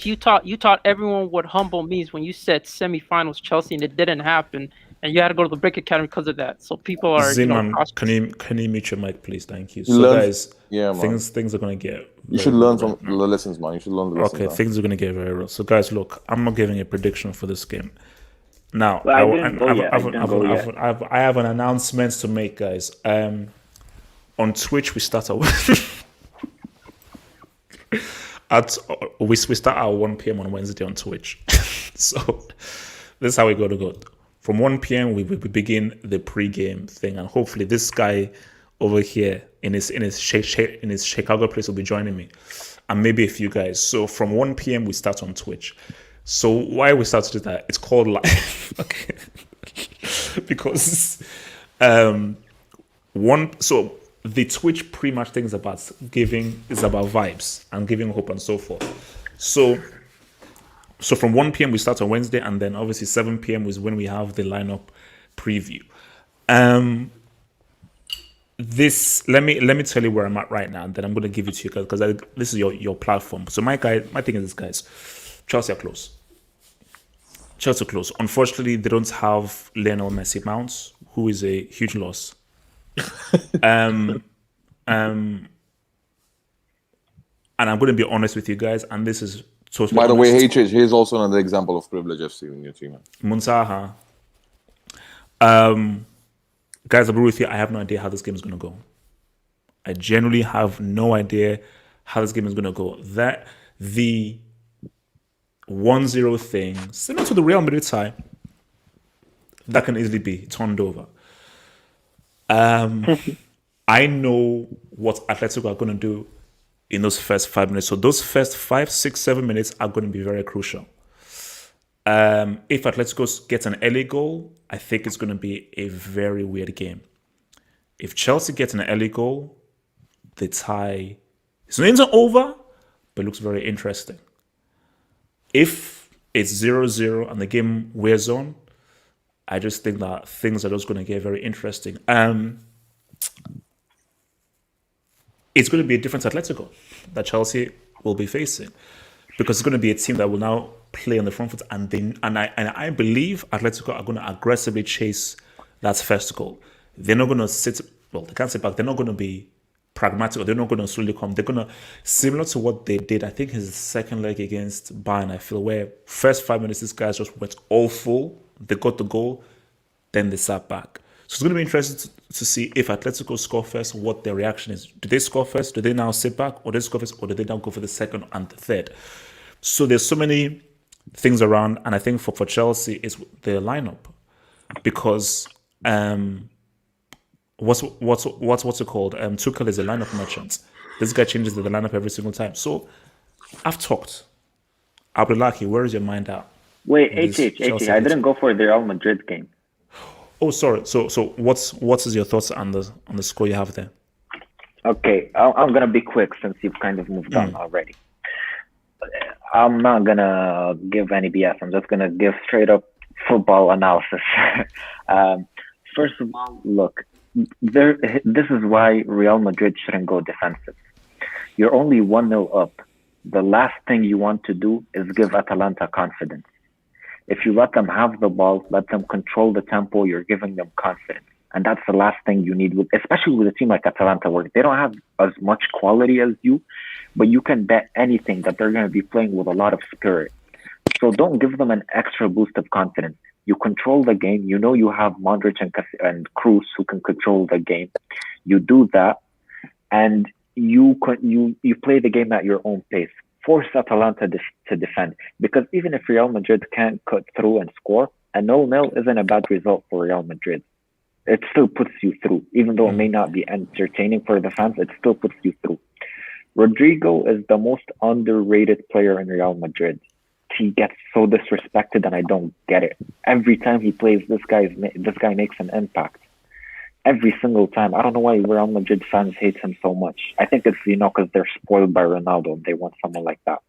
you taught everyone what humble means when you said semifinals Chelsea, and it didn't happen, and you had to go to the Brick Academy because of that. So people are Ziman, can you mute your mic, please? Thank you. So guys, things are gonna get. You should learn from the lessons, man. You should learn the lessons. Okay, things are gonna get very real. So guys, look, I'm not giving a prediction for this game. Now, I have an announcement to make, guys. On Twitch, we start we start at 1 p.m. on Wednesday on Twitch. So this is how we go to go. From 1 p.m. we begin the pre-game thing, and hopefully this guy over here in his Chicago place will be joining me, and maybe a few guys. So from 1 p.m. we start on Twitch. So why we start to do that? It's called live. Okay. Because the Twitch pretty much thing is about vibes and giving hope and so forth. So from 1 p.m. we start on Wednesday, and then obviously 7 p.m. is when we have the lineup preview. Let me tell you where I'm at right now, and then I'm going to give it to you guys because this is your platform. So my thing is this, guys. Chelsea are close. Unfortunately, they don't have Lionel Messi Mounts, who is a huge loss. And I'm going to be honest with you guys, and this is totally by the way, here's also another example of privilege FC in your team. Muntaha. Guys, I'll be with you. I have no idea how this game is going to go. I genuinely have no idea how this game is going to go. That the 1-0 thing, similar to the Real Madrid tie, that can easily be turned over. I know what Atletico are going to do in those first 5 minutes. So those first 5, 6, 7 minutes are going to be very crucial. If Atletico gets an early goal, I think it's going to be a very weird game. If Chelsea gets an early goal, the tie is not over, but looks very interesting. If it's 0-0 and the game wears on, I just think that things are just going to get very interesting. It's going to be a different Atletico that Chelsea will be facing, because it's going to be a team that will now play on the front foot, and I believe Atletico are going to aggressively chase that first goal. They're not going to sit. Well, they can't sit back. They're not going to be pragmatic, or they're not going to slowly come. They're going to, similar to what they did, I think his second leg against Bayern, I feel, where first 5 minutes, these guys just went all full they got the goal, then they sat back. So it's going to be interesting to see if Atletico score first, what their reaction is. Do they score first? Do they now sit back? Or do they score first? Or do they now go for the second and the third? So there's so many things around, and I think for Chelsea is the lineup, because what's it called? Tuchel is a lineup merchant. This guy changes the lineup every single time. So I've talked. Abdullahi, where is your mind at? Wait, HH, I didn't go for the Real Madrid game. Oh, sorry. So what is your thoughts on the score you have there? Okay, I'm gonna be quick since you've kind of moved on already. I'm not gonna give any BS. I'm just gonna give straight up football analysis. First of all, look, this is why Real Madrid shouldn't go defensive. You're only 1-0 up. The last thing you want to do is give Atalanta confidence. If you let them have the ball, let them control the tempo, you're giving them confidence. And that's the last thing you need, especially with a team like Atalanta, where they don't have as much quality as you, but you can bet anything that they're going to be playing with a lot of spirit. So don't give them an extra boost of confidence. You control the game. You know you have Modric and Kroos who can control the game. You do that, and you play the game at your own pace. Force Atalanta to defend, because even if Real Madrid can't cut through and score, a 0-0 isn't a bad result for Real Madrid. It still puts you through, even though it may not be entertaining for the fans. It still puts you through. Rodrigo is the most underrated player in Real Madrid. He gets so disrespected, and I don't get it. Every time he plays, this guy makes an impact. Every single time. I don't know why Real Madrid fans hate him so much. I think it's, because they're spoiled by Ronaldo and they want someone like that.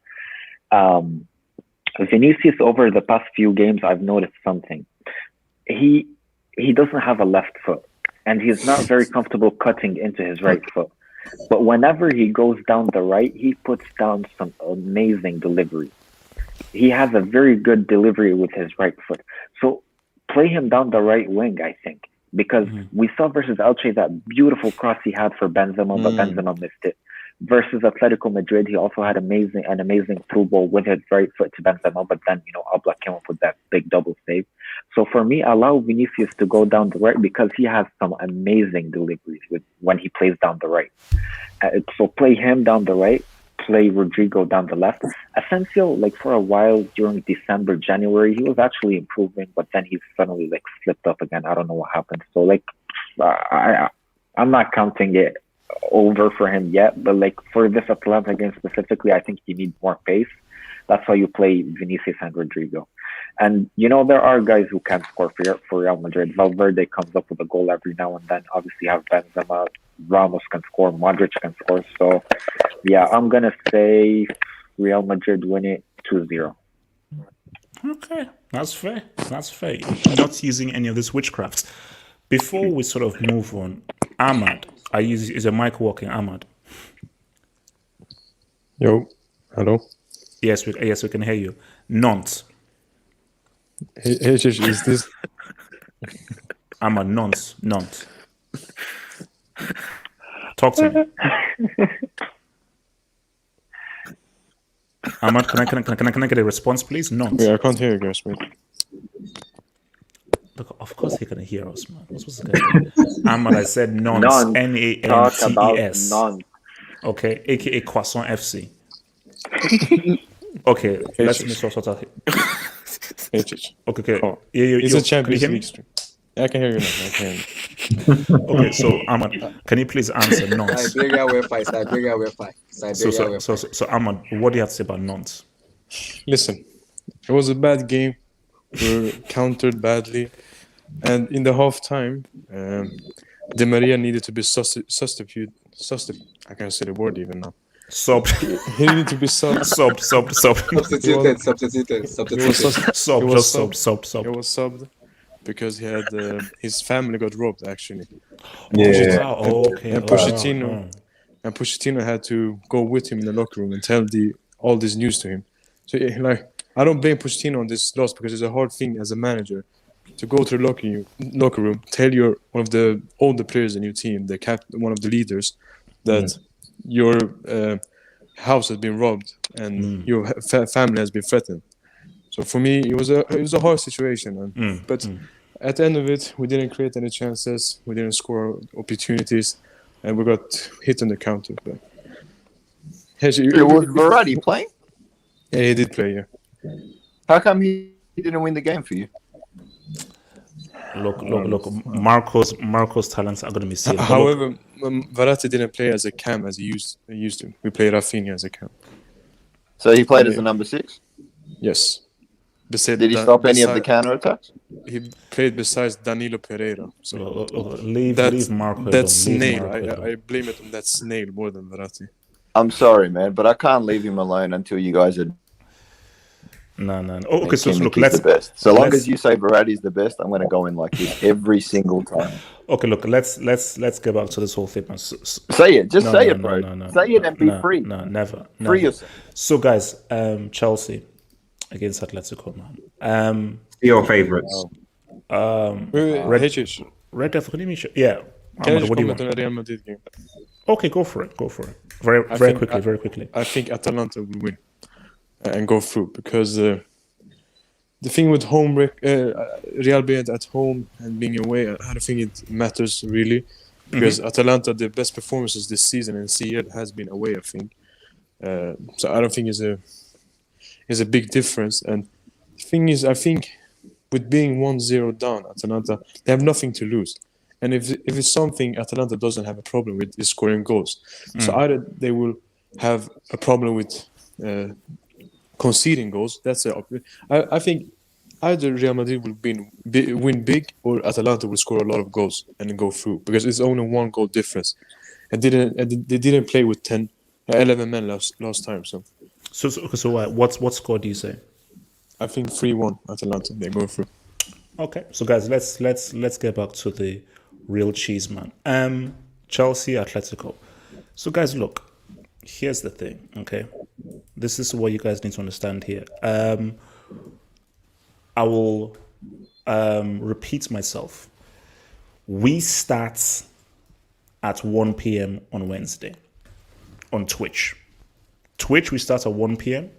Vinicius, over the past few games, I've noticed something. He doesn't have a left foot, and he's not very comfortable cutting into his right foot. But whenever he goes down the right, he puts down some amazing delivery. He has a very good delivery with his right foot. So play him down the right wing, I think. Because we saw versus Elche that beautiful cross he had for Benzema, but Benzema missed it. Versus Atletico Madrid, he also had an amazing through ball with his right foot to Benzema, but then, Oblak came up with that big double save. So for me, allow Vinicius to go down the right, because he has some amazing deliveries when he plays down the right. So play him down the right, play Rodrigo down the left. Asensio, for a while during December, January, he was actually improving, but then he suddenly slipped up again. I don't know what happened. So I'm not counting it over for him yet, but for this Atalanta game specifically, I think you need more pace. That's why you play Vinicius and Rodrigo. And there are guys who can score for Real Madrid. Valverde comes up with a goal every now and then. Obviously, you have Benzema, Ramos can score, Modric can score. So, yeah, I'm gonna say Real Madrid win it 2-0. Okay, that's fair. That's fair. Not using any of this witchcraft. Before we sort of move on, Ahmad, is your mic working, Ahmad? Yo, hello. Yes, we can hear you. Nantes. Hey, is this? Ahmad, Nantes. Talk to me. Ahmad, can I get a response, please? Nantes. Yeah, I can't hear you guys, mate. Look, of course he can hear us, man. What's the guy? Ahmad, I said Nantes. Nantes. Nantes. Okay, aka Croissant FC. Okay, let's me sort out. Okay. Oh, it's a Champions League stream. I can hear you now. I can hear you. Okay, so Ahmad, can you please answer Nantes? Siberia Wi-Fi. So Ahmad, what do you have to say about Nantes? Listen, it was a bad game. We were countered badly, and in the half time, Di Maria needed to be substituted. I can't say the word even now. He needed to be subbed. He was subbed because he had his family got robbed actually. Yeah. Okay. And Pochettino had to go with him in the locker room and tell all this news to him. So I don't blame Pochettino on this loss, because it's a hard thing as a manager to go to the locker room, tell one of the older players in your team, one of the leaders, that your house has been robbed and your family has been threatened. So So for me, it was a hard situation, but at the end of it, we didn't create any chances, we didn't score opportunities, and we got hit on the counter. But was Verratti playing? Yeah, he did play. Yeah. How come he didn't win the game for you? Look. Marco's talents are going to be seen. However, Verratti didn't play as a cam as he used to. We played Rafinha as a cam. So he played as a number 6? Yes. Did he stop any of the counter attacks? He played besides Danilo Pereira. So leave Marco. That snail. I blame it on that snail more than Verratti. I'm sorry, man, but I can't leave him alone until you guys are. No. Oh, okay, so look, let's. The best. So long as you say Verratti's the best, I'm going to go in like this every single time. Okay, look, let's get back to this whole thing. Say it, just say it, bro. Say it and be free. No, never. Free yourself. So, guys, Chelsea against Atletico, man. Your favorites. Red Death Academy. Yeah. Can I just comment on the Real Madrid game? Okay, go for it. Very quickly. I think Atalanta will win and go through because the thing with Real Madrid at home and being away, I don't think it matters really because Atalanta, the best performances this season in CL has been away, I think. So I don't think it's a big difference. And the thing is, I think with being 1-0 down, Atalanta, they have nothing to lose. And if it's something Atalanta doesn't have a problem with, is scoring goals. So either they will have a problem with conceding goals. I think either Real Madrid will win big or Atalanta will score a lot of goals and go through because it's only 1 goal difference. And they didn't play with 11 men last time. So what score do you say? I think 3-1 Atalanta. They go through. Okay, so guys, let's get back to the real cheese, man. Chelsea, Atletico. So guys, look, here's the thing, okay? This is what you guys need to understand here. I will repeat myself. We start at 1 p.m. on Wednesday on Twitch. We start at 1 p.m.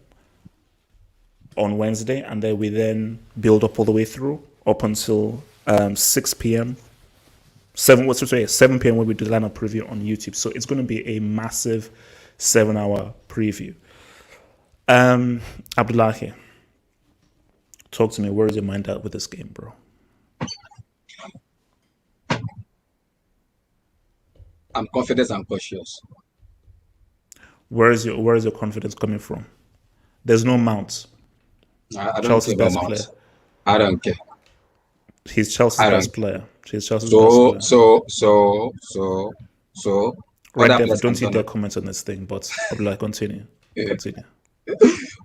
on Wednesday, and then we build up all the way through up until 6 p.m. 7 p.m. when we do the lineup preview on YouTube. So it's going to be a massive 7-hour preview. Abdullahi, talk to me. Where is your mind at with this game, bro? I'm confident and cautious. Where is your confidence coming from? There's no Mount. I don't care about Mount. I don't care. He's Chelsea's best player. He's Chelsea's best player. So. Right there, don't see their comments on this thing, but Abdullah, continue. Continue.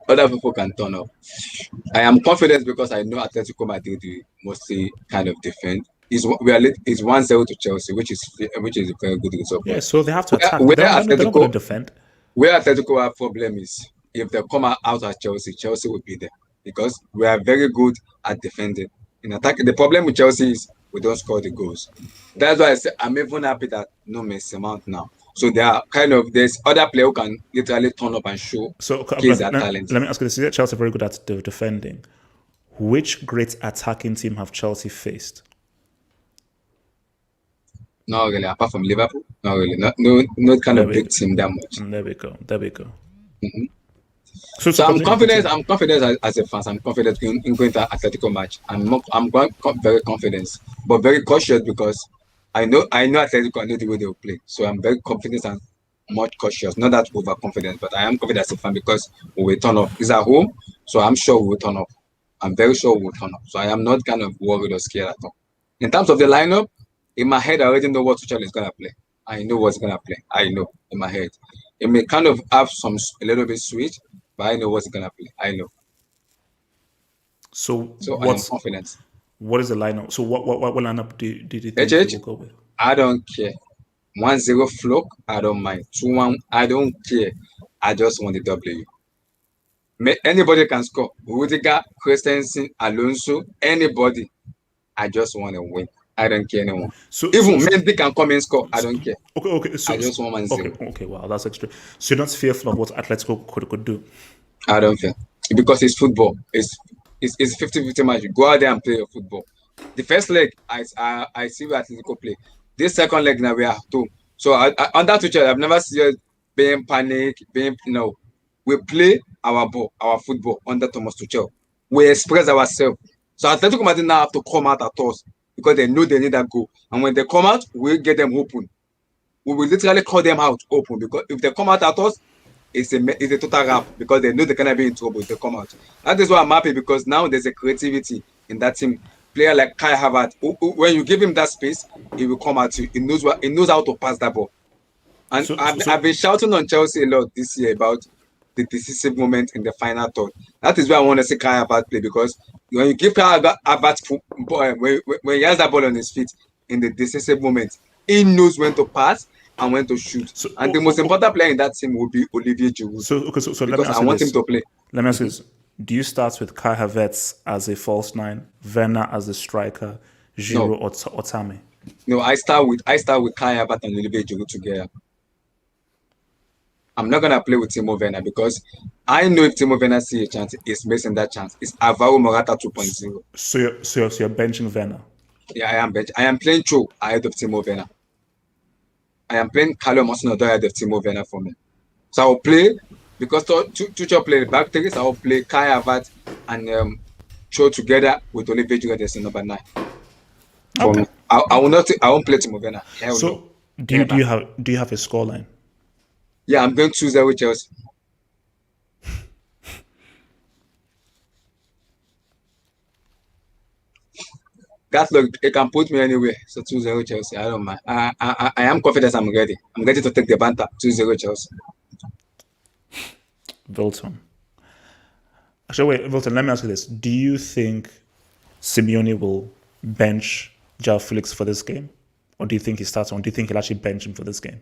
Other people can turn up. I am confident because I know Atletico Madrid will mostly kind of defend. It's 1-0 to Chelsea, which is a very good result. Yeah, so they have to attack. They're not going to defend. Where Atletico have problem is if they come out at Chelsea will be there because we are very good at defending. In attack, the problem with Chelsea is we don't score the goals. That's why I say I'm even happy that no Messi Mount now. So there's other players who can literally turn up and show their talent. Let me ask you this: is Chelsea very good at defending? Which great attacking team have Chelsea faced? Not really, apart from Liverpool. Not really. Not kind of big team that much. There we go. Mm-hmm. So I'm confident. I'm confident as a fan. I'm confident in going to Atletico match. I'm very confident, but very cautious because I know Atletico. I know the way they will play. So I'm very confident and much cautious. Not that overconfident, but I am confident as a fan because we will turn up. It's at home, so I'm sure we will turn up. I'm very sure we will turn up. So I am not kind of worried or scared at all. In terms of the lineup, in my head, I already know what Tuchel is gonna play. I know what's gonna play. I know in my head. It may kind of have a little bit switch, but I know what's gonna play. I know. So I am confident. What is the lineup? So what lineup do you think you will go with? I don't care. 1-0 flock, I don't mind. 2-1, I don't care. I just want the W. Anybody can score. Rudiger, Christensen, Alonso, anybody. I just want to win. I don't care anymore. Even Mendy can come and score. I don't care. Okay. So, I just want 1-0. Okay. Wow, that's extreme. So you're not fearful of what Atletico could do? I don't fear because it's football. it's 50-50 match. You go out there and play your football. The first leg, I see where Atletico play. This second leg now we are home. So under Tuchel, I've never seen us being panic, we play our ball, our football under Thomas Tuchel. We express ourselves. So Atletico Madrid now have to come out at us because they know they need that goal. And when they come out, we get them open. We will literally call them out open because if they come out at us, it's a total wrap because they know they're gonna be in trouble if they come out. That is why I'm happy because now there's a creativity in that team. Player like Kai Havertz, when you give him that space, he will come at you. He knows how to pass that ball. And I've been shouting on Chelsea a lot this year about the decisive moment in the final third. That is why I want to see Kai Havertz play because when you give Kai Havertz when he has that ball on his feet in the decisive moment, he knows when to pass and when to shoot. And the most important player in that team will be Olivier Giroud. So let me ask I want him to play. Let me ask you this. Do you start with Kai Havertz as a false nine, Werner as the striker, Giroud or Tammy? No, I start with Kai Havertz and Olivier Giroud together. I'm not gonna play with Timo Werner because I know if Timo Werner sees a chance, he's missing that chance. It's Alvaro Morata 2.0. So you're benching Werner? Yeah, I am playing Cho ahead of Timo Werner. I am playing Carlo Mosnodo ahead of Timo Werner for me. So I'll play because Tuchel played back three. So I'll play Kai Havertz and Cho together with Olivier Giroud as number 9. Okay. I won't play Timo Werner. So do you have a scoreline? Yeah, I'm going 2-0 Chelsea. That look, it can put me anywhere. So 2-0 Chelsea. I don't mind. I am confident I'm ready. I'm ready to take the banter. 2-0 Chelsea. Wilton. Actually, wait, Wilton, let me ask you this. Do you think Simeone will bench João Felix for this game? Or do you think he starts on? Do you think he'll actually bench him for this game?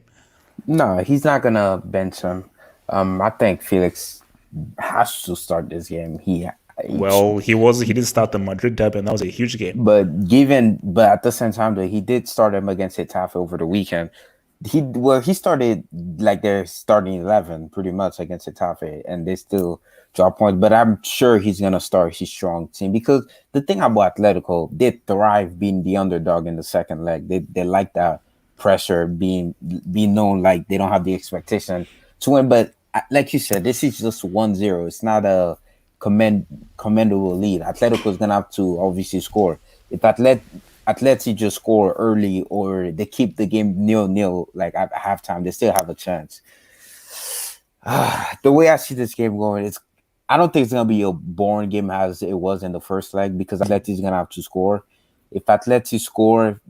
No, he's not gonna bench him. I think Felix has to start this game. He did start the Madrid derby, and that was a huge game. But at the same time, though, he did start him against Getafe over the weekend. He started like their starting 11 pretty much against Getafe, and they still drop points. But I'm sure he's gonna start his strong team because the thing about Atletico, they thrive being the underdog in the second leg. They like that pressure, being known like they don't have the expectation to win. But like you said, this is just 1-0. It's not a commendable lead. Atletico is gonna have to obviously score. If Atleti just score early or they keep the game 0-0 like at halftime, they still have a chance. The way I see this game going, I don't think it's gonna be a boring game as it was in the first leg because Atleti is gonna have to score. If Atleti score,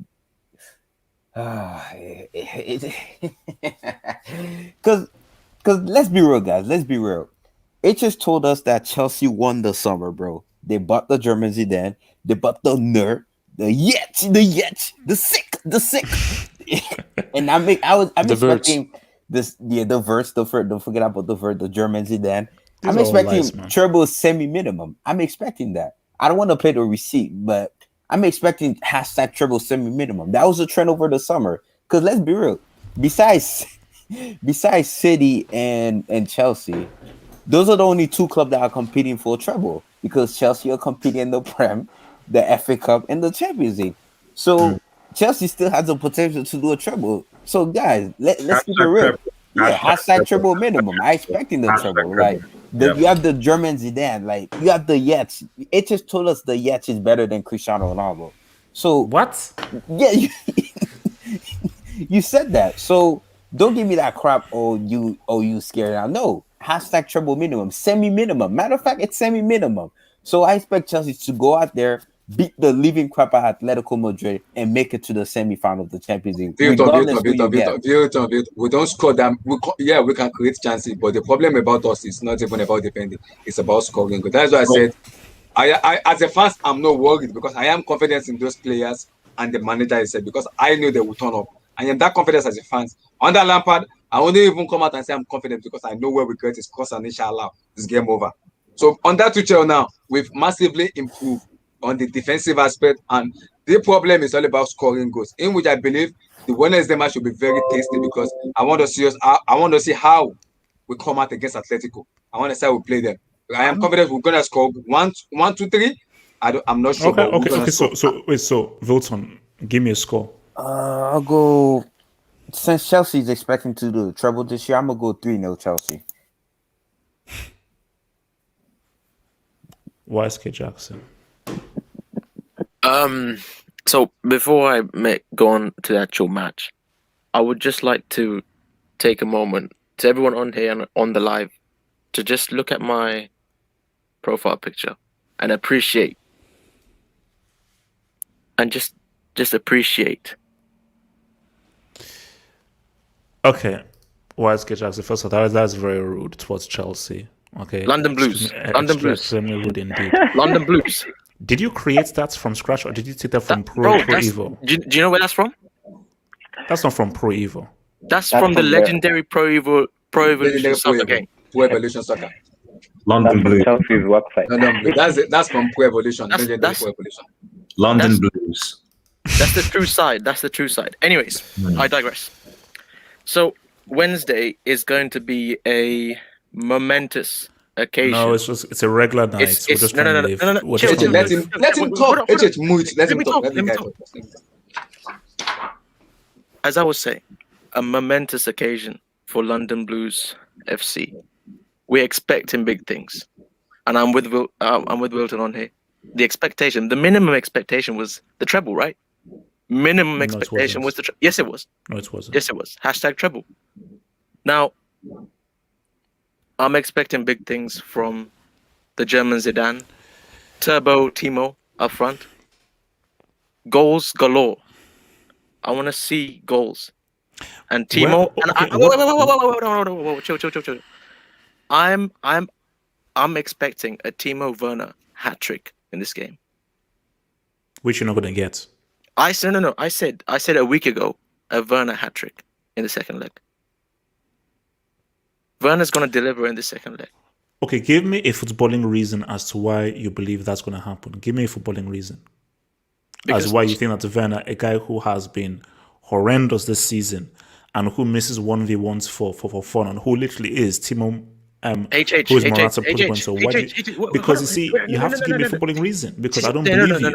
because let's be real, guys. Let's be real. It just told us that Chelsea won the summer, bro. They bought the German Zidane. They bought the nerd, the sick. And I'm expecting this. Yeah, the Verts. Don't forget about the Vert, the German Zidane. I'm expecting treble semi-minimum. I'm expecting that. I don't want to pay the receipt, but I'm expecting # treble semi-minimum. That was a trend over the summer. Because let's be real. Besides City and Chelsea, those are the only 2 clubs that are competing for a treble. Because Chelsea are competing in the Prem, the FA Cup, and the Champions League. So Chelsea still has the potential to do a treble. So guys, let's keep it real. Yeah, # treble minimum. I expecting the treble. Like you have the German Zidane, like you have the Yates. It just told us the Yates is better than Cristiano Ronaldo. So what? Yeah, you said that. So don't give me that crap. Oh, you scared now? No, # treble minimum, semi-minimum. Matter of fact, it's semi-minimum. So I expect Chelsea to go out there, beat the living crap out of Atletico Madrid, and make it to the semi-final of the Champions League. We don't score them. We can create chances, but the problem about us is not even about defending. It's about scoring. That's why I said, I as a fan, I'm not worried because I am confident in those players and the manager is said because I know they will turn up. I am that confident as a fan. Under Lampard, I won't even come out and say I'm confident because I know where we get is cross and inshallah, it's game over. So under Tuchel now, we've massively improved on the defensive aspect, and the problem is all about scoring goals, in which I believe the Wednesday match will be very tasty because I want to see how we come out against Atletico. I want to see how we play them. I am confident we're gonna score 1, 2, 3. I'm not sure. Okay. So Wilton, give me a score. I'll go. Since Chelsea's expecting to do the treble this year, I'm gonna go 3-0 Chelsea. YSK Jackson. So before I go on to the actual match, I would just like to take a moment to everyone on here and on the live to just look at my profile picture and appreciate. And just appreciate. Okay, YSK Jackson. First of all, that's very rude towards Chelsea. Okay, London Blues. London Blues. Extremely rude indeed. London Blues. Did you create that from scratch, or did you take that from Pro Evo? Do you know where that's from? That's not from Pro Evo. That's from the legendary Pro Evolution Soccer game. Pro Evolution Soccer. London Blues. Chelsea's website. No, that's from Pro Evolution. Legendary Pro Evolution. London Blues. That's the true side. That's the true side. Anyways, I digress. So Wednesday is going to be a momentous occasion. No, it's a regular night. We're just trying to live. No. Let him talk. Let him talk. As I was saying, a momentous occasion for London Blues FC. We're expecting big things, and I'm with Wilton on here. The minimum expectation was the treble, right? Minimum expectation was the treble. Yes, it was. No, it wasn't. Yes, it was. #treble. Now, I'm expecting big things from the German Zidane, Turbo Timo up front. Goals galore. I want to see goals. And Timo. Chill. I'm expecting a Timo Werner hat trick in this game, which you're not going to get. I said no. I said a week ago a Werner hat trick in the second leg. Werner's going to deliver in the second leg. Okay, give me a footballing reason as to why you believe that's going to happen. Give me a footballing reason as why you think that Werner, a guy who has been horrendous this season and who misses 1v1s for fun and who literally is Timo. Who's Morata protocol? So why? Because you see, you have to give me a footballing reason because I don't believe you.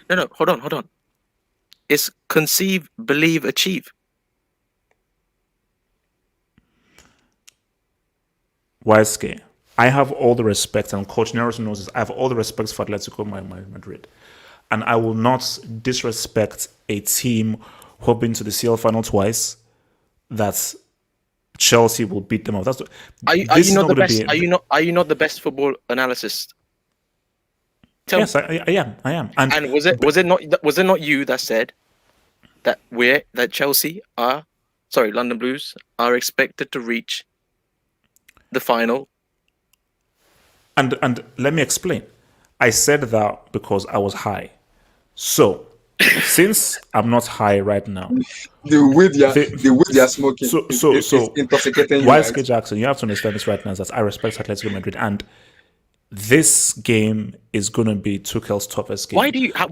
No. Hold on. It's conceive, believe, achieve. YSK, I have all the respect, and Coach Neros knows this. I have all the respect for Atletico Madrid, and I will not disrespect a team who have been to the CL final twice. That Chelsea will beat them up. Are you not the best? Are you not the best football analyst? Yes, I am. And was it not you that said that London Blues are expected to reach the final? And let me explain. I said that because I was high. So since I'm not high right now, the weed you're smoking is intoxicating. YSK Jackson, you have to understand this right now, that I respect Atletico Madrid, and this game is going to be Tuchel's toughest game. Why do you have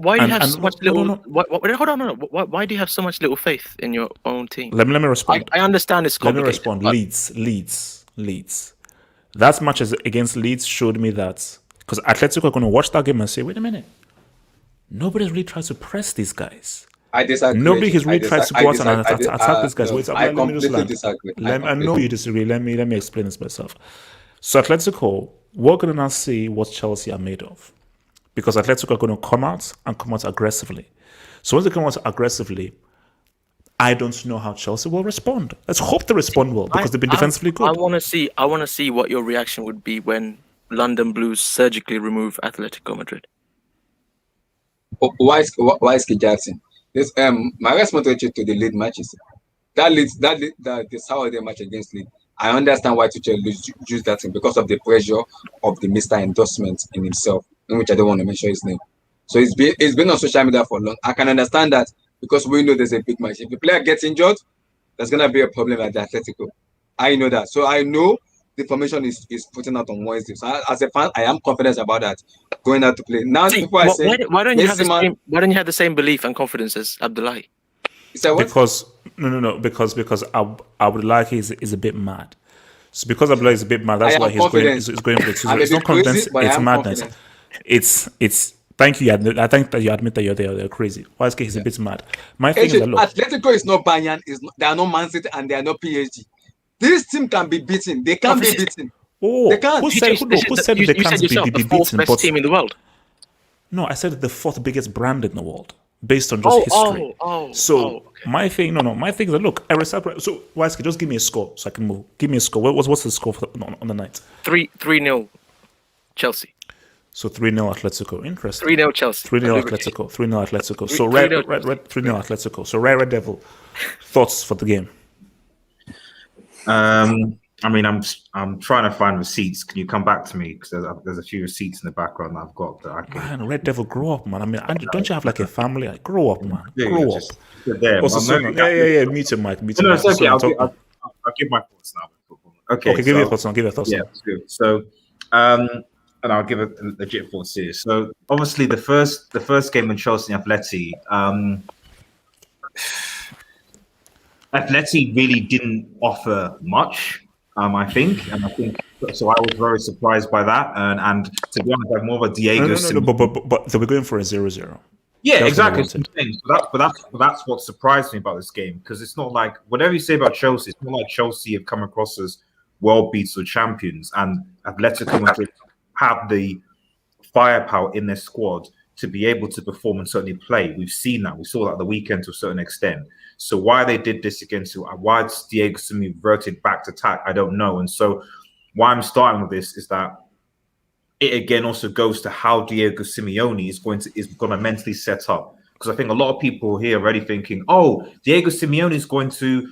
so much little? Hold on. Why do you have so much little faith in your own team? Let me respond. I understand it's complicated. Let me respond. Leeds. That match against Leeds showed me that, because Atletico are going to watch that game and say, wait a minute, nobody's really tried to press these guys. I disagree. Nobody has really tried to go out and attack these guys. Wait, let me just disagree. I know you disagree. Let me explain this myself. So Atletico, we're going to now see what Chelsea are made of, because Atletico are going to come out aggressively. So once they come out aggressively, I don't know how Chelsea will respond. Let's hope they respond well, because they've been defensively good. I want to see what your reaction would be when London Blues surgically remove Atletico Madrid. Why is Jackson? This my response to the lead matches. The Saturday match against Leeds. I understand why Tuchel used that thing, because of the pressure of the Mr. Endorsement in himself, in which I don't want to mention his name. So it's been on social media for long. I can understand that, because we know there's a big match. If the player gets injured, there's gonna be a problem at the Atletico. I know that. So I know the formation is putting out on Wednesday. So as a fan, I am confident about that going out to play. Now, why don't you have the same belief and confidence as Abdullahi? Because no, because Abdullahi is a bit mad. So because Abdullah is a bit mad, that's why he's going for it. So it's not confidence, it's madness. It's thank you. I think that you admit that they're crazy. YSK is a bit mad. My thing is that, look, Atletico is not Bayern, they are not Man City, and they are not PSG. This team can be beaten. They can be beaten. Oh, they can't. Who said they can't be beaten? Best team in the world. No, I said the fourth biggest brand in the world, based on just history. Okay. My thing, my thing is that, look, so YSK, just give me a score so I can move. Give me a score. What's the score on the night? 3-0 Chelsea. So 3-0 Atletico. Interesting. 3-0 Chelsea. 3-0 Atletico. 3-0 Atletico. So red 3-0 Atletico. So Red Devil. Thoughts for the game? I mean, I'm trying to find receipts. Can you come back to me? Because there's a few receipts in the background that I've got that I can. Man, Red Devil, grow up, man. I mean, don't you have like a family? Like, grow up, man. Yeah, grow up. There, yeah. Mute your mic. No, it's okay. I'll give my thoughts now. Okay, give your thoughts now. Give your thoughts. Yeah, that's good. So, and I'll give a legit thoughts here. So, obviously, the first game in Chelsea and Atleti, Atleti really didn't offer much. I think so. I was very surprised by that, and to be honest, I'm more of a Diego. But they were going for a 0-0. Yeah, exactly. But that's what surprised me about this game, because it's not like, whatever you say about Chelsea, it's not like Chelsea have come across as world beats or champions, and Atletico Madrid have the firepower in their squad to be able to perform and certainly play. We've seen that. We saw that at the weekend to a certain extent. So why they did this against you, why Diego Simeone reverted back to attack, I don't know. And so why I'm starting with this is that it again also goes to how Diego Simeone is going to mentally set up. Because I think a lot of people here are already thinking, oh, Diego Simeone is going to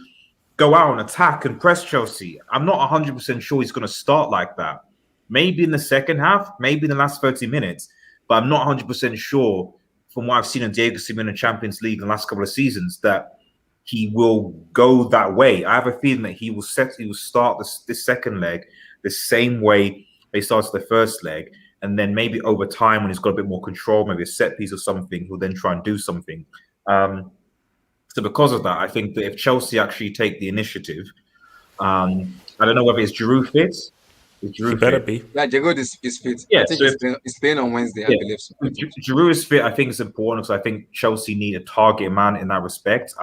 go out and attack and press Chelsea. I'm not 100% sure he's going to start like that. Maybe in the second half, maybe in the last 30 minutes, but I'm not 100% sure from what I've seen in Diego Simeone in Champions League in the last couple of seasons that he will go that way. I have a feeling that he will start this second leg the same way they started the first leg, and then maybe over time when he's got a bit more control, maybe a set piece or something, he'll then try and do something. So because of that, I think that if Chelsea actually take the initiative, I don't know whether it's Giroud fit. He better be. Yeah, Giroud is fit. Yeah, I think he's playing on Wednesday, I believe. So. Giroud is fit. I think it's important because I think Chelsea need a target man in that respect.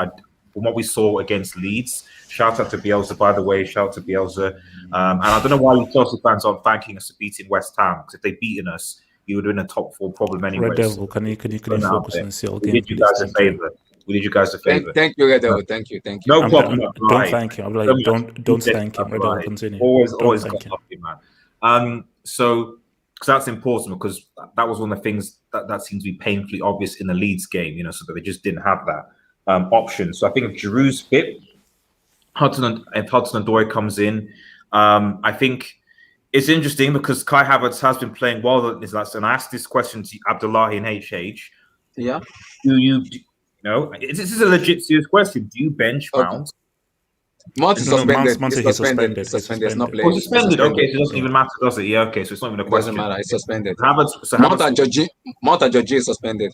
From what we saw against Leeds, shout out to Bielsa, by the way, shout out to Bielsa. And I don't know why you Chelsea fans aren't thanking us for beating West Ham, because if they'd beaten us, you would have been a top 4 problem anyway. Red Devil, can you focus on the CL game? We did you guys a favour. Thank you, Red Devil. Thank you. No problem. Don't thank him. I'm like, don't thank him. Red Devil, continue. Always got lucky, man. So, because that's important, because that was one of the things that seems to be painfully obvious in the Leeds game, so that they just didn't have that option. So I think if Giroud's fit, if Hudson-Odoi comes in, I think it's interesting because Kai Havertz has been playing well. And I asked this question to Abdullahi and HH. Yeah. Do you know? This is a legit serious question. Do you bench Mount? Mount is suspended. He's suspended. It's not playing. Suspended. Okay, so it doesn't even matter, does it? Yeah. Okay, so it's not even a question. Doesn't matter. It's suspended. Mount and Jorginho is suspended.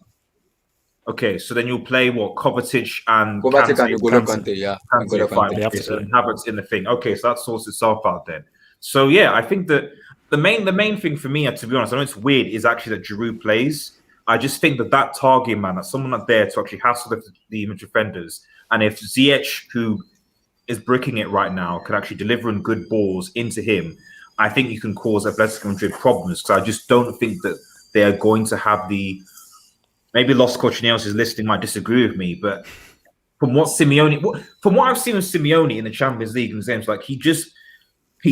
Okay, so then you'll play Kovacic and N'Golo Kante, yeah. And Havertz in the thing. Okay, so that sorts itself out then. So yeah, I think that the main thing for me, to be honest, I know it's weird, is actually that Giroud plays. I just think that target man, that someone up there to actually hassle the image defenders, and if Ziyech, who is bricking it right now, can actually deliver in good balls into him, I think you can cause Atletico Madrid problems, because I just don't think that they are going to have the. Maybe Lost Coach Niels is listening, might disagree with me, but from what I've seen of Simeone in the Champions League and games, like he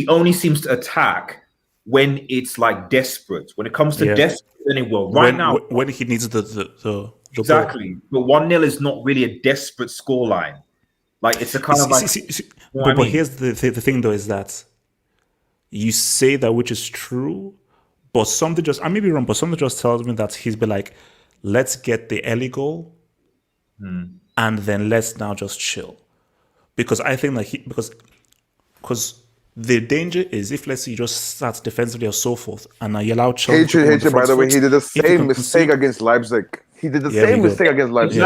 only seems to attack when it's like desperate. When it comes to desperate, then it will. Now, when he needs the exactly. ball. But 1-0 is not really a desperate scoreline. Like it's a kind of like. But here's the thing, though, is that you say that, which is true, but something just, I may be wrong, but something just tells me that he's been like, let's get the early goal, and then let's now just chill. Because I think that because the danger is if, let's say, you just start defensively or so forth, and now you allow Chelsea. By the way, he did the same mistake against Leipzig. He did the same mistake against Leipzig.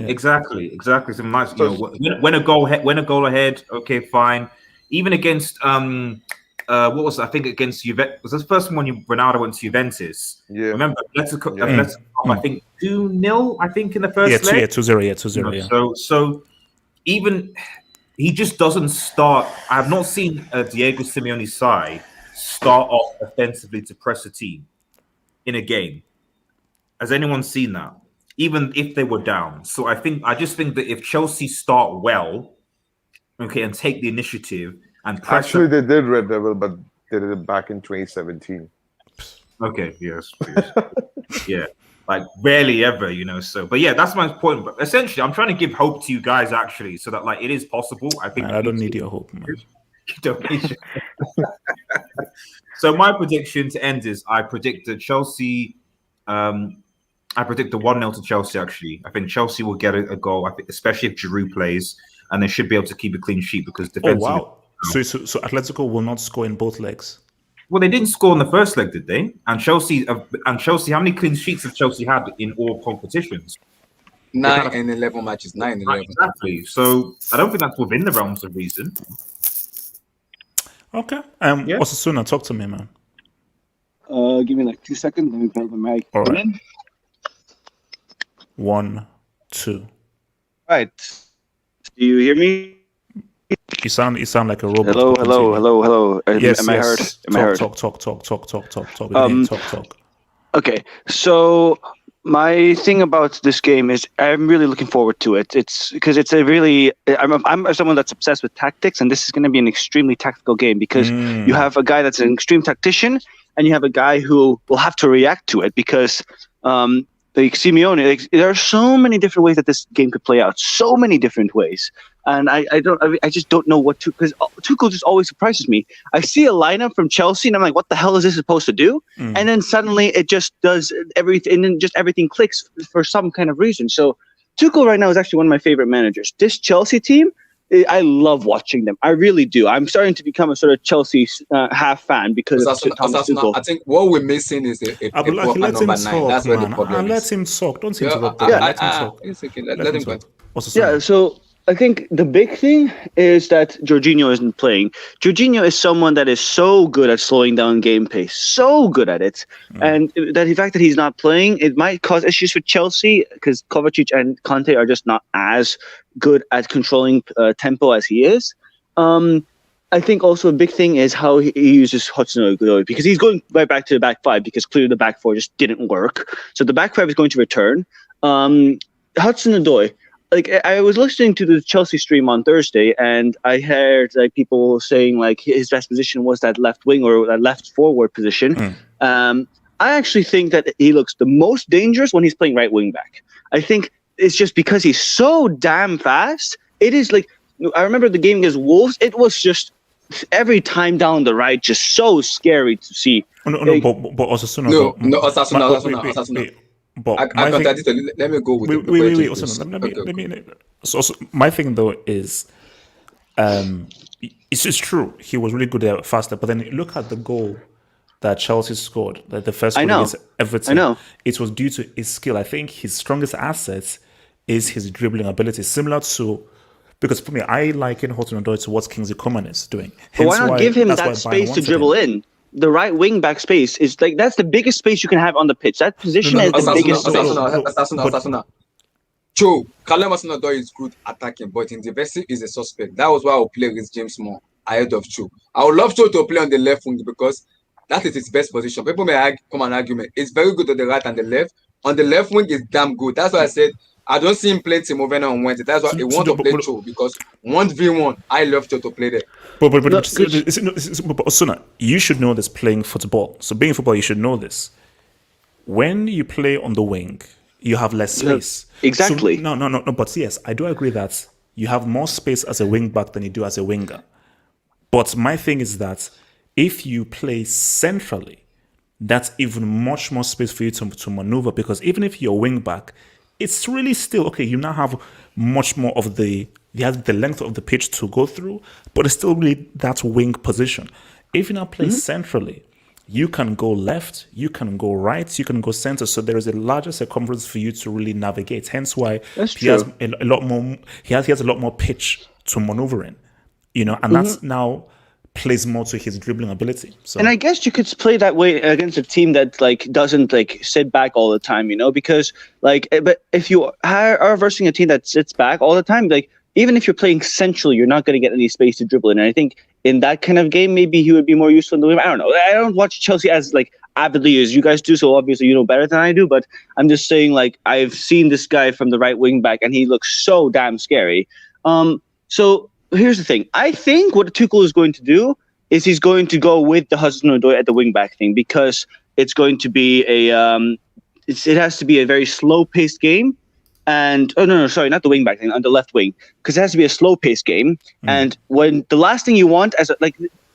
Exactly. So nice, when a goal ahead, okay, fine. Even against what was it? I think against Juventus. Was this the first one Ronaldo went to Juventus? Yeah. Remember, Atletico, I think 2-0. I think in the first leg. 2-0. So even he just doesn't start. I have not seen Diego Simeone's side start off offensively to press a team in a game. Has anyone seen that? Even if they were down. So I just think that if Chelsea start well, okay, and take the initiative and press. Actually, they did Red Devil, but they did it back in 2017. Okay, yes. Yeah. Like rarely ever, So, but yeah, that's my point. But essentially, I'm trying to give hope to you guys actually, so that like it is possible. I think I don't need your hope, man. You don't need So my prediction to end is I predict that Chelsea. I predict the 1-0 to Chelsea. Actually, I think Chelsea will get a goal. I think, especially if Giroud plays, and they should be able to keep a clean sheet because defensively. Oh wow! So Atletico will not score in both legs. Well, they didn't score in the first leg, did they? And Chelsea, how many clean sheets have Chelsea had in all competitions? 9 and 11 matches. 9 and 11. Exactly. So I don't think that's within the realms of reason. Okay. Osasuna, talk to me, man. Give me like 2 seconds. Let me grab the mic. All right. 1, 2. Right. Do you hear me? You sound like a robot. Hello. Yes, Am I heard? Am I heard? Talk. Okay. So my thing about this game is I'm really looking forward to it. It's because it's a really I'm someone that's obsessed with tactics, and this is going to be an extremely tactical game because you have a guy that's an extreme tactician, and you have a guy who will have to react to it because like Simeone, there are so many different ways that this game could play out. So many different ways, and I just don't know what to, because Tuchel just always surprises me. I see a lineup from Chelsea, and I'm like, what the hell is this supposed to do? And then suddenly it just does everything, and then just everything clicks for some kind of reason. So Tuchel right now is actually one of my favorite managers. This Chelsea team, I love watching them. I really do. I'm starting to become a sort of Chelsea half fan because of Thomas Tuchel. I think what we're missing is a proper number 9. That's where the problem is. Let him talk. Don't interrupt. Let him talk. It's okay. Let him talk. Yeah, so I think the big thing is that Jorginho isn't playing. Jorginho is someone that is so good at slowing down game pace, so good at it. And that the fact that he's not playing, it might cause issues for Chelsea because Kovacic and Conte are just not as good at controlling tempo as he is. I think also a big thing is how he uses Hudson-Odoi because he's going right back to the back five because clearly the back four just didn't work. So the back five is going to return. Hudson-Odoi, like I was listening to the Chelsea stream on Thursday, and I heard like people saying like his best position was that left wing or that left forward position. I actually think that he looks the most dangerous when he's playing right wing back. I think it's just because he's so damn fast. It is like I remember the game against Wolves. It was just every time down the right, just so scary to see. But Osasuna. Osasuna. But let me go with my thing though is it's just true he was really good at faster, but then look at the goal that Chelsea scored, the first goal against Everton. I know it was due to his skill. I think his strongest asset is his dribbling ability, similar to, because for me I liken Hudson-Odoi to what Kingsley Coman is doing. But why not give him that space to dribble in? The right wing back space is like that's the biggest space you can have on the pitch. That position is the biggest space. True, Callum Hudson-Odoi is good attacking, but in defensive is a suspect. That was why I will play with James Moore ahead of Cho. I would love Cho to play on the left wing because that is his best position. People may come an argument. It's very good on the right and the left. On the left wing is damn good. That's why I said I don't see him playing Timo Werner on Wednesday. That's why he wants to play Cho because 1v1, I love Cho to play there. But Osuna, you should know this playing football. So being football, you should know this. When you play on the wing, you have less space. Exactly. So, no. But yes, I do agree that you have more space as a wing back than you do as a winger. But my thing is that if you play centrally, that's even much more space for you to maneuver, because even if you're wing back, it's really still okay. You now have much more of the length of the pitch to go through, but it's still really that wing position. If you now play centrally, you can go left, you can go right, you can go center. So there is a larger circumference for you to really navigate. Hence why he has a lot more. He has a lot more pitch to maneuver in, and that's now plays more to his dribbling ability. So. And I guess you could play that way against a team that like doesn't like sit back all the time, because like, but if you are versing a team that sits back all the time, like even if you're playing centrally, you're not going to get any space to dribble in. And I think in that kind of game, maybe he would be more useful in the wing. I don't know. I don't watch Chelsea as like avidly as you guys do, so obviously you know better than I do. But I'm just saying, like, I've seen this guy from the right wing back, and he looks so damn scary. So here's the thing. I think what Tuchel is going to do is he's going to go with the Hudson-Odoi at the wing back thing, because it's going to be it has to be a very slow-paced game. And not the wing back thing, on the left wing, because it has to be a slow-paced game. And when the last thing you want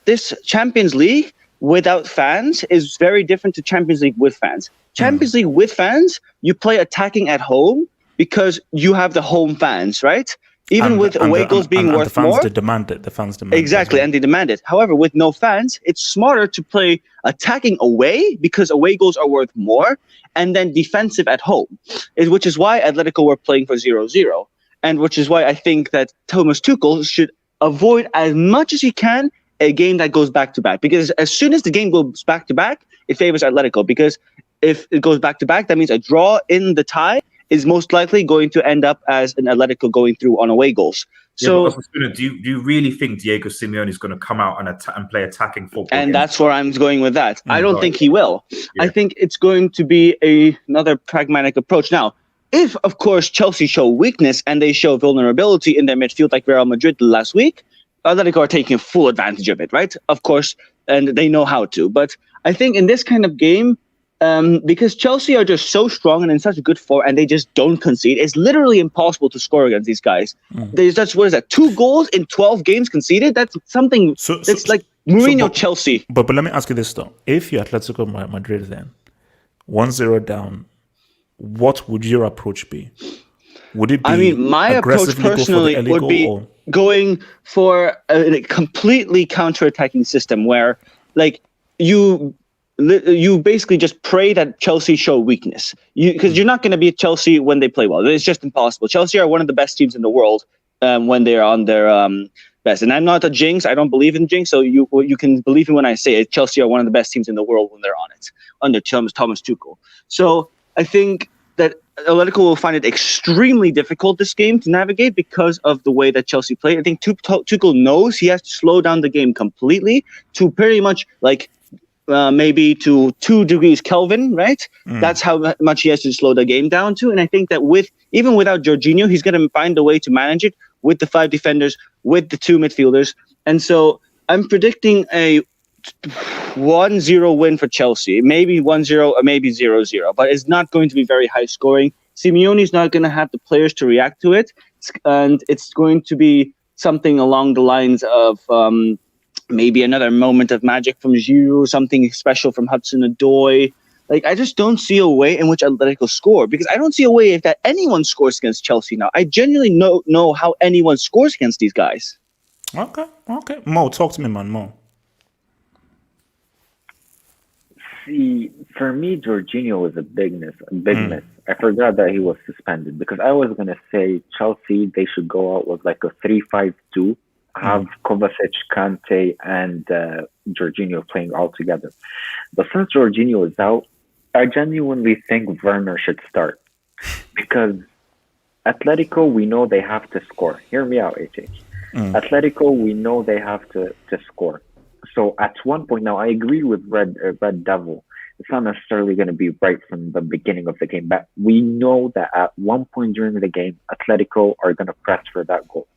this Champions League without fans is very different to Champions League with fans. Champions League with fans, you play attacking at home because you have the home fans, right? Even with away goals being worth the fans more. The fans demand Exactly, and they demand it. However, with no fans, it's smarter to play attacking away because away goals are worth more, and then defensive at home, which is why Atletico were playing for 0-0, and which is why I think that Thomas Tuchel should avoid as much as he can a game that goes back-to-back, because as soon as the game goes back-to-back, it favors Atletico, because if it goes back-to-back, that means a draw in the tie is most likely going to end up as an Atletico going through on away goals. So, do you really think Diego Simeone is going to come out and play attacking football? And that's where I'm going with that. I don't think he will. Yeah. I think it's going to be another pragmatic approach. Now, if, of course, Chelsea show weakness and they show vulnerability in their midfield like Real Madrid did last week, Atletico are taking full advantage of it, right? Of course, and they know how to. But I think in this kind of game, because Chelsea are just so strong and in such a good form, and they just don't concede. It's literally impossible to score against these guys. What is that? 2 goals in 12 games conceded? That's something that's like Mourinho Chelsea. But let me ask you this though. If you're Atletico Madrid then, 1-0 down, what would your approach be? Would it be my approach personally would be going for a completely counter-attacking system where like you basically just pray that Chelsea show weakness, because you're not going to beat Chelsea when they play well. It's just impossible. Chelsea are one of the best teams in the world when they're on their best. And I'm not a jinx. I don't believe in jinx. So you can believe me when I say it. Chelsea are one of the best teams in the world when they're on it under Thomas Tuchel. So I think that Atletico will find it extremely difficult this game to navigate because of the way that Chelsea play. I think Tuchel knows he has to slow down the game completely to pretty much like maybe to 2 degrees Kelvin, right? That's how much he has to slow the game down to. And I think that even without Jorginho, he's going to find a way to manage it with the 5 defenders, with the 2 midfielders. And so I'm predicting a 1-0 win for Chelsea, maybe 1-0 or maybe 0-0, but it's not going to be very high scoring. Simeone's not going to have the players to react to it, and it's going to be something along the lines of maybe another moment of magic from Giroud, something special from Hudson-Odoi. Like, I just don't see a way in which Atletico score, because I don't see a way if that anyone scores against Chelsea now. I genuinely know how anyone scores against these guys. Okay. Mo, talk to me, man. Mo. See, for me, Jorginho was a big miss. I forgot that he was suspended, because I was going to say Chelsea, they should go out with like a 3-5-2, have Kovacic, Kante, and Jorginho playing all together. But since Jorginho is out, I genuinely think Werner should start, because Atletico, we know they have to score. Hear me out, HH. Atletico, we know they have to score. So at one point, now I agree with Red Devil. It's not necessarily going to be right from the beginning of the game, but we know that at one point during the game, Atletico are going to press for that goal.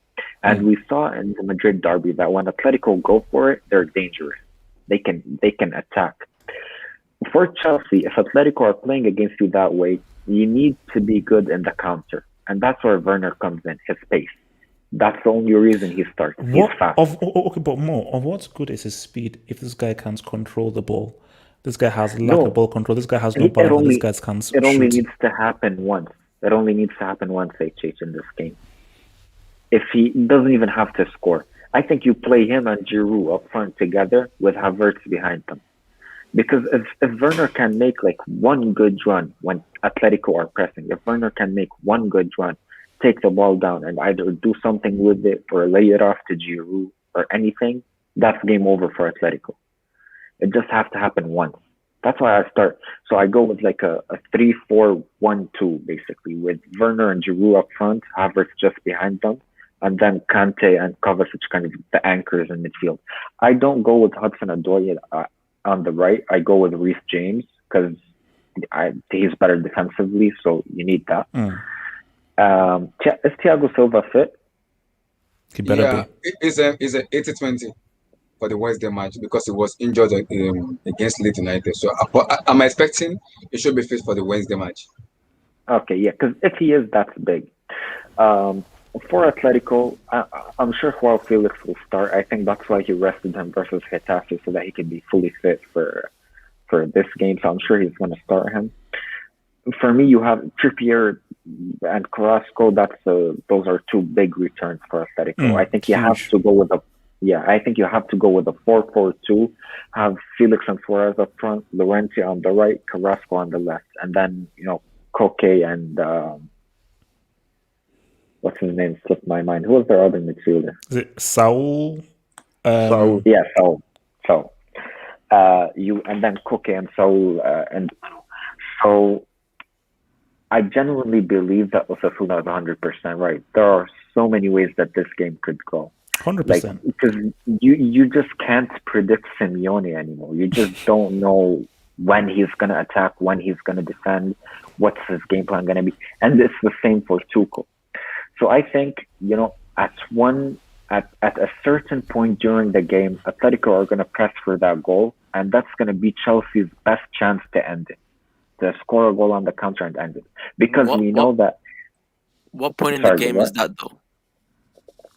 And we saw in the Madrid derby that when Atletico go for it, they're dangerous. They can attack. For Chelsea, if Atletico are playing against you that way, you need to be good in the counter. And that's where Werner comes in, his pace. That's the only reason he starts. He's fast. Okay, but more of what's good is his speed. If this guy can't control the ball, this guy has lack of ball control. This guy has no ball. This guy can't shoot. It only needs to happen once. It only needs to happen once, HH, in this game. If he doesn't even have to score, I think you play him and Giroud up front together with Havertz behind them. Because if Werner can make like one good run when Atletico are pressing, if Werner can make one good run, take the ball down and either do something with it or lay it off to Giroud or anything, that's game over for Atletico. It just has to happen once. That's why I start. So I go with like a 3-4-1-2 basically, with Werner and Giroud up front, Havertz just behind them, and then Kante and Kovacic kind of the anchors in midfield. I don't go with Hudson-Odoi on the right. I go with Reece James because he's better defensively, so you need that. Is Thiago Silva fit? He better be. It's a 80-20 for the Wednesday match because he was injured against Leeds United. So I'm expecting he should be fit for the Wednesday match. Okay, yeah, because if he is, that's big. For Atletico, I'm sure Joao Felix will start. I think that's why he rested him versus Getafe so that he can be fully fit for this game. So I'm sure he's going to start him. For me, you have Trippier and Carrasco. Those are two big returns for Atletico. I think you have to go with I think you have to go with a 4-4-2. Have Felix and Suarez up front, Llorente on the right, Carrasco on the left, and then Koke and what's his name slipped my mind. Who was their other midfielder? Is it Saul? Saul. Yeah, Saul. So and then Koke and Saul and so I genuinely believe that Osasuna is 100% right. There are so many ways that this game could go. 100%. Because you just can't predict Simeone anymore. You just don't know when he's going to attack, when he's going to defend, what's his game plan going to be. And it's the same for Tuchel. So I think, at a certain point during the game, Atletico are going to press for that goal, and that's going to be Chelsea's best chance to end it, to score a goal on the counter and end it. Because we know that... What point in the game is that, though?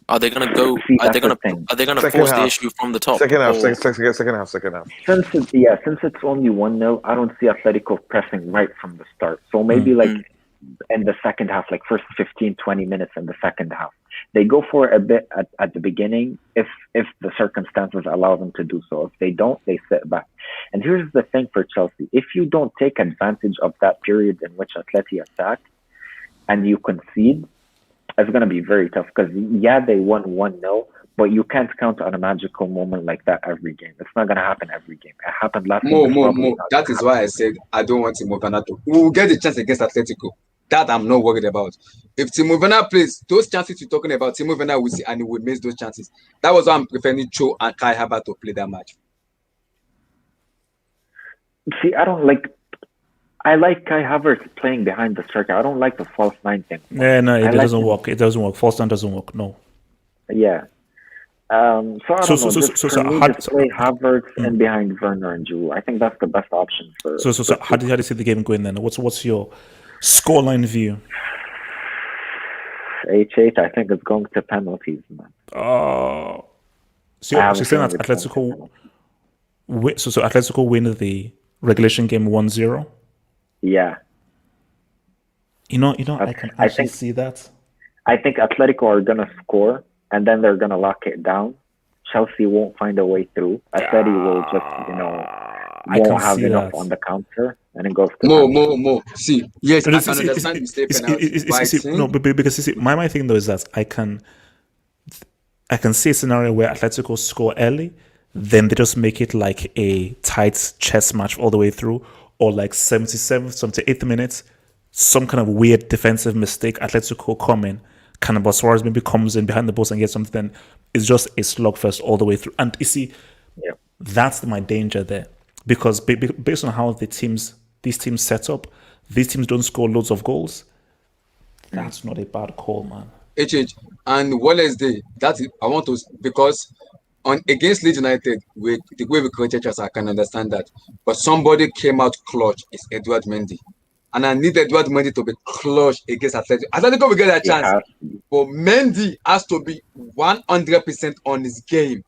Are they going to go? Are they going to force the issue from the top? Second half. Since it's only 1-0, I don't see Atletico pressing right from the start. So maybe in the second half, like first 15-20 minutes in the second half, they go for a bit at the beginning if the circumstances allow them to do so. If they don't, they sit back. And here's the thing for Chelsea: if you don't take advantage of that period in which Atleti attack and you concede, it's going to be very tough because, they won 1-0, but you can't count on a magical moment like that every game. It's not going to happen every game. It happened last More. That is why I said I don't want Timo Werner to. We will get the chance against Atletico. That I'm not worried about. If Timo Werner plays, those chances you're talking about, Timo Werner will see and he will miss those chances. That was why I'm preferring Cho and Kai Havertz to play that match. See, I like Kai Havertz playing behind the striker. I don't like the false nine thing. Yeah, no, it doesn't work. It doesn't work. False nine doesn't work. No. Yeah. So I don't know. Just play Havertz and behind Werner and Giroud. I think that's the best option for. So how do you see the game going then? What's your scoreline view? 8-8. I think it's going to penalties, man. So you're saying that Atletico. So Atletico win the regulation game 1-0. Yeah. I can actually see that. I think Atletico are going to score, and then they're going to lock it down. Chelsea won't find a way through. Atleti will just, won't have enough on the counter, and it goes to more. See, yes, I can understand you say penalty. No, because my thing though is that I can see a scenario where Atletico score early, then they just make it like a tight chess match all the way through, or like 77th, 78th minutes, some kind of weird defensive mistake, Atletico come in, Cannibal Suarez maybe comes in behind the post and gets something, then it's just a slugfest all the way through. And you see, that's my danger there. Because based on how these teams set up, these teams don't score loads of goals. That's not a bad call, man. And Wednesday, I want to, because against Leeds United, the way we created chances, I can understand that. But somebody came out clutch is Edouard Mendy. And I need Edouard Mendy to be clutch against Atletico. Atletico will get a chance. But Mendy has to be 100% on his game.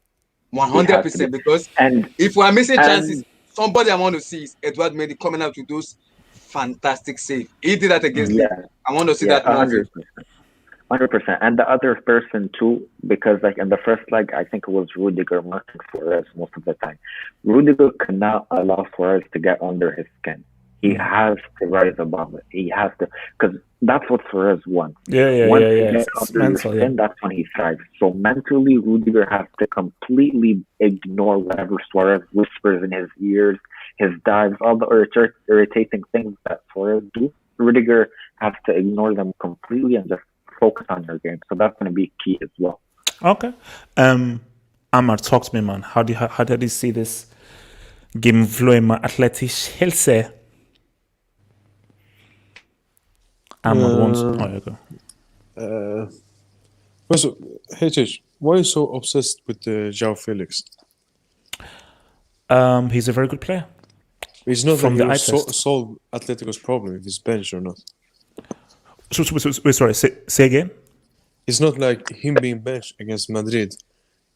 100%. Because if we are missing chances, somebody I want to see is Edouard Mendy coming out with those fantastic saves. He did that against Leeds. I want to see that. 100%. And the other person too, because like in the first leg, I think it was Rudiger marking Suarez most of the time. Rudiger cannot allow Suarez to get under his skin. He has to rise above it. He has to, because that's what Suarez wants. Yeah. Once he gets It's under your mental, skin, that's when he thrives. So mentally, Rudiger has to completely ignore whatever Suarez whispers in his ears, his dives, all the irritating things that Suarez do. Rudiger has to ignore them completely and just focus on your game. So that's going to be key as well. Okay. Amar, talk to me, man. How did you see this game flowing? Atleti Chelsea. Amar wants. Oh, you go. First, HH, why are you so obsessed with João Felix? He's a very good player. It's not From that the he eye test. solve Atletico's problem if he's benched or not. Sorry, say again? It's not like him being benched against Madrid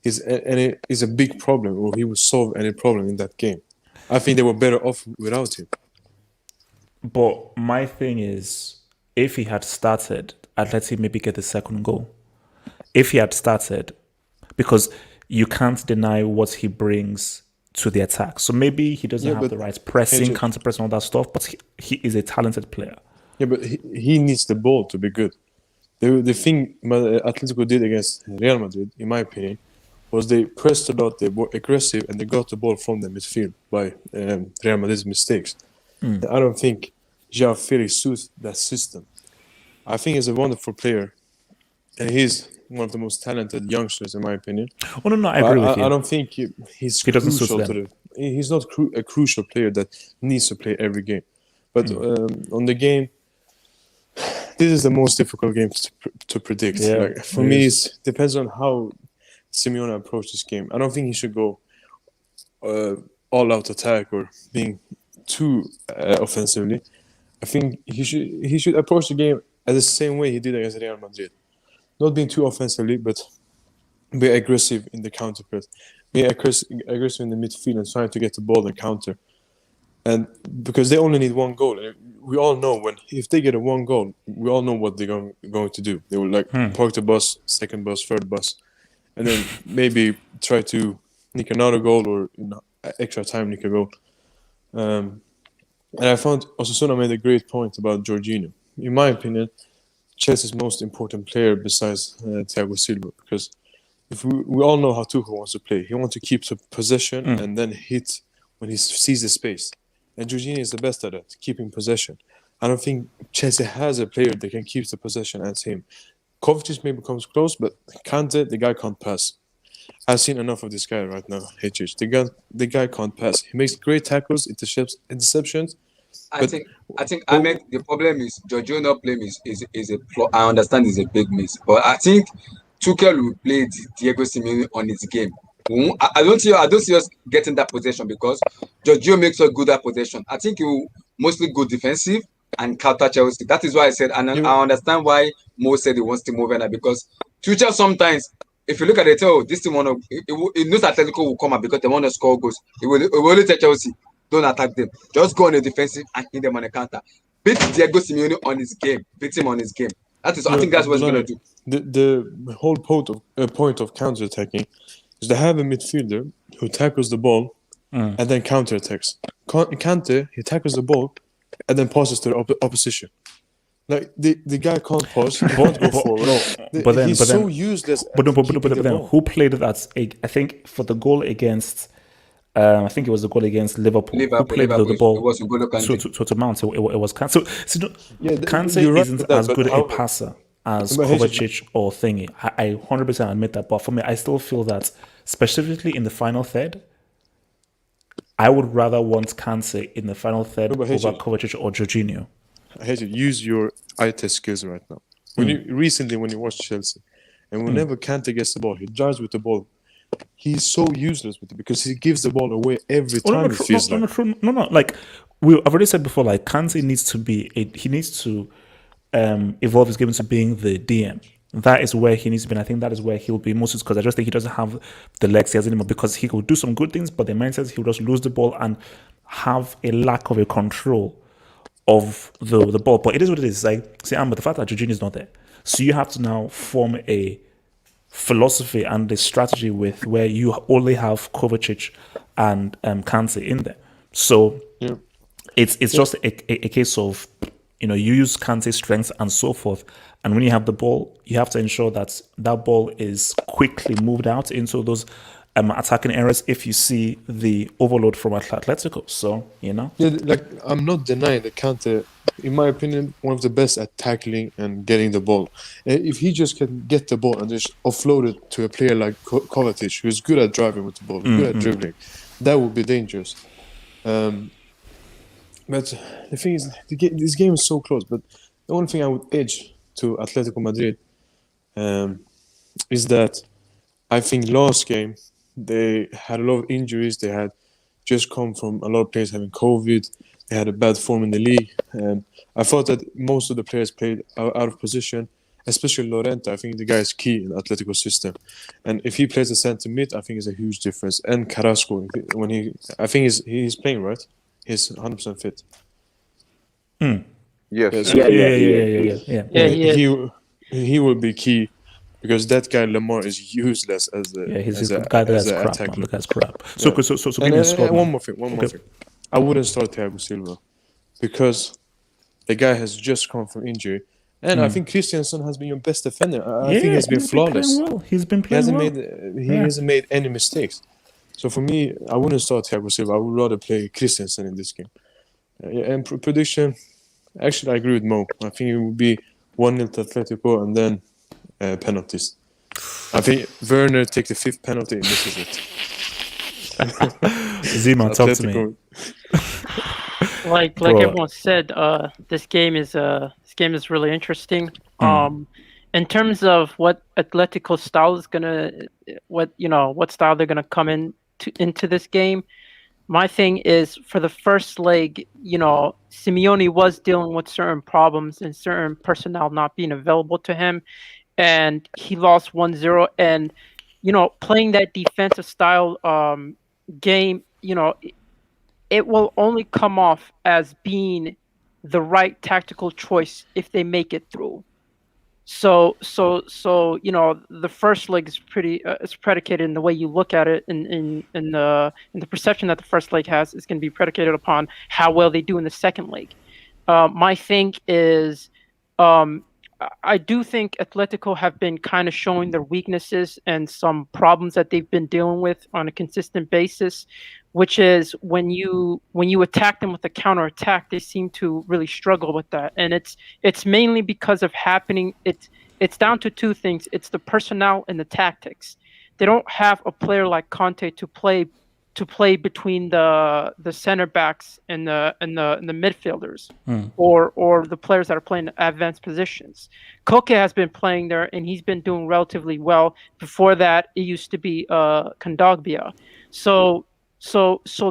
is a big problem, or he will solve any problem in that game. I think they were better off without him. But my thing is, if he had started, I'd let him maybe get the second goal. If he had started, because you can't deny what he brings to the attack. So maybe he doesn't have the right pressing, counter-pressing, all that stuff, but he is a talented player. Yeah, but he needs the ball to be good. The thing Atletico did against Real Madrid, in my opinion, was they pressed a lot, they were aggressive, and they got the ball from the midfield by Real Madrid's mistakes. I don't think João Felix suits that system. I think he's a wonderful player, and he's one of the most talented youngsters, in my opinion. Oh, no, I agree with you. I don't think he doesn't suit them. He's not a crucial player that needs to play every game. But on the game, this is the most difficult game to predict. Yeah, for me, it depends on how Simeone approaches this game. I don't think he should go all-out attack or being too offensively. I think he should approach the game as the same way he did against Real Madrid. Not being too offensively, but be aggressive in the counter press. Be aggressive in the midfield and trying to get the ball and counter. And because they only need one goal. We all know if they get a one goal, we all know what they're going to do. They will park the bus, second bus, third bus, and then maybe try to nick another goal or extra time nick a goal. And I found Osasuna made a great point about Jorginho. In my opinion, Chelsea's most important player besides Thiago Silva, because if we all know how Tuchel wants to play. He wants to keep the possession and then hit when he sees the space. And Jorginho is the best at that, keeping possession. I don't think Chelsea has a player that can keep the possession as him. Kovacic maybe comes close, but Kante, the guy can't pass. I've seen enough of this guy right now, HH. The guy can't pass. He makes great tackles, interceptions. I think the problem is Jorginho not playing is a flaw. I understand it's a big miss, but I think Tuchel will play Diego Simeone on his game. I don't see us getting that possession because Jorginho makes us good at possession. I think he will mostly go defensive and counter Chelsea. That is why I said, and I understand why Mo said he wants to move in because Tuchel sometimes, if you look at it, this team it knows Atletico will come out because they want to score goals. He will only tell Chelsea, don't attack them. Just go on the defensive and hit them on the counter. Beat Diego Simeone on his game. Beat him on his game. I think that's what he's going to do. The whole point of counter-attacking is to have a midfielder who tackles the ball and then counter-attacks. Kante, he tackles the ball and then passes to the opposition. Like the guy can't pass, he can't go forward. He's so useless. But then who played that? I think for the goal against, I think it was the goal against Liverpool. Who played the ball to Mount? It was Kante. So Kante isn't as good a passer as Kovacic or Thingy. I 100% admit that. But for me, I still feel that specifically in the final third, I would rather want Kante in the final third over Kovacic or Jorginho. I hate to use your eye test skills right now. When you watch Chelsea, and whenever Kante gets the ball, he drives with the ball. He's so useless with it because he gives the ball away every time. No. Like I've already said before, like Kante needs to evolve his game into being the DM. That is where he needs to be. And I think that is where he'll be most, because I just think he doesn't have the legs he has anymore, because he could do some good things, but the mindset he'll just lose the ball and have a lack of a control of the ball. But it is what it is. Like, but the fact that Jorginho is not there, so you have to now form a philosophy and a strategy with where you only have Kovacic and Kante in there. So it's just a case of, you use Kante's strengths and so forth. And when you have the ball, you have to ensure that that ball is quickly moved out into those attacking areas if you see the overload from Atletico. So, Yeah, like, I'm not denying that Kante, in my opinion, one of the best at tackling and getting the ball. If he just can get the ball and just offload it to a player like Kovacic, who's good at driving with the ball, good at dribbling, that would be dangerous. But the thing is, this game is so close. But the only thing I would edge to Atletico Madrid is that I think last game they had a lot of injuries. They had just come from a lot of players having COVID. They had a bad form in the league. I thought that most of the players played out of position, especially Llorente. I think the guy is key in the Atletico system. And if he plays the centre mid, I think it's a huge difference. And Carrasco, I think he's playing, right? He's 100% fit. Yes. He will be key because that guy Lamar is useless as a he's a guy that's crap. Man. The guy's crap. So one more thing. I wouldn't start Thiago Silva because the guy has just come from injury. And I think Christensen has been your best defender. I think he's been flawless. He's been playing well. He hasn't made any mistakes. So for me, I wouldn't start Thiago Silva. I would rather play Christensen in this game. And prediction, actually, I agree with Mo. I think it would be 1-0 to Atletico and then penalties. I think Werner takes the 5th penalty and misses it. Zima, talk to me. Like everyone said, this game is really interesting. In terms of what Atletico style is what style they're gonna come into this game. My thing is for the first leg, Simeone was dealing with certain problems and certain personnel not being available to him, and he lost 1-0. And playing that defensive style game, it will only come off as being the right tactical choice if they make it through. So the first leg is pretty it's predicated in the way you look at it, in the perception that the first leg has is going to be predicated upon how well they do in the second leg. My thing is, I do think Atletico have been kind of showing their weaknesses and some problems that they've been dealing with on a consistent basis, which is when you attack them with a counterattack, they seem to really struggle with that. And it's mainly because of it's down to two things. It's the personnel and the tactics. They don't have a player like Conte to play between the center backs and the midfielders or the players that are playing advanced positions. Koke has been playing there and he's been doing relatively well. Before that, it used to be Kondogbia. So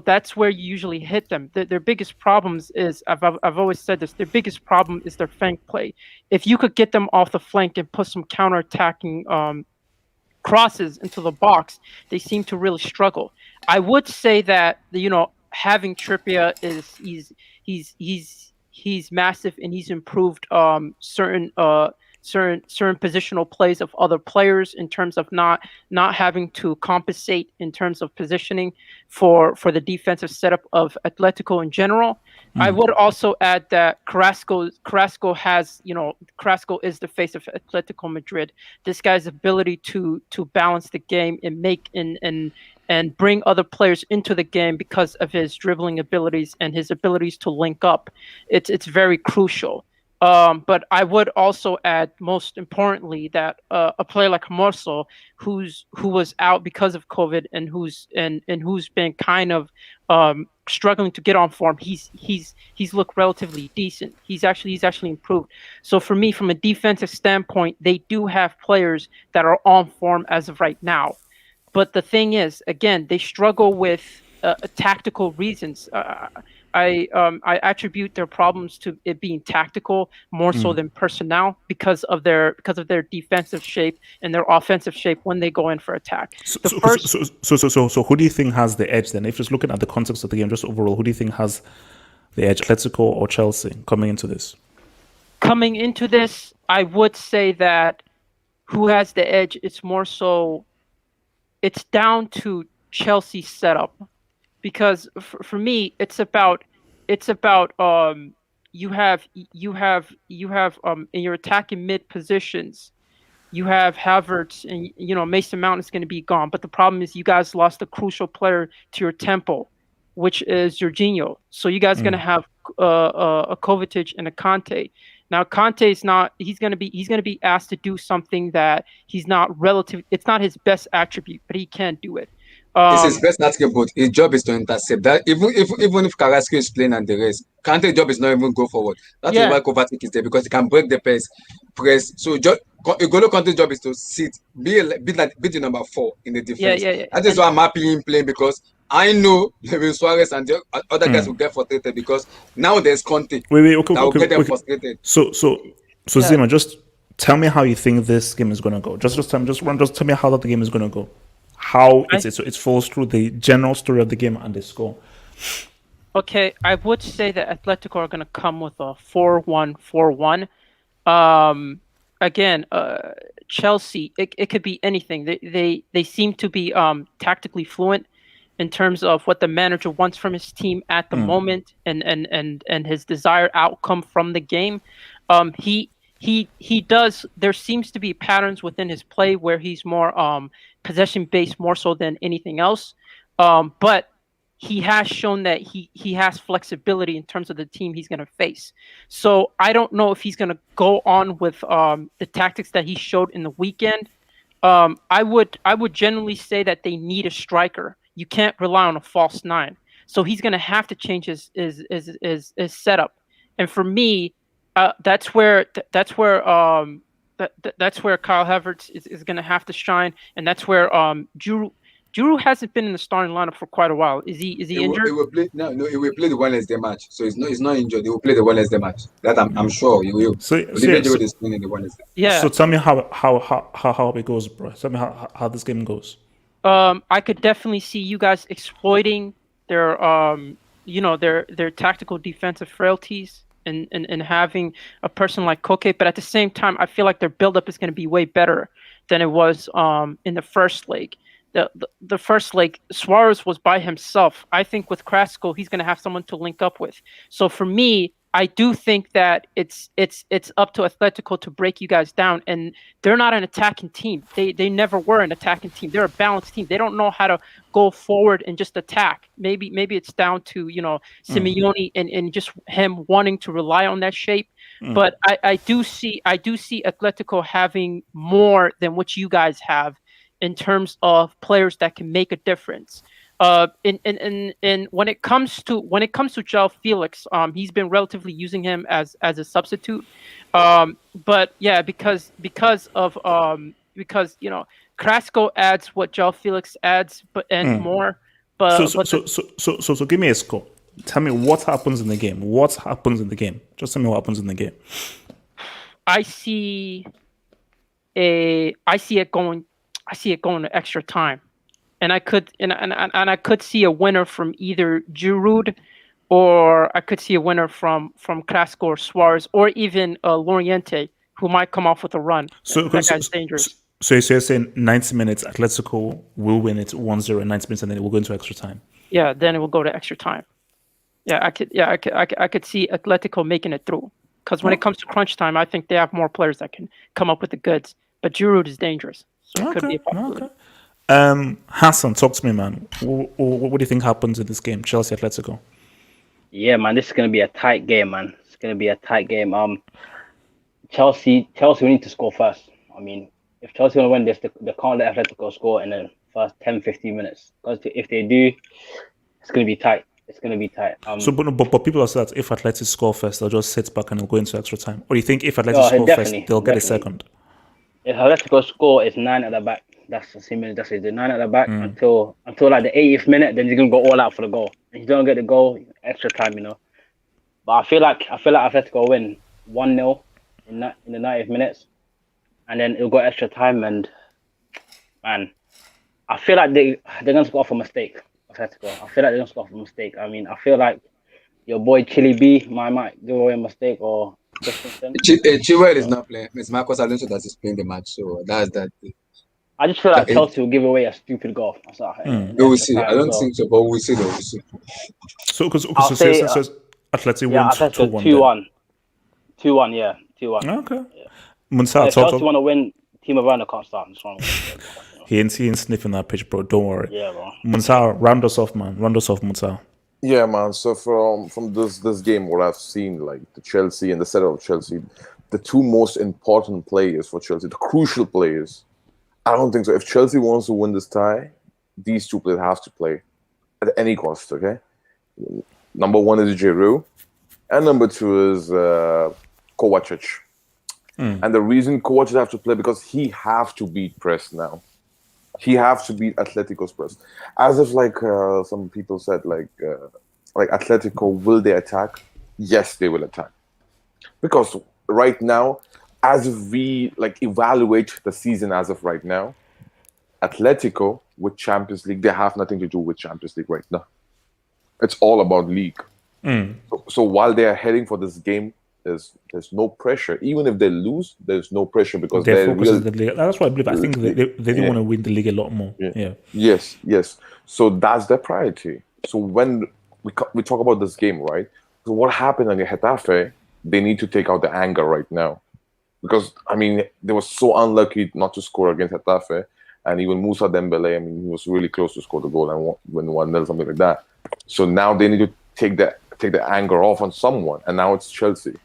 that's where you usually hit them. Their biggest problems is, I've always said this, their biggest problem is their flank play. If you could get them off the flank and put some counterattacking crosses into the box, they seem to really struggle. I would say that having Trippier he's massive and he's improved certain positional plays of other players in terms of not having to compensate in terms of positioning for the defensive setup of Atletico in general. I would also add that Carrasco is the face of Atletico Madrid. This guy's ability to balance the game and make and bring other players into the game because of his dribbling abilities and his abilities to link up. It's very crucial. But I would also add, most importantly, that a player like Morso, who was out because of COVID and who's been kind of struggling to get on form, he's looked relatively decent. He's actually improved. So for me, from a defensive standpoint, they do have players that are on form as of right now. But the thing is, again, they struggle with tactical reasons. I attribute their problems to it being tactical more so than personnel because of their defensive shape and their offensive shape when they go in for attack. So who do you think has the edge then? If just looking at the context of the game, just overall, who do you think has the edge, Atletico or Chelsea, coming into this? Coming into this, I would say that who has the edge, it's more so, it's down to Chelsea's setup. Because for me, it's about it's about you have in your attacking mid positions. You have Havertz and Mason Mount is going to be gone, but the problem is you guys lost a crucial player to your tempo, which is Jorginho. So you guys are going to have a Kovacic and a Conte. Now Conte is not. He's going to be asked to do something that he's not relative. It's not his best attribute, but he can do it. It's his best attribute, but his job is to intercept. That even if Carrasco is playing and the rest, Kante's job is not even go forward. That is why Kovacic is there, because he can break the press. So N'Golo Kante's job is to sit, be the number 4 in the defense. That is why I'm happy in playing, because I know Luis Suarez and the other guys will get frustrated, because now there's Conte. Okay, that will get them frustrated. So Zima, just tell me how you think this game is gonna go. Just tell me how the game is gonna go. How it falls through the general story of the game and the score. Okay, I would say that Atletico are going to come with a 4-1, 4-1. Again, Chelsea, it could be anything. They seem to be tactically fluent in terms of what the manager wants from his team at the moment and his desired outcome from the game. He does. There seems to be patterns within his play where he's more possession based more so than anything else. But he has shown that he has flexibility in terms of the team he's going to face. So I don't know if he's going to go on with the tactics that he showed in the weekend. I would generally say that they need a striker. You can't rely on a false 9. So he's going to have to change his setup. And for me, that's where Kyle Havertz is going to have to shine, and that's where Giroud hasn't been in the starting lineup for quite a while. Is he injured? He will play the Wednesday match, so he's not injured. He will play the Wednesday match. That I'm sure he will. So Giroud is playing in the Wednesday. Yeah. So tell me how it goes, bro. Tell me how this game goes. I could definitely see you guys exploiting their tactical defensive frailties. And having a person like Koke, but at the same time, I feel like their buildup is going to be way better than it was in the first leg. The first leg, Suarez was by himself. I think with Carrasco, he's going to have someone to link up with. So for me, I do think that it's up to Atletico to break you guys down, and they're not an attacking team. They never were an attacking team. They're a balanced team. They don't know how to go forward and just attack. Maybe it's down to Simeone and just him wanting to rely on that shape. But I do see Atletico having more than what you guys have in terms of players that can make a difference. And when it comes to Joao Felix, he's been relatively using him as a substitute. But yeah, because Carrasco adds what Joao Felix adds, more. But so give me a score. Tell me what happens in the game. What happens in the game? Just tell me what happens in the game. I see it going to extra time. And I could see a winner from either Giroud, or I could see a winner from Carrasco or Suarez, or even Loriente, who might come off with a run. That guy's dangerous. So you're saying 90 minutes, Atletico will win it 1-0 in 90 minutes, and then it will go into extra time. Yeah, then it will go to extra time. I could see Atletico making it through, because when it comes to crunch time, I think they have more players that can come up with the goods. But Giroud is dangerous, so it could be a possibility. Hassan, talk to me, man. What do you think happens in this game, Chelsea Atletico? Yeah, man, this is gonna be a tight game, man. It's gonna be a tight game. Chelsea, we need to score first. I mean, if Chelsea want to win this, they can't let Atletico score in the first 10-15 minutes. Because if they do, it's gonna be tight. It's gonna be tight. But people have said if Atletico score first, they'll just sit back and they'll go into extra time. Or you think if Atletico score first, they'll get a second? If Atletico score, it's 9 at the back. That's assuming that's the 9 at the back until like the 80th minute. Then you're gonna go all out for the goal. If you don't get the goal, extra time, But I feel like Atletico win 1-0 in the 90th minutes, and then it'll go extra time. And man, I feel like they're gonna score off a mistake. Atletico. I feel like they're gonna score off a mistake. I mean, I feel like your boy Chili B might give away a mistake or. Chilwell is not playing. It's Marcos Alonso that is playing the match, so that's that. I just feel like Chelsea will give away a stupid goal. We will see. I don't think so, but we'll see. Though. We'll see. So, Atleti Yeah, won Atletico 2-1. 2-1. 2-1, yeah. 2-1. Okay. Yeah. Munsal, If Chelsea want to win, Timo Werner can't start. He ain't sniffing that pitch, bro. Don't worry. Yeah, bro. Munsal, round us off, man. Round us off, Munsal. Yeah, man. So from this game, what I've seen, like the Chelsea and the setup of Chelsea, the two most important players for Chelsea, the crucial players, I don't think so. If Chelsea wants to win this tie, these two players have to play at any cost. Okay. Number one is Giroud, and number two is Kovacic. And the reason Kovacic have to play because he have to beat press now. He have to beat Atletico's press. As if like some people said, like Atletico, will they attack? Yes, they will attack. Because right now, as if we like evaluate the season as of right now, Atletico with Champions League, they have nothing to do with Champions League right now. It's all about league. So while they are heading for this game, there's no pressure. Even if they lose, there's no pressure because they're focused on the Liga. That's what I believe. I think they do want to win the league a lot more. Yeah. Yes. So that's their priority. So when we talk about this game, right? So what happened against Getafe, they need to take out the anger right now. Because, I mean, they were so unlucky not to score against Getafe. And even Moussa Dembele, I mean, he was really close to score the goal and win 1-0, something like that. So now they need to take the anger off on someone. And now it's Chelsea.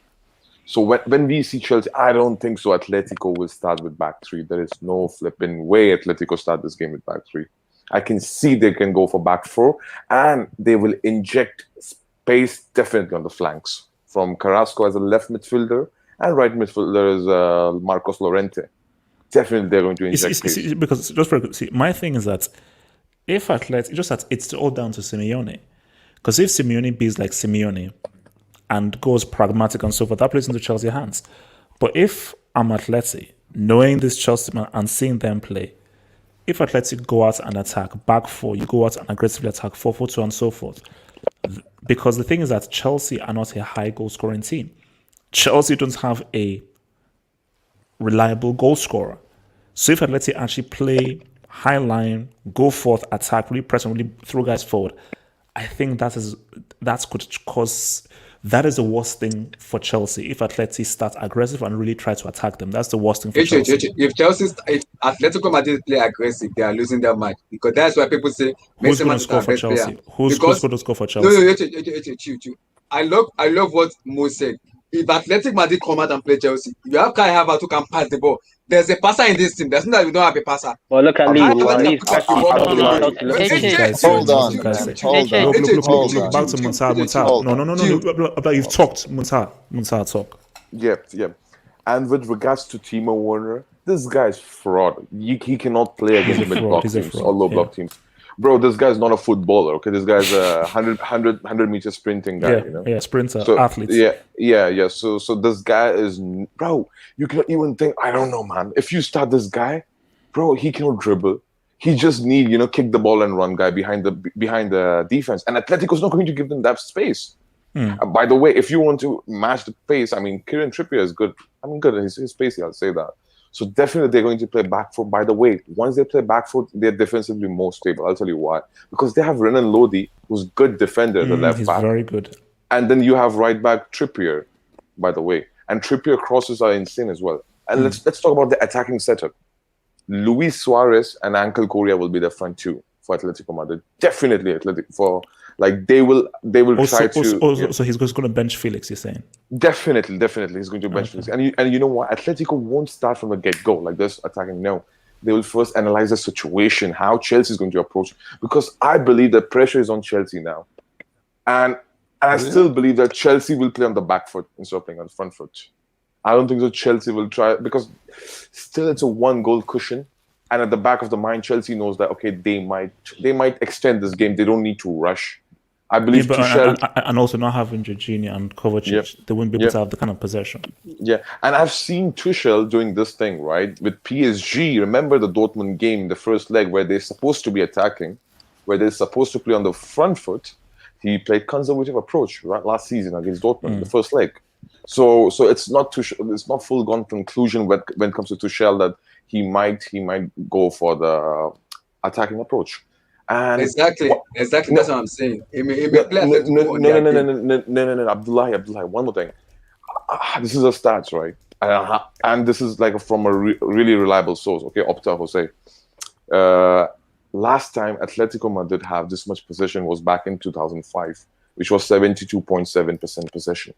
So when we see Chelsea, I don't think so Atletico will start with back three. There is no flipping way Atletico start this game with back three. I can see they can go for back four, and they will inject space definitely on the flanks. From Carrasco as a left midfielder, and right midfielder is Marcos Llorente. Definitely they're going to inject space. Because my thing is that if Atletico, it's all down to Simeone. Because if Simeone beats like Simeone, and goes pragmatic and so forth, that plays into Chelsea's hands. But if I'm Atleti, knowing this Chelsea man and seeing them play, if Atleti go out and attack back four, you go out and aggressively attack 4-4-2 and so forth. Because the thing is that Chelsea are not a high goal scoring team. Chelsea don't have a reliable goal scorer. So if Atleti actually play high line, go forth, attack, really press and really throw guys forward, I think that could cause. That is the worst thing for Chelsea. If Atleti start aggressive and really try to attack them, that's the worst thing for Chelsea. If Atletico Madrid play aggressive, they are losing their match because that's why people say who's going to score for Chelsea? Who's going to score for Chelsea? No. I love what Mo said. If Atletico Madrid come out and play Chelsea, you have Kai Havertz who can pass the ball. There's a passer in this team. That's not that we don't have a passer. Well, look at Leeds. Hold on. Look, back to Munsal. No. You've talked. Munsal, talk. Yeah. And with regards to Timo Werner, this guy's fraud. He cannot play against mid-block teams or low-block teams. Bro, this guy's not a footballer, okay? This guy's a 100-meter sprinting guy, you know? Yeah, sprinter, so, athlete. Yeah. So this guy is... Bro, you cannot even think... I don't know, man. If you start this guy, bro, he cannot dribble. He just need, kick the ball and run guy behind the defense. And Atletico's not going to give them that space. By the way, if you want to match the pace, I mean, Kieran Trippier is good. I mean, good. He's pacey, I'll say that. So definitely they're going to play back foot. By the way, once they play back foot, they're defensively more stable. I'll tell you why. Because they have Renan Lodi, who's good defender at the left he's back. Very good. And then you have right back Trippier, by the way. And Trippier crosses are insane as well. And let's talk about the attacking setup. Luis Suarez and Angel Correa will be the front two for Atletico Madrid. Definitely they will try to. So he's going to bench Felix, you're saying? Definitely, he's going to bench Felix. And you know what? Atletico won't start from the get-go like this attacking. No, they will first analyze the situation, how Chelsea is going to approach. Because I believe the pressure is on Chelsea now, and I still believe that Chelsea will play on the back foot instead of playing on the front foot. I don't think so. Chelsea will try because still it's a 1-goal cushion. And at the back of the mind, Chelsea knows that they might extend this game. They don't need to rush. I believe Tuchel, and also not having Jorginho and Kovacic, they wouldn't be able to have the kind of possession. Yeah, and I've seen Tuchel doing this thing right with PSG. Remember the Dortmund game, the first leg where they're supposed to be attacking, where they're supposed to play on the front foot. He played conservative approach last season against Dortmund, the first leg. So it's not full-gone conclusion when it comes to Tuchel that he might go for the attacking approach. And exactly. Exactly, that's what I'm saying. It may play No, Atletico on their day. no, Abdullahi, one more thing. This is a stats, right? And this is like from a really reliable source. Okay, Opta Jose. Last time Atletico Madrid have this much possession was back in 2005, which was 72.7% possession.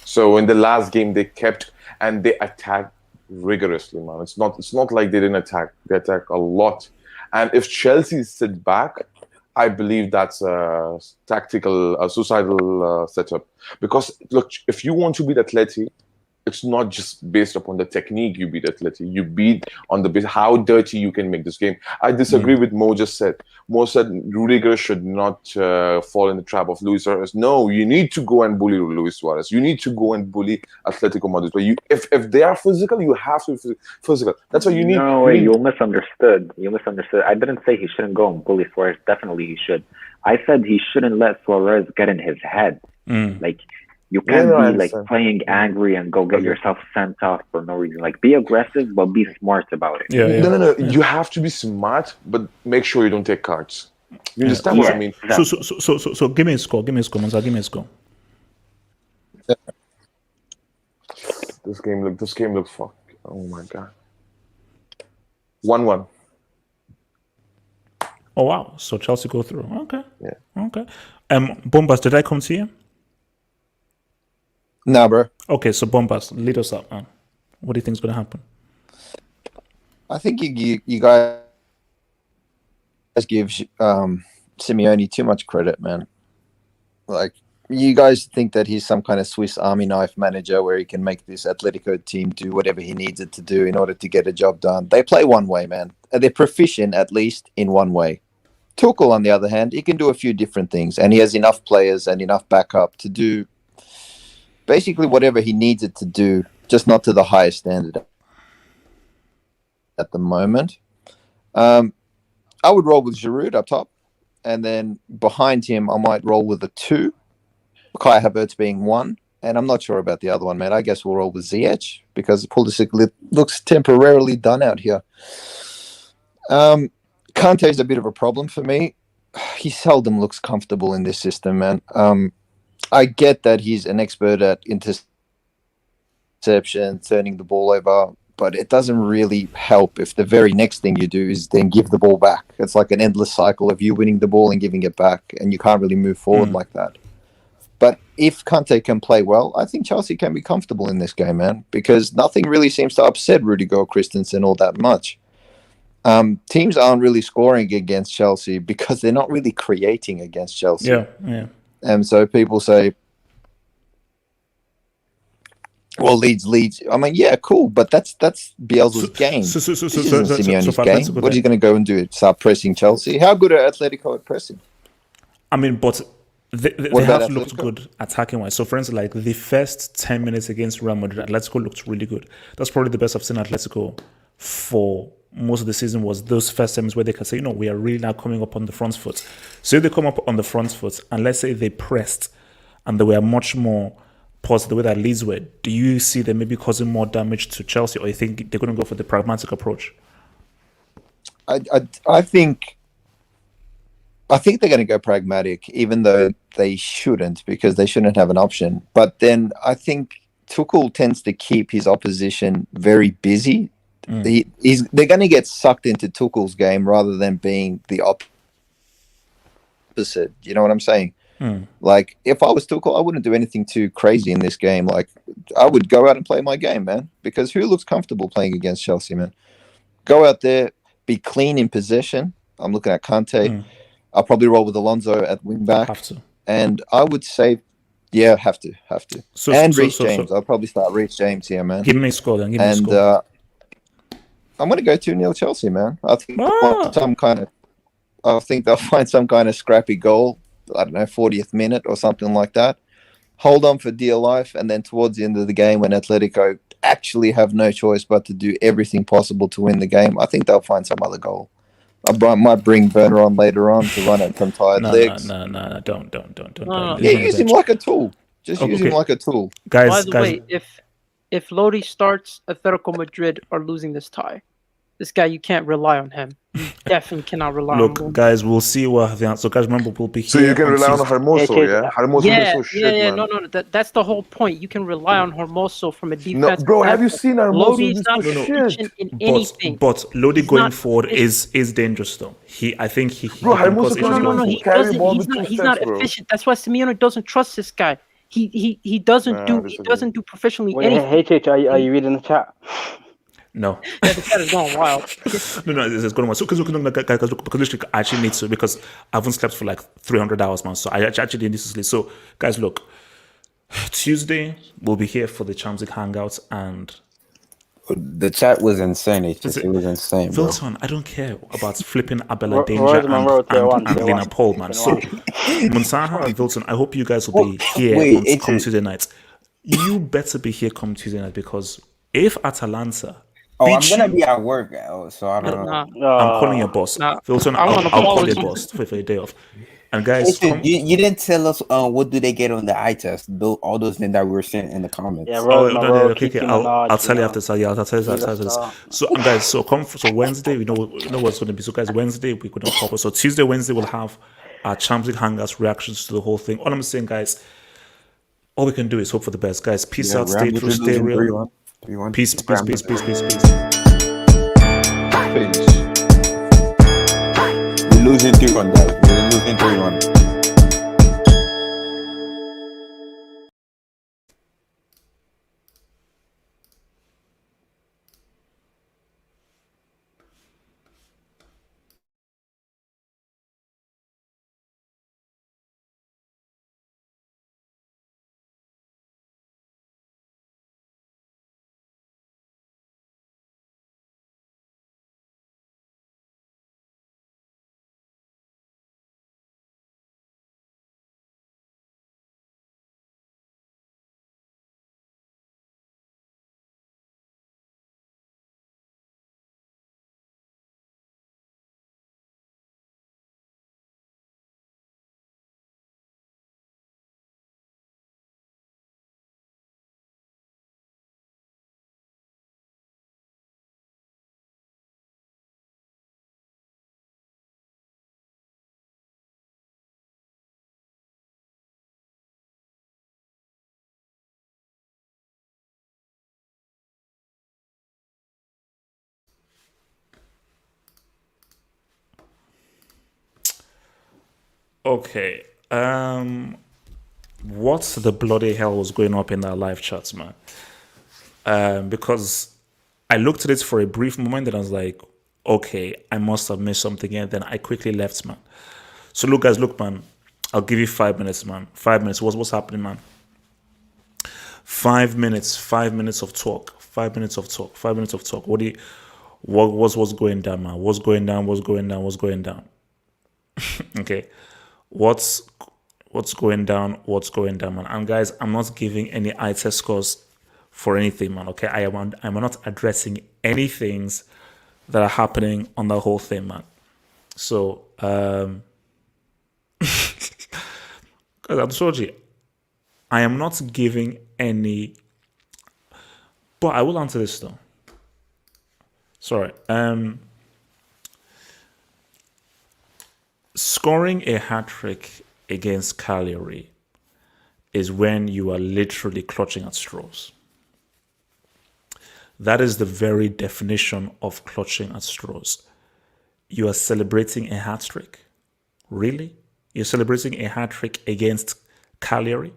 So in the last game they kept and they attacked rigorously, man. It's not like they didn't attack. They attacked a lot. And if Chelsea sit back, I believe that's a tactical, suicidal setup. Because look, if you want to beat Atleti, it's not just based upon the technique you beat Atleti. You beat on the base how dirty you can make this game. I disagree with Mo just said. Mo said Rudiger should not fall in the trap of Luis Suarez. No, you need to go and bully Luis Suarez. You need to go and bully Atletico Madrid. But if they are physical, you have to be physical. That's what you need. No, wait, you misunderstood. You misunderstood. I didn't say he shouldn't go and bully Suarez. Definitely he should. I said he shouldn't let Suarez get in his head. Like, you can't be like playing angry and go get yourself sent off for no reason. Like, be aggressive, but be smart about it. No. You have to be smart, but make sure you don't take cards. You understand what I mean? So give me a score. Give me a score, Monza. Give me a score. This game looks fuck. Oh my god. 1-1. Oh wow. So Chelsea go through. Okay. Yeah. Okay. Bombas, did I come to you? Nah, bro. Okay, so Bombas, lead us up, man. What do you think is going to happen? I think you guys give Simeone too much credit, man. Like, you guys think that he's some kind of Swiss Army knife manager where he can make this Atletico team do whatever he needs it to do in order to get a job done. They play one way, man. They're proficient, at least, in one way. Tuchel, on the other hand, he can do a few different things, and he has enough players and enough backup to do basically whatever he needs it to do, just not to the highest standard at the moment. I would roll with Giroud up top, and then behind him, I might roll with a 2, Kai Havertz being 1, and I'm not sure about the other one, man. I guess we'll roll with Ziyech, because Pulisic looks temporarily done out here. Kante's a bit of a problem for me. He seldom looks comfortable in this system, man. I get that he's an expert at interception, turning the ball over, but it doesn't really help if the very next thing you do is then give the ball back. It's like an endless cycle of you winning the ball and giving it back, and you can't really move forward like that. But if Kante can play well, I think Chelsea can be comfortable in this game, man, because nothing really seems to upset Rudiger or Christensen all that much. Teams aren't really scoring against Chelsea because they're not really creating against Chelsea. Yeah. And so people say, well, Leeds. I mean, yeah, cool, but that's Bielsa's game. This isn't Simeone's game. What is he going to go and do? Start pressing Chelsea? How good are Atletico at pressing? I mean, but they have looked good attacking-wise. So, for instance, like the first 10 minutes against Real Madrid, Atletico looked really good. That's probably the best I've seen Atletico for most of the season, was those first times where they can say, we are really now coming up on the front foot. So if they come up on the front foot, and let's say they pressed and they were much more positive the way that Leeds were, do you see them maybe causing more damage to Chelsea, or you think they're going to go for the pragmatic approach? I think they're going to go pragmatic, even though they shouldn't, because they shouldn't have an option. But then I think Tuchel tends to keep his opposition very busy. They're going to get sucked into Tuchel's game rather than being the opposite. You know what I'm saying? Like, if I was Tuchel, I wouldn't do anything too crazy in this game. Like, I would go out and play my game, man, because who looks comfortable playing against Chelsea, man? Go out there, be clean in possession. I'm looking at Kante. I'll probably roll with Alonso at wing back. Have to. And I would say, yeah, have to. Reece James. I'll probably start Reece James here, man. Give me a score then. I'm going to go 2-0 Chelsea, man. I think they'll find some kind of scrappy goal. I don't know, 40th minute or something like that. Hold on for dear life, and then towards the end of the game, when Atletico actually have no choice but to do everything possible to win the game, I think they'll find some other goal. I might bring Werner on later on to run it from tired legs. No, don't. Yeah, use him like a tool. Just use him like a tool. By the way, if Lodi starts, Atletico Madrid are losing this tie. This guy, you can't rely on him. You definitely cannot rely on him. Look, guys, we'll see what the answer. So, guys, remember, we'll be here. So you can rely on Tuesday. Hermoso, yeah? Hermoso is so shit, man. No. That's the whole point. You can rely on Hermoso from a defense. No, bro, have you seen Hermoso? Lodi's not efficient in anything. But Lodi going forward is dangerous, though. I think he. Bro, Hermoso he's not efficient. That's why Simeone doesn't trust this guy. He doesn't do professionally anything. HH, are you reading the chat? No. Yeah, the chat is going wild. No, it's going wild. So, because literally, I actually need to, because I haven't slept for like 300 hours, man. So, I actually need to sleep. So, guys, look, Tuesday, we'll be here for the Champions League Hangouts, and the chat was insane. It was insane. Wilson, I don't care about flipping Abela Danger and Lena Paul, man. So, Munsaha and Wilson, I hope you guys will be here come Tuesday night. You better be here come Tuesday night, because if Atalanta. I'm gonna be at work, so I don't know. I'm calling your boss. Wilson, I'll call your boss for a day off. And guys, you didn't tell us what do they get on the eye test? All those things that we were saying in the comments. Yeah, okay. I'll tell you after. Yeah, I'll tell you after this. So guys, so Wednesday, we know what's going to be. So guys, Wednesday we could not cover. So Tuesday, Wednesday we'll have our Champions League Hangouts reactions to the whole thing. All I'm saying, guys, all we can do is hope for the best, guys. Peace out, stay true, stay real. Peace. We're losing 3-1, guys. We're losing 3-1. Okay. What the bloody hell was going up in that live chats, man? Because I looked at it for a brief moment and I was like, okay, I must have missed something, and then I quickly left, man. So look, guys, man. I'll give you 5 minutes, man. 5 minutes. What's happening, man? 5 minutes. 5 minutes of talk. 5 minutes of talk. 5 minutes of talk. What's going down, man? What's going down? Okay. What's going down, man? And guys, I'm not giving any eye test scores for anything, man. Okay, I'm not addressing any things that are happening on the whole thing, man. So, I'm sorry, I am not giving any, but I will answer this though. Sorry, scoring a hat-trick against Cagliari is when you are literally clutching at straws. That is the very definition of clutching at straws. You are celebrating a hat-trick. Really? You're celebrating a hat-trick against Cagliari?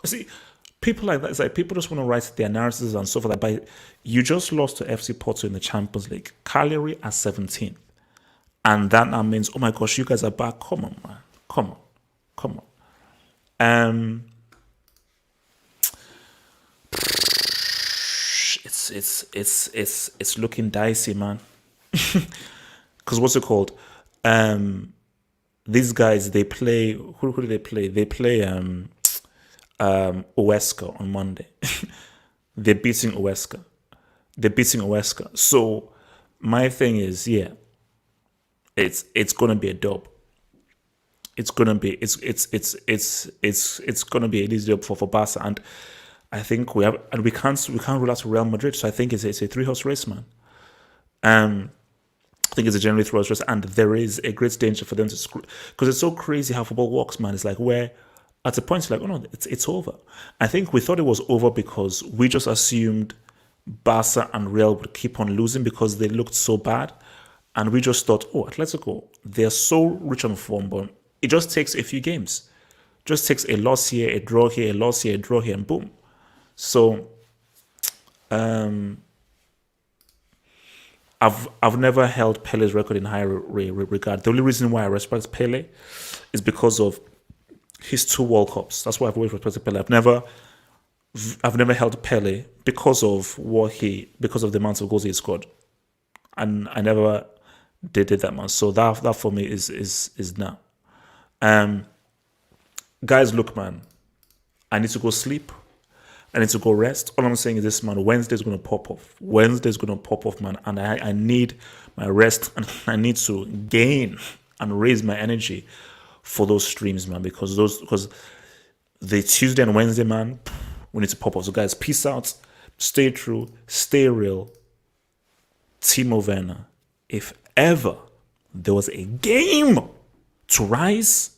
See, people like that, it's like people just want to write their narratives and stuff like that, but you just lost to FC Porto in the Champions League. Cagliari are 17. And that now means, oh my gosh, you guys are back. Come on, man. Come on. It's looking dicey, man. Because what's it called? These guys, they play. Who do they play? They play Huesca on Monday. They're beating Huesca. So my thing is, yeah. It's gonna be a dub. It's gonna be an easy dub for Barca, and I think we can't rule out Real Madrid. So I think it's a 3-horse race, man. I think it's a generally throughout stress, and there is a great danger for them to screw, because it's so crazy how football works, man. It's like where at a point it's like, oh no, it's over. I think we thought it was over because we just assumed Barca and Real would keep on losing because they looked so bad, and we just thought, oh, Atletico, they're so rich on form, but it just takes a few games, just takes a loss here, a draw here, a loss here, a draw here, and boom. So, I've never held Pele's record in high regard. The only reason why I respect Pele is because of his 2 World Cups. That's why I've always respected Pele. I've never held Pele because of the amount of goals he scored, and I never did that much. So that for me is now. Guys, look, man, I need to go sleep. I need to go rest. All I'm saying is this, man, Wednesday's going to pop off. Wednesday's going to pop off, man. And I need my rest, and I need to gain and raise my energy for those streams, man. Because the Tuesday and Wednesday, man, we need to pop off. So, guys, peace out. Stay true. Stay real. Timo Werner. If ever there was a game to rise,